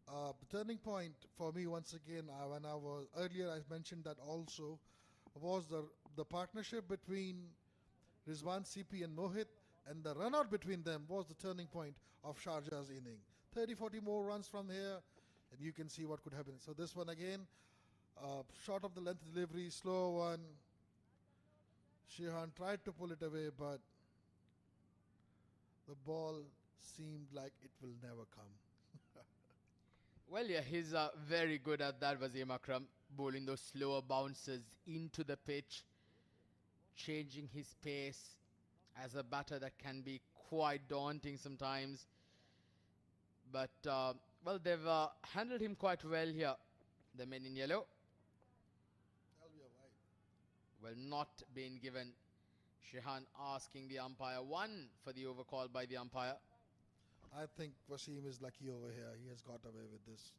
The turning point for me, once again, when I was earlier, I mentioned that also, was the partnership between Rizwan CP and Mohit, and the run out between them was the turning point of Sharjah's inning. 30-40 more runs from here, and you can see what could happen. So this one again, short of the length delivery, slow one. Shehan tried to pull it away, but the ball seemed like it will never come. Well, yeah, he's very good at that, Wasim Akram, bowling those slower bounces into the pitch, changing his pace. As a batter, that can be quite daunting sometimes. But, well, they've handled him quite well here, the men in yellow. That'll be a white. Well, not being given. Shehan asking the umpire, 1 for the over call by the umpire. I think Wasim is lucky over here. He has got away with this.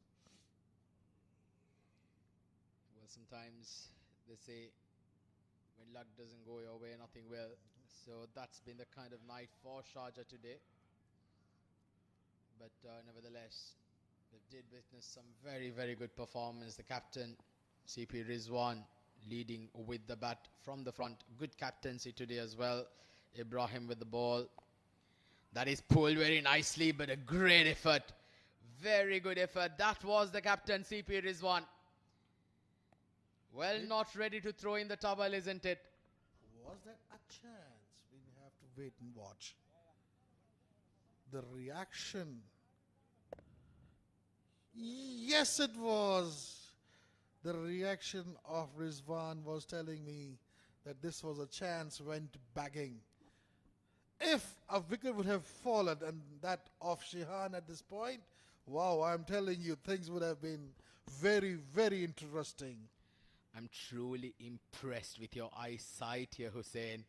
Well, sometimes they say when luck doesn't go your way, nothing will. So that's been the kind of night for Sharjah today. But nevertheless, they did witness some very, very good performance. The captain, CP Rizwan, leading with the bat from the front. Good captaincy today as well. Ibrahim with the ball. That is pulled very nicely, but a great effort. Very good effort. That was the captain, CP Rizwan. Well, not ready to throw in the towel, isn't it? Was that a chance? We have to wait and watch. The reaction. Yes, it was. The reaction of Rizwan was telling me that this was a chance went bagging. If a wicket would have fallen and that of Shehan at this point, wow, I'm telling you, things would have been very, very interesting. I'm truly impressed with your eyesight here, Hussein.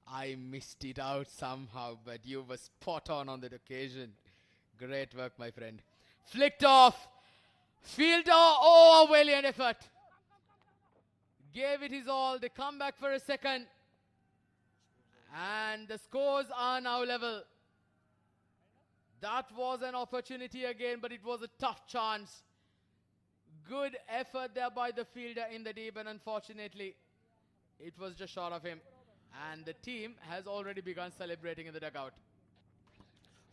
I missed it out somehow, but you were spot on that occasion. Great work, my friend. Flicked off. Fielder, oh, a valiant effort. Gave it his all. They come back for a second. And the scores are now level. That was an opportunity again, but it was a tough chance. Good effort there by the fielder in the deep, and unfortunately, it was just short of him. And the team has already begun celebrating in the dugout.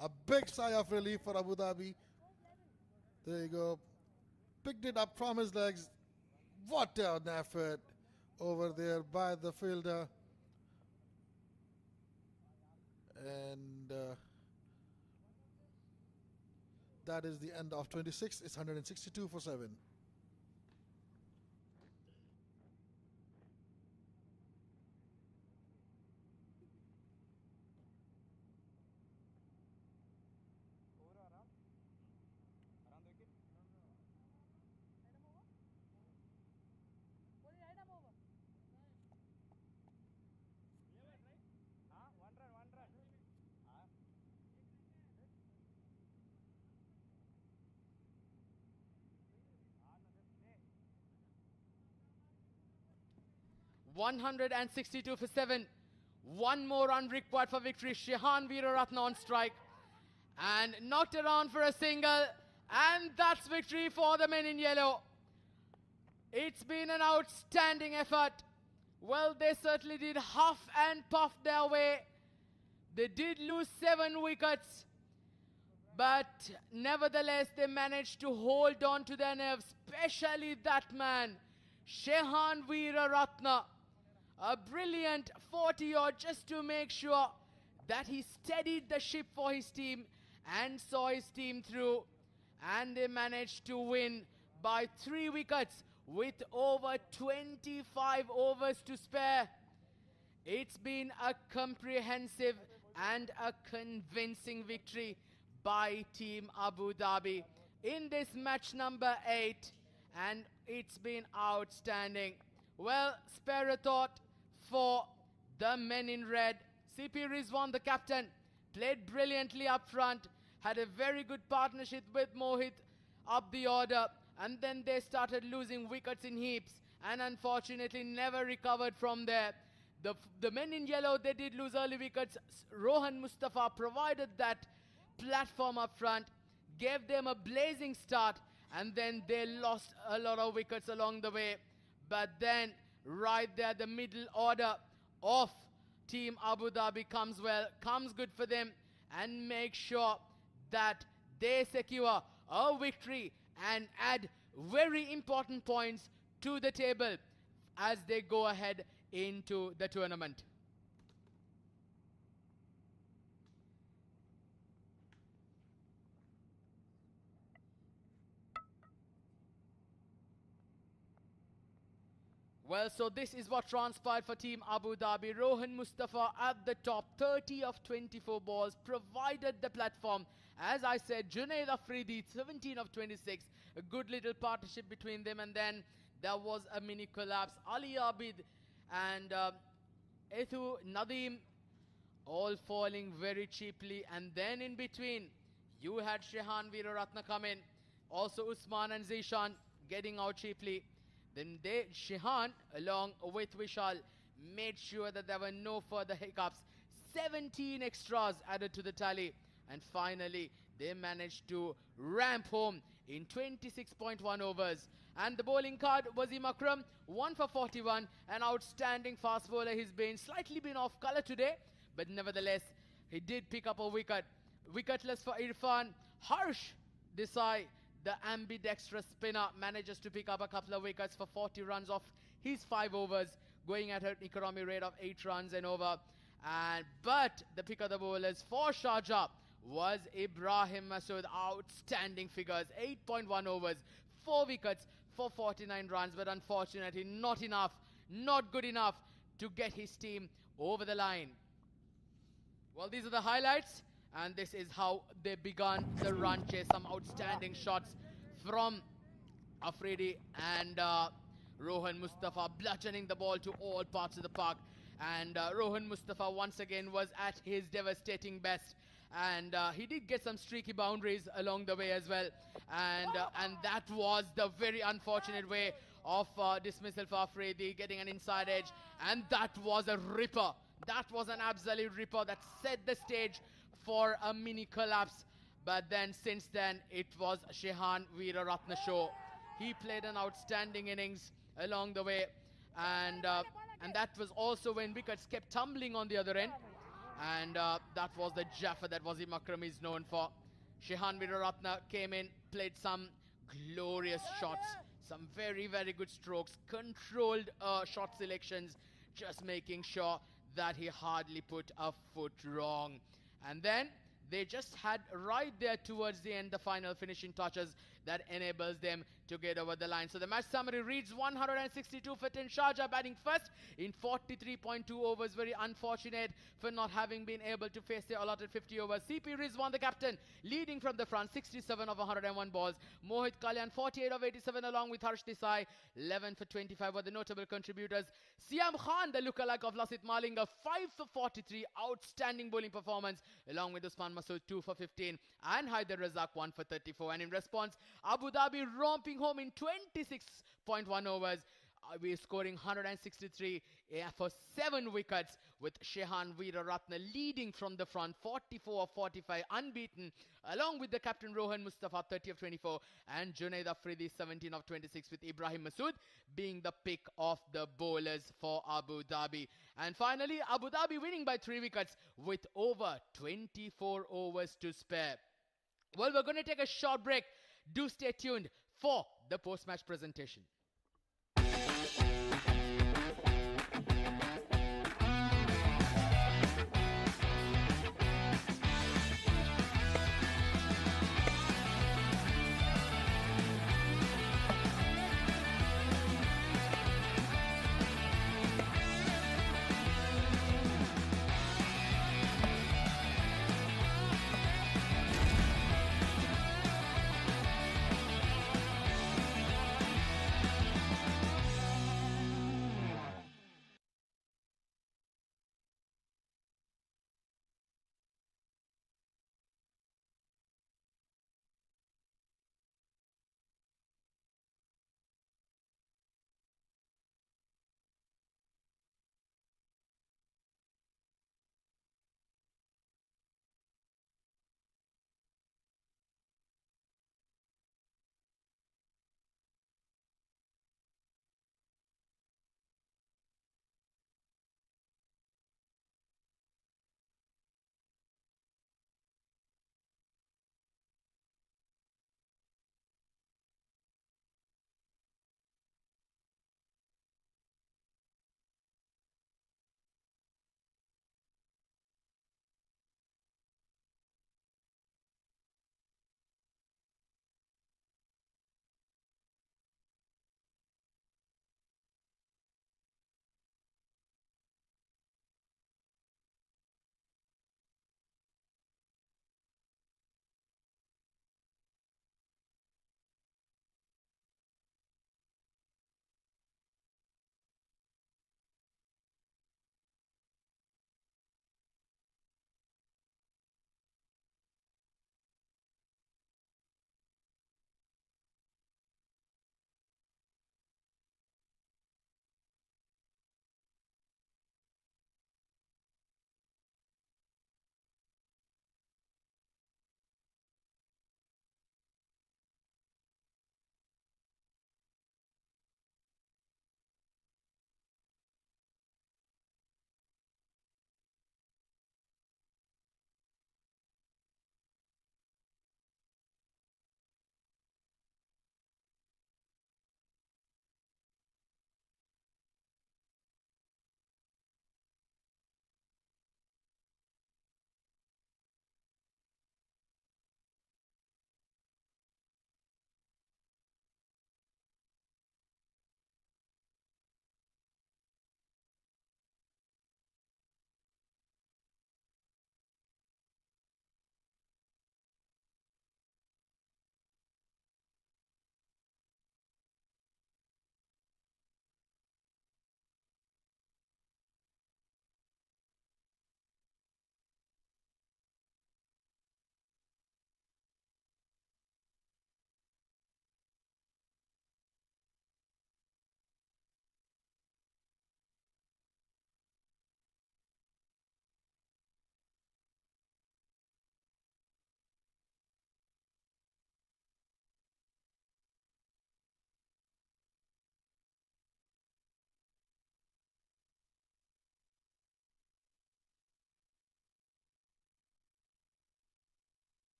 A big sigh of relief for Abu Dhabi. There you go. Picked it up from his legs. What an effort over there by the fielder. And that is the end of 26. It's 162 for 7. Huh? 162 for 7. 1 more run required for victory. Shehan Veeraratne on strike. And knocked around for a single. And that's victory for the men in yellow. It's been an outstanding effort. Well, they certainly did huff and puff their way. They did lose 7 wickets. But nevertheless, they managed to hold on to their nerves, especially that man, Shehan Veeraratne. A brilliant 40-odd just to make sure that he steadied the ship for his team and saw his team through. And they managed to win by 3 wickets with over 25 overs to spare. It's been a comprehensive and a convincing victory by Team Abu Dhabi in this match number 8, and it's been outstanding. Well, spare a thought for the men in red. CP Rizwan, the captain, played brilliantly up front, had a very good partnership with Mohit up the order, and then they started losing wickets in heaps and unfortunately never recovered from there. The men in yellow, they did lose early wickets. Rohan Mustafa provided that platform up front, gave them a blazing start, and then they lost a lot of wickets along the way. But then right there, the middle order of Team Abu Dhabi comes good for them and make sure that they secure a victory and add very important points to the table as they go ahead into the tournament. Well, so this is what transpired for Team Abu Dhabi. Rohan Mustafa at the top, 30 of 24 balls, provided the platform. As I said, Junaid Afridi, 17 of 26, a good little partnership between them. And then there was a mini collapse. Ali Abid and Ethu Nadim all falling very cheaply. And then in between, you had Shehan Veeraratne come in. Also Usman and Zishan getting out cheaply. Then Shehan, along with Vishal, made sure that there were no further hiccups. 17 extras added to the tally. And finally, they managed to ramp home in 26.1 overs. And the bowling card was Akram, 1 for 41. An outstanding fast bowler. He's slightly been off colour today, but nevertheless, he did pick up a wicket. Wicketless for Irfan. Harsh Desai, the ambidextrous spinner, manages to pick up a couple of wickets for 40 runs off his 5 overs, going at an economy rate of 8 runs and over. But the pick of the bowlers for Sharjah was Ibrahim Masood. Outstanding figures, 8.1 overs, 4 wickets for 49 runs, but unfortunately not enough, not good enough to get his team over the line. Well, these are the highlights. And this is how they began the run chase. Some outstanding shots from Afridi and Rohan Mustafa, bludgeoning the ball to all parts of the park. And Rohan Mustafa once again was at his devastating best. And he did get some streaky boundaries along the way as well. And that was the very unfortunate way of dismissal for Afridi, getting an inside edge. And that was a ripper. That was an absolute ripper that set the stage for a mini collapse. But then since then, it was Shehan Veeraratne show. He played an outstanding innings along the way. And that was also when wickets kept tumbling on the other end. And that was the Jaffa that Wasim Akram is known for. Shehan Veeraratne came in, played some glorious shots, some very, very good strokes, controlled shot selections, just making sure that he hardly put a foot wrong. And then they just had right there towards the end the final finishing touches that enables them to get over the line. So the match summary reads 162 for Tin Sharjah batting first in 43.2 overs. Very unfortunate for not having been able to face their allotted 50 overs. CP Rizwan, the captain, leading from the front, 67 of 101 balls. Mohit Kalyan, 48 of 87 along with Harsh Desai, 11 for 25 were the notable contributors. Siam Khan, the lookalike of Lasit Malinga, 5 for 43, outstanding bowling performance along with Usman Masood, 2 for 15 and Haider Razak, 1 for 34. And in response, Abu Dhabi romping home in 26.1 overs. We're scoring 163 for 7 wickets with Shehan Veeraratne leading from the front, 44 of 45 unbeaten, along with the captain Rohan Mustafa, 30 of 24, and Junaid Afridi, 17 of 26, with Ibrahim Masood being the pick of the bowlers for Abu Dhabi. And finally, Abu Dhabi winning by 3 wickets with over 24 overs to spare. Well, we're going to take a short break. Do stay tuned for the post-match presentation.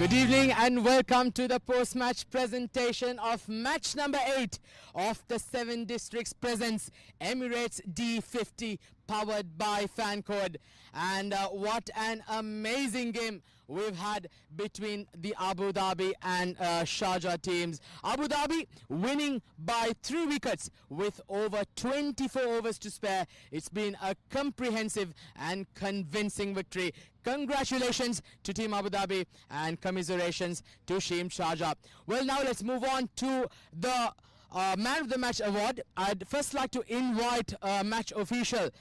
Good evening and welcome to the post-match presentation of match number 8 of the 7 districts presents Emirates D50 powered by Fancode. And what an amazing game we've had between the Abu Dhabi and Sharjah teams. Abu Dhabi winning by 3 wickets with over 24 overs to spare. It's been a comprehensive and convincing victory. Congratulations to Team Abu Dhabi and commiserations to Team Sharjah. Well, now let's move on to the Man of the Match award. I'd first like to invite match official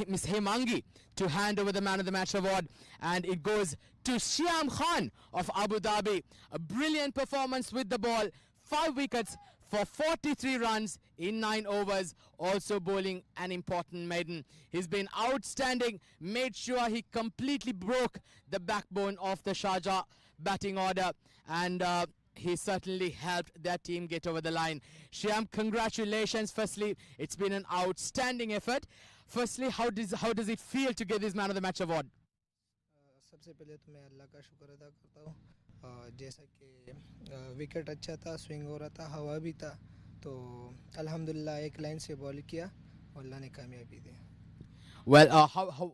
Miss Hemangi to hand over the Man of the Match award, and it goes to Shyam Khan of Abu Dhabi. A brilliant performance with the ball, 5 wickets for 43 runs in 9 overs, also bowling an important maiden. He's been outstanding, made sure he completely broke the backbone of the Sharjah batting order, and he certainly helped their team get over the line. Shyam, congratulations. Firstly, it's been an outstanding effort. Firstly, how does it feel to get this Man of the Match award? सबसे पहले तो मैं अल्लाह का शुक्र अदा करता हूँ जैसा कि विकेट अच्छा था, स्विंग हो रहा था, हवा भी था, तो अल्हम्दुलिल्लाह एक लाइन से बॉल किया और अल्लाह ने कामयाबी दी. Well,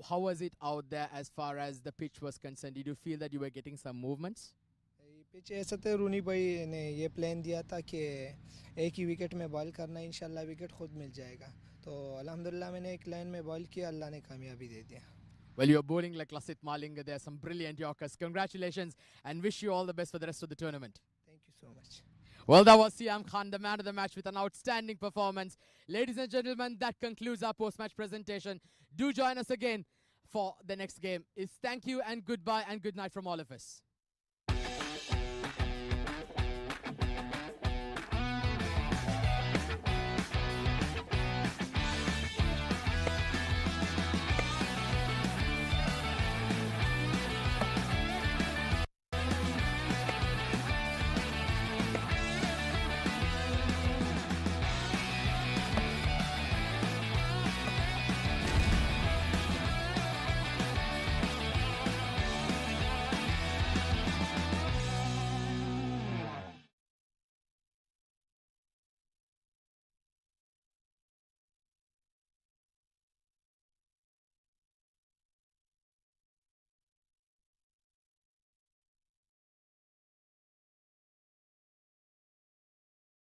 how was it out there as far as the pitch was concerned? Did you feel that you were getting some movements? Pitch ऐसा था, रूनी भाई ने ये प्लान दिया था कि एक ही विकेट में बॉल करना, इंशाल्लाह विकेट खुद मिल जाएगा, तो अल्हम्दुलिल्लाह मैंने एक लाइन में बॉल किया, अल्लाह ने कामयाबी दे दिया. Well, you're bowling like Lasit Malinga there. Some brilliant Yorkers. Congratulations and wish you all the best for the rest of the tournament. Thank you so much. Well, that was Shyam Khan, the Man of the Match, with an outstanding performance. Ladies and gentlemen, that concludes our post-match presentation. Do join us again for the next game. Thank you and goodbye and good night from all of us.